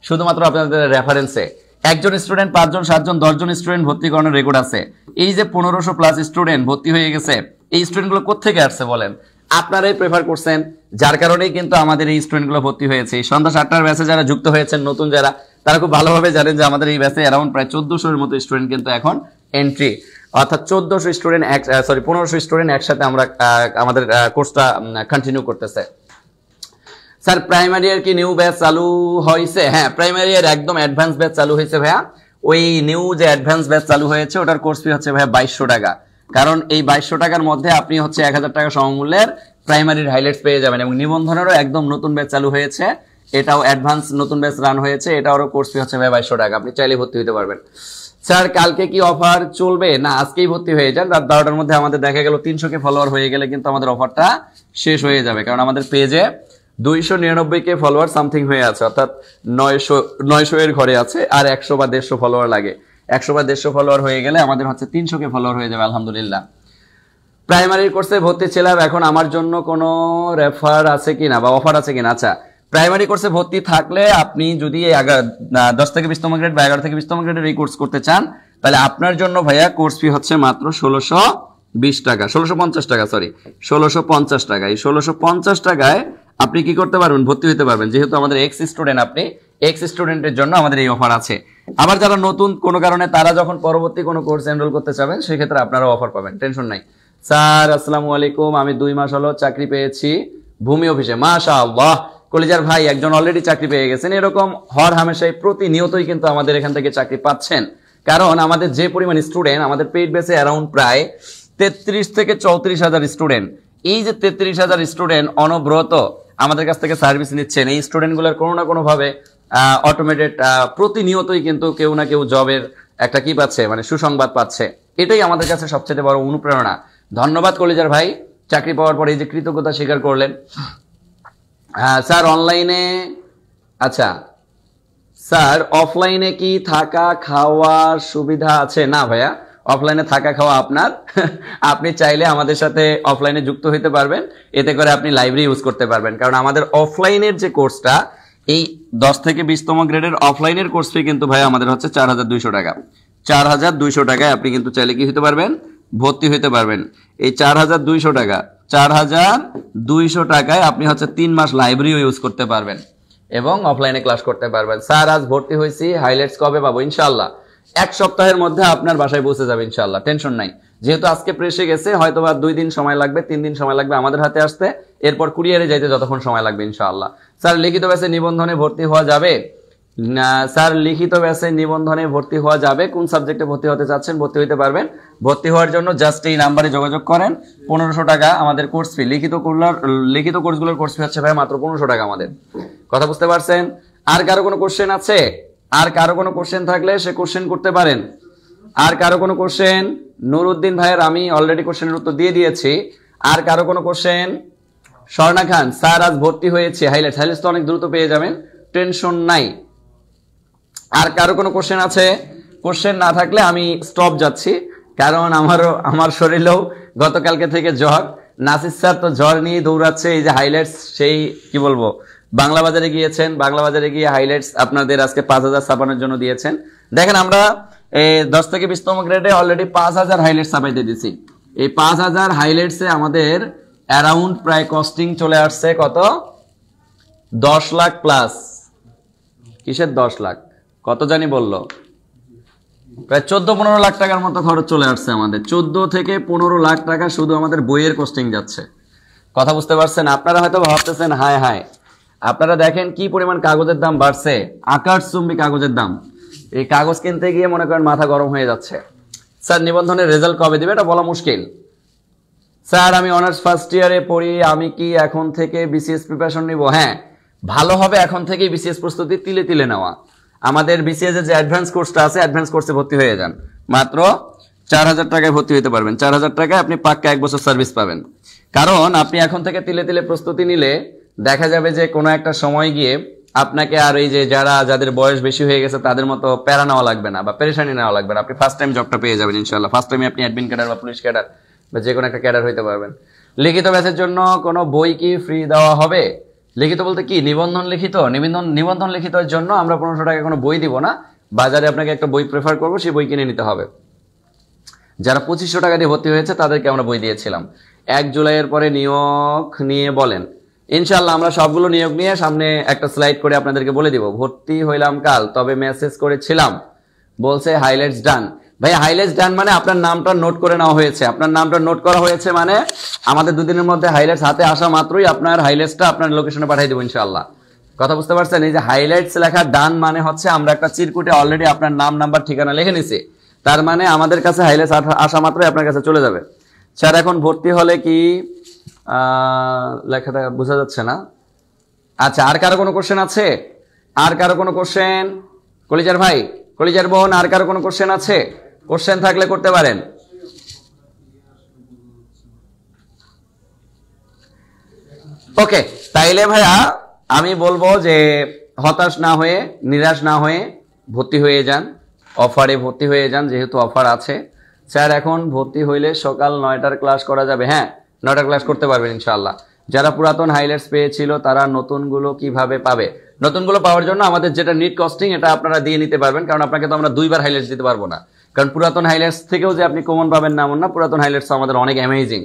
শুধুমাত্র আপনাদের রেফারেন্সে একজন স্টুডেন্ট 5 জন 7 জন 10 জন স্টুডেন্ট ভর্তি করানোর রেকর্ড আছে। এই যে 1500 প্লাস স্টুডেন্ট ভর্তি হয়ে গেছে, এই স্টুডেন্টগুলো কোত্থেকে আসছে বলেন? আপনারাই প্রেফার করছেন, যার কারণেই কিন্তু আমাদের এই স্টুডেন্টগুলো ভর্তি হয়েছে। এই সন্ধ্যা 7টার ব্যাচে যারা যুক্ত হয়েছেন নতুন যারা, তারা খুব ভালোভাবে জানেন যে আমাদের এই ব্যাচে অ্যারাউন্ড প্রায় 1400 এর মতো স্টুডেন্ট কিন্তু এখন এন্ট্রি, অর্থাৎ 1400 স্টুডেন্ট 1500 স্টুডেন্ট একসাথে আমরা আমাদের কোর্সটা কন্টিনিউ করতেছে। স্যার প্রাইমারি ইয়ার কি নিউ ব্যাচ চালু হয়েছে? হ্যাঁ, প্রাইমারি ইয়ার একদম অ্যাডভান্স ব্যাচ চালু হয়েছে ভাইয়া। ওই নিউ যে অ্যাডভান্স ব্যাচ চালু হয়েছে ওটার কোর্স ফি হচ্ছে ভাইয়া 2200 টাকা, কারণ এই 2200 টাকার মধ্যে আপনি হচ্ছে 1000 টাকা সমমূল্যের প্রাইমারির হাইলাইটস পেয়ে যাবেন, এবং নিবন্ধনেরও একদম নতুন ব্যাচ চালু হয়েছে, এটাও অ্যাডভান্স নতুন ব্যাচ রান হয়েছে, এটারও কোর্স ফি হচ্ছে ভাইয়া 2200 টাকা, আপনি চাইলে ভর্তি হতে পারবেন। স্যার কালকে কি অফার চলবে? না, আজকেই ভর্তি হয়ে যান। রাত 12টার মধ্যে আমাদের দেখা গেল 300 ফলোয়ার হয়ে গেলে কিন্তু আমাদের অফারটা শেষ হয়ে যাবে, কারণ আমাদের পেজে 299 ফলোয়ার সামথিং হয়ে আছে, অর্থাৎ 900 এর ঘরে আছে, আর 100 বা 150 ফলোয়ার লাগে। 100 বা 150 ফলোয়ার হয়ে গেলে আমাদের হচ্ছে 300 ফলোয়ার হয়ে যাবে আলহামদুলিল্লাহ। প্রাইমারি কোর্সে ভর্তি ছিলাম, এখন আমার জন্য কোনো রেফার আছে কিনা বা অফার আছে কিনা? আচ্ছা, প্রাইমারি কোর্সে ভর্তি থাকলে আপনি যদি 10 থেকে 20তম গ্রেড বা 11 থেকে 20তম গ্রেডের এই কোর্স করতে চান, তাহলে আপনার জন্য ভাইয়া কোর্স ফি হচ্ছে মাত্র 1620 টাকা, 1650 টাকা, সরি 1650 টাকা। এই 1650 টাকায় আপনি কি করতে পারবেন? ভর্তি হতে পারবেন। যেহেতু আমাদের এক্স স্টুডেন্ট, আপনি এক্স স্টুডেন্টের জন্য আমাদের এই অফার আছে। আবার যারা নতুন কোনো কারণে তারা যখন পরবর্তী কোনো কোর্স এনরোল করতে চাবেন, সেক্ষেত্রে আপনারা অফার পাবেন, টেনশন নাই। স্যার আসসালামু আলাইকুম, আমি 2 মাস হলো চাকরি পেয়েছি ভূমি অফিসে। মাশাআল্লাহ, কলিজার ভাই একজন অলরেডি চাকরি পেয়ে গেছেন। এরকম হর হামেশাই প্রতিনিয়তই কিন্তু আমাদের এখান থেকে চাকরি পাচ্ছেন, কারণ আমাদের যে পরিমাণ স্টুডেন্ট, আমাদের পেইড বেসে অ্যারাউন্ড প্রায় 33 থেকে 34 হাজার স্টুডেন্ট। এই যে 33 হাজার স্টুডেন্ট অনবরত আমাদের কাছ থেকে সার্ভিস নিচ্ছেন, এই স্টুডেন্টগুলোর কোনো না কোনো ভাবে অটোমেটেড প্রতিনিয়তই কিন্তু কেউ না কেউ জবের একটা কি পাচ্ছে, মানে সুসংবাদ পাচ্ছে। এটাই আমাদের কাছে সবচেয়ে বড় অনুপ্রেরণা। ধন্যবাদ কলিজার ভাই, চাকরি পাওয়ার পরে এই যে কৃতজ্ঞতা স্বীকার করলেন। স্যার অনলাইনে, আচ্ছা স্যার অফলাইনে কি থাকা খাওয়ার সুবিধা আছে? না ভাইয়া, অফলাইনে থাকা খাওয়া আপনার, আপনি চাইলে আমাদের সাথে অফলাইনে যুক্ত হতে পারবেন, এতে করে আপনি লাইব্রেরি ইউজ করতে পারবেন। কারণ আমাদের অফলাইনের যে কোর্সটা, এই 10 থেকে 20তম গ্রেডের অফলাইনের কোর্স ফি কিন্তু ভাই আমাদের হচ্ছে 4200 টাকা। 4200 টাকায় আপনি কিন্তু চাইলে কি হতে পারবেন? ভর্তি হতে পারবেন। এই 4200 টাকা, 4200 টাকায় আপনি হচ্ছে 3 মাস লাইব্রেরিও ইউজ করতে পারবেন এবং অফলাইনে ক্লাস করতে পারবেন। স্যার আজ ভর্তি হয়েছি, হাইলাইটস কবে পাবো? ইনশাআল্লাহ 1 সপ্তাহের মধ্যে আপনার বাসায় পৌঁছে যাবে ইনশাআল্লাহ, টেনশন নাই। যেহেতু আজকে প্রেসে গেছে, হয়তো বা 2 দিন সময় লাগবে, 3 দিন সময় লাগবে আমাদের হাতে আসতে, এরপর কুরিয়ারে যাইতে যতক্ষণ সময় লাগবে ইনশাআল্লাহ। স্যার লিখিত ব্যাচে নিবন্ধনে ভর্তি হওয়া যাবে? না স্যার, লিখিত ব্যাচে নিবন্ধনে ভর্তি হওয়া যাবে। কোন সাবজেক্টে ভর্তি হতে চাচ্ছেন ভর্তি হতে পারবেন। ভর্তি হওয়ার জন্য জাস্ট এই নাম্বারে যোগাযোগ করেন। 1500 টাকা আমাদের কোর্স ফি। লিখিত কোর্সগুলোর কোর্স ফি হচ্ছে ভাই মাত্র 1500 টাকা আমাদের। কথা বুঝতে পারছেন? আর কারো কোনো কোশ্চেন আছে? আর কারো কোনো কোশ্চেন থাকলে সে কোশ্চেন করতে পারেন। আর কারো কোনো কোশ্চেন? নুরউদ্দিন ভাইয়ের আমি অলরেডি কোশ্চেনের উত্তর দিয়ে দিয়েছি। আর কারো কোনো কোশ্চেন? স্বর্ণা খান, স্যার আজ ভর্তি হয়েছে, হাইলাইটস তো অনেক দ্রুত পেয়ে যাবেন, টেনশন নাই। আর কারো কোনো কোশ্চেন আছে? কোশ্চেন না থাকলে আমি স্টপ যাচ্ছি, কারণ আমার শরীরেও গতকালকে থেকে জ্বর। নাসির স্যার তো জ্বর নিয়ে দৌড়াচ্ছে। এই যে হাইলাইটস, সেই কি বলবো, বাংলা বাজারে গিয়েছেন, বাংলা বাজারে গিয়ে হাইলাইটস আপনাদের আজকে 5000 ছাপানোর জন্য দিয়েছেন। দেখেন আমরা 10 থেকে 20তম গ্রেডে অলরেডি 5000 হাইলাইটস ছাপাইতে দিছি। এই 5000 হাইলাইটসে আমাদের অ্যারাউন্ড প্রায় কস্টিং চলে আসছে কত? 10 লাখ প্লাস। কিসের 10 লাখ? কত জানি বললো, প্রায় 14-15 লাখ টাকার মতো খরচ চলে আসছে আমাদের। 14 থেকে 15 লাখ টাকা শুধু আমাদের বইয়ের কস্টিং যাচ্ছে। কথা বুঝতে পারছেন? আপনারা হয়তো ভাবতেছেন হায় হায়, আপনারা দেখেন কি পরিমাণ কাগজের দাম বাড়ছে, আকাশচুম্বী কাগজের দাম। এই কাগজ কিনতে গিয়ে মনে করেন মাথা গরম হয়ে যাচ্ছে। স্যার নিবন্ধনের রেজাল্ট কবে দিবে এটা বলা মুশকিল। স্যার আমি অনার্স ফার্স্ট ইয়ারে পড়ি, আমি কি এখন থেকে বিসিএস প্রিপারেশন নিব? হ্যাঁ, ভালো হবে এখন থেকেই বিসিএস প্রস্তুতি তিলে তিলে নেওয়া। আমাদের বিসিএস এর যে অ্যাডভান্স কোর্সটা আছে, অ্যাডভান্স কোর্সে ভর্তি হয়ে যান। মাত্র 4000 টাকায় ভর্তি হতে পারবেন। 4000 টাকায় আপনি পাক্কা 1 বছর সার্ভিস পাবেন। কারণ আপনি এখন থেকে তিলে তিলে প্রস্তুতি নিলে দেখা যাবে যে কোনো একটা সময় গিয়ে আপনাকে আর এই যে যাদের বয়স বেশি হয়ে গেছে তাদের মতো প্যারা নেওয়া লাগবে না বা পেরেশানি নেওয়া লাগবে না। আপনি ফার্স্ট টাইম জবটা পেয়ে যাবেন ইনশাআল্লাহ। ফার্স্ট টাইমে আপনি অ্যাডমিন ক্যাডার বা পুলিশ ক্যাডার বা যে কোনো একটা ক্যাডার হইতে পারবেন। লিখিত ব্যাচের জন্য কোনো বই কি ফ্রি দেওয়া হবে? লিখিত বলতে কি? নিবন্ধন লিখিত। নিবন্ধন লিখিতের জন্য আমরা 1500 টাকা কোনো বই দিব না। বাজারে আপনাকে একটা বই প্রেফার করবো, সেই বই কিনে নিতে হবে। যারা 2500 টাকা দিয়ে ভর্তি হয়েছে তাদেরকে আমরা বই দিয়েছিলাম। 1 জুলাইয়ের পরে নিয়োগ নিয়ে বলেন। ইনশাল্লাহ আমরা সবগুলো নিয়োগ নিয়ে সামনে একটা স্লাইড করে আপনাদেরকে বলে দিব। ভর্তি হইলাম কাল, তবে মেসেজ করেছিলাম, বলছে হাইলাইটস ডান। ভাই হাইলাইটস ডান মানে আপনার নামটা নোট করে নেওয়া হয়েছে। আপনার নামটা নোট করা হয়েছে মানে আমাদের 2 দিনের মধ্যে হাইলাইটস হাতে আসা মাত্রই আপনার হাইলাইটসটা আপনার লোকেশনে পাঠিয়ে দেবো ইনশাআল্লাহ। কথা বুঝতে পারছেন? এই যে হাইলাইটস লেখা ডান মানে হচ্ছে আমরা একটা চিরকুটে অলরেডি আপনার নাম, নাম্বার, ঠিকানা লিখে নিছি। তার মানে আমাদের কাছে হাইলাইটস আসা মাত্রই আপনার কাছে চলে যাবে। স্যার এখন ভর্তি হলে কি লেখাটা বোঝা যাচ্ছে না। আচ্ছা, আর কারো কোনো কোশ্চেন আছে? আর কারো কোনো কোশ্চেন? কলিজার ভাই, কলিজার বোন, আর কারো কোনো কোশ্চেন আছে? কোশ্চেন থাকলে করতে পারেন। ওকে, তাইলে ভাইয়া আমি বলবো যে হতাশ না হয়ে, নিরাশ না হয়ে ভর্তি হয়ে যান। অফারে ভর্তি হয়ে যান, যেহেতু অফার আছে। স্যার এখন ভর্তি হইলে সকাল 9টার ক্লাস করা যাবে? হ্যাঁ, 9টার ক্লাস করতে পারবেন ইনশাআল্লাহ। যারা পুরাতন হাইলাইটস পেয়েছিল তারা নতুনগুলো কিভাবে পাবে? নতুনগুলো পাওয়ার জন্য আমাদের যেটা নিট কস্টিং এটা আপনারা দিয়ে নিতে পারবেন। কারণ আপনাকে তো আমরা 2বার হাইলাইটস দিতে পারবো না। কারণ পুরাতন হাইলাইটস থেকেও যে আপনি কমন পাবেন না এমন না। পুরাতন হাইলাইটস আমাদের অনেক অ্যামেজিং।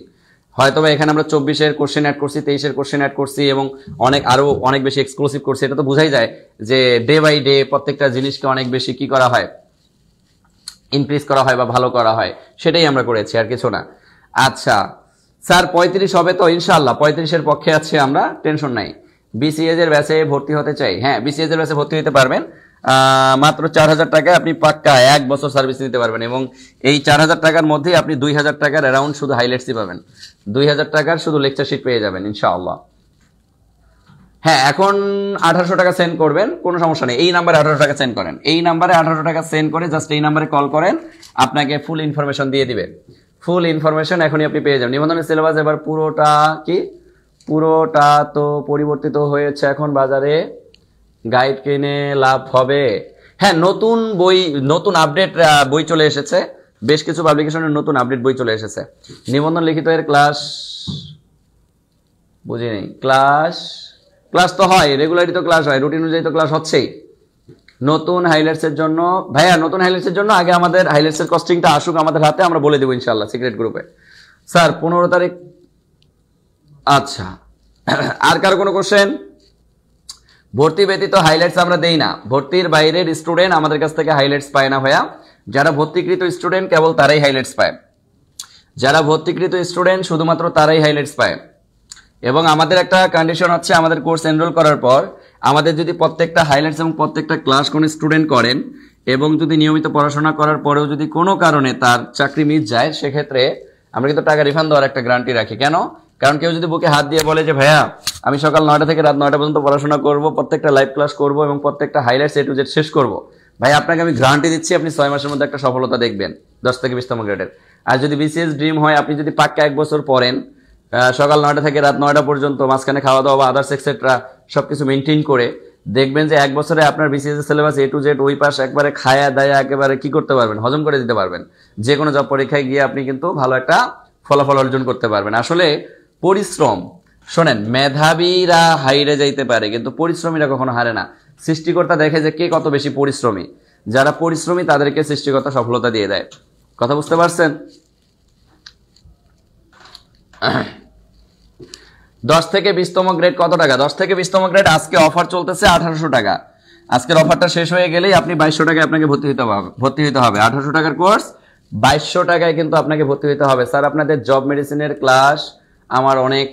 হয়তো এখানে আমরা 24-এর কোশ্চেন অ্যাড করছি, 23-এর কোশ্চেন অ্যাড করছি এবং আরো অনেক বেশি এক্সক্লুসিভ করছি। এটা তো বোঝাই যায় যে ডে বাই ডে প্রত্যেকটা জিনিসকে অনেক বেশি কি করা হয়, ইনক্রিজ করা হয় বা ভালো করা হয়। সেটাই আমরা করেছি, আর কিছু না। আচ্ছা স্যার 35 হবে তো? ইনশাআল্লাহ 35-এর পক্ষে আছে আমরা, টেনশন নাই। বিসিএস এর ব্যাচে ভর্তি হতে চাই? হ্যাঁ, বিসিএস এর ব্যাচে ভর্তি হতে পারবেন। মাত্র 4000 টাকায় আপনি পাক্কা 1 বছর সার্ভিস নিতে পারবেন এবং এই 4000 টাকার মধ্যে আপনি 2000 টাকার অ্যারাউন্ড শুধু হাইলাইটসই পাবেন। 2000 টাকার শুধু লেকচার শিট পেয়ে যাবেন ইনশাআল্লাহ। হ্যাঁ, এখন 1800 টাকা সেন্ড করবেন, কোনো সমস্যা নেই। এই নাম্বারে 1800 টাকা সেন্ড করেন। এই নাম্বারে 1800 টাকা সেন্ড করে জাস্ট এই নাম্বারে কল করেন, আপনাকে ফুল ইনফরমেশন দিয়ে দিবে। ফুল ইনফরমেশন এখনই আপনি পেয়ে যাবেন। নিবন্ধনের সিলেবাস এবার পুরোটা তো পরিবর্তিত হয়েছে। এখন বাজারে গাইড কিনে লাভ হবে? হ্যাঁ, নতুন আপডেট বই চলে এসেছে। বেশ কিছু পাবলিকেশনের নতুন আপডেট বই চলে এসেছে। নিবন্ধন লিখিত এর ক্লাস বুঝি নেই। ক্লাস তো হয়, রেগুলারই তো ক্লাস হয়, রুটিন অনুযায়ী তো ক্লাস হচ্ছেই। নতুন হাইলাইটসের জন্য ভাইয়া, নতুন হাইলাইটসের জন্য আগে আমাদের হাইলাইটসের কস্টিংটা আসুক আমাদের হাতে, আমরা বলে দেবো ইনশাআল্লাহ সিক্রেট গ্রুপে। স্যার 15 তারিখ। আচ্ছা, আর কার কোনো কোশ্চেন? ভর্তি ব্যতীত হাইলাইটস আমরা দেই না। ভর্তির বাইরের স্টুডেন্ট আমাদের কাছ থেকে হাইলাইটস পায় না ভাইয়া। যারা ভর্তিকৃত স্টুডেন্ট কেবল তারাই হাইলাইটস পায়। যারা ভর্তিকৃত স্টুডেন্ট শুধুমাত্র তারাই হাইলাইটস পায়। এবং আমাদের একটা কন্ডিশন হচ্ছে, আমাদের কোর্স এনরোল করার পর আমাদের যদি প্রত্যেকটা হাইলাইটস এবং প্রত্যেকটা ক্লাস কোনো স্টুডেন্ট করেন এবং যদি নিয়মিত পড়াশোনা করার পরেও যদি কোনো কারণে তার চাকরি মিস যায়, সেক্ষেত্রে আমরা কিন্তু টাকা রিফান্ড দেওয়ার একটা গ্যারান্টি রাখি। কেন? কারণ কেউ যদি বুকে হাত দিয়ে বলে যে ভাইয়া আমি সকাল 9টা থেকে রাত 9টা পর্যন্ত পড়াশোনা করব, প্রত্যেকটা লাইভ ক্লাস করব এবং প্রত্যেকটা হাইলাইটস A to Z শেষ করব, ভাই আপনাকে আমি গ্যারান্টি দিচ্ছি আপনি 6 মাসের মধ্যে একটা সফলতা দেখবেন 10 থেকে 20তম গ্রেডের। আর যদি বিসিএস ড্রিম হয়, আপনি যদি পাক্কা 1 বছর পড়েন, সকাল 9টা থেকে রাত 9টা পর্যন্ত, মাঝখানে খাওয়া দাওয়া বা আদার্স এক্সেট্রা সবকিছু মেনটেন করে, দেখবেন যে 1 বছরে আপনার বিসিএস এর সিলেবাস A to Z ওই পাশ একবারে খায়া দায়া একেবারে কি করতে পারবেন, হজম করে দিতে পারবেন। যে কোনো জব পরীক্ষায় গিয়ে আপনি কিন্তু ভালো একটা ফলাফল অর্জন করতে পারবেন। আসলে পরিশ্রম, শোনেন, মেধাবীরা হাইরে যাইতে পারে কিন্তু পরিশ্রমীরা কখনো হারে না। সৃষ্টিকর্তা দেখে যে কে কত বেশি পরিশ্রমী। যারা পরিশ্রমী তাদেরকে সৃষ্টিকর্তা সফলতা দিয়ে দেয়। কথা বুঝতে পারছেন? 10 থেকে 20তম গ্রেড কত টাকা? 10 থেকে 20তম গ্রেড আজকে অফার চলতেছে 1800 টাকা। আজকের অফারটা শেষ হয়ে গেলেই আপনি 2200 টাকায় আপনাকে ভর্তি হতে হবে। 1800 টাকার কোর্স 2200 টাকায় কিন্তু আপনাকে ভর্তি হতে হবে। স্যার আপনাদের জব মেডিসিনের ক্লাস আমার অনেক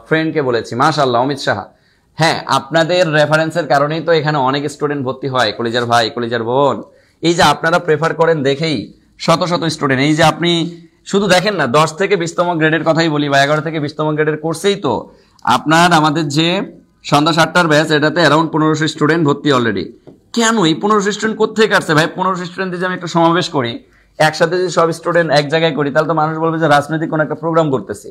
ফ্রেন্ডকে বলেছি, মাশাআল্লাহ, অমিত সাহা। হ্যাঁ, আপনাদের রেফারেন্সের কারণেই তো এখানে অনেক স্টুডেন্ট ভর্তি হয়। কলিজার ভাই, কলিজার বোন, এই যে আপনারা প্রেফার করেন দেখেই শত শত স্টুডেন্ট, এই যে আপনি শুধু দেখেন না 10 থেকে 20তম গ্রেডের কথাই বলি বা 11 থেকে 20তম গ্রেডের কোর্সেই তো আপনার আমাদের যে সন্ধ্যা 7টার ব্যাচ, এটাতে অ্যারাউন্ড 1500 স্টুডেন্ট ভর্তি অলরেডি। কেন এই 1500 স্টুডেন্ট কোথেকে আসছে ভাই? 1500 স্টুডেন্ট দিয়ে আমি একটা সমাবেশ করি, একসাথে যদি সব স্টুডেন্ট এক জায়গায় করি, তাহলে তো মানুষ বলবে যে রাজনৈতিক কোনো একটা প্রোগ্রাম করতেছি।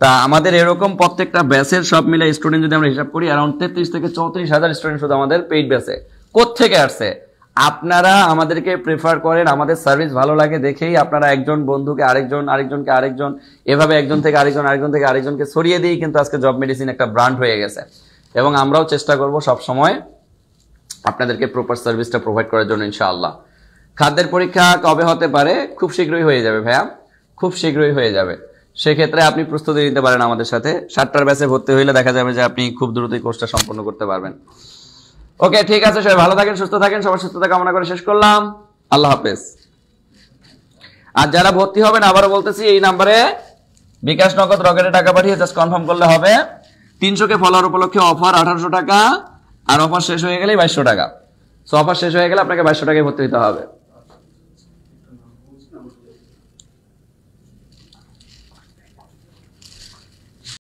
তা আমাদের এরকম প্রত্যেকটা ব্যাচের সব মিলে স্টুডেন্ট যদি আমরা হিসাব করি, অ্যারাউন্ড 33 থেকে 34,000 স্টুডেন্ট শুধু আমাদের পেইড ব্যাচে। কোত্থেকে আসছে? আপনারা আমাদেরকে প্রেফার করেন, আমাদের সার্ভিস ভালো লাগে দেখেই আপনারা একজন বন্ধুকে আরেকজন, আরেকজনকে আরেকজন, এভাবে একজন থেকে আরেকজন, আরেকজন থেকে আরেকজনকে ছড়িয়ে দিয়েই কিন্তু আজকে জব মেডিসিন একটা ব্র্যান্ড হয়ে গেছে। এবং আমরাও চেষ্টা করব সব সময় আপনাদেরকে প্রপার সার্ভিসটা প্রোভাইড করার জন্য ইনশাআল্লাহ। খাদ্যের পরীক্ষা কবে হতে পারে? খুব শীঘ্রই হয়ে যাবে ভাইয়া, খুব শীঘ্রই হয়ে যাবে। সেক্ষেত্রে আপনি প্রস্তুতি নিতে পারেন আমাদের সাথে। 7টার ব্যাচে ভর্তি হইলে দেখা যাবে যে আপনি খুব দ্রুতই কোর্সটা সম্পন্ন করতে পারবেন। ওকে, ঠিক আছে, সবাই ভালো থাকেন, সুস্থ থাকেন। সবার সুস্থতা কামনা করে শেষ করলাম। আল্লাহ হাফেজ। আর যারা ভর্তি হবেন, আবারও বলতেছি, এই নাম্বারে বিকাশ নগদ রকেটে টাকা পাঠিয়ে জাস্ট কনফার্ম করলে হবে। 300কে ফলোয়ার উপলক্ষে অফার 1800 টাকা, আর অফার শেষ হয়ে গেলেই 2200 টাকা। সো অফার শেষ হয়ে গেলে আপনাকে 2200 টাকায় ভর্তি হতে হবে।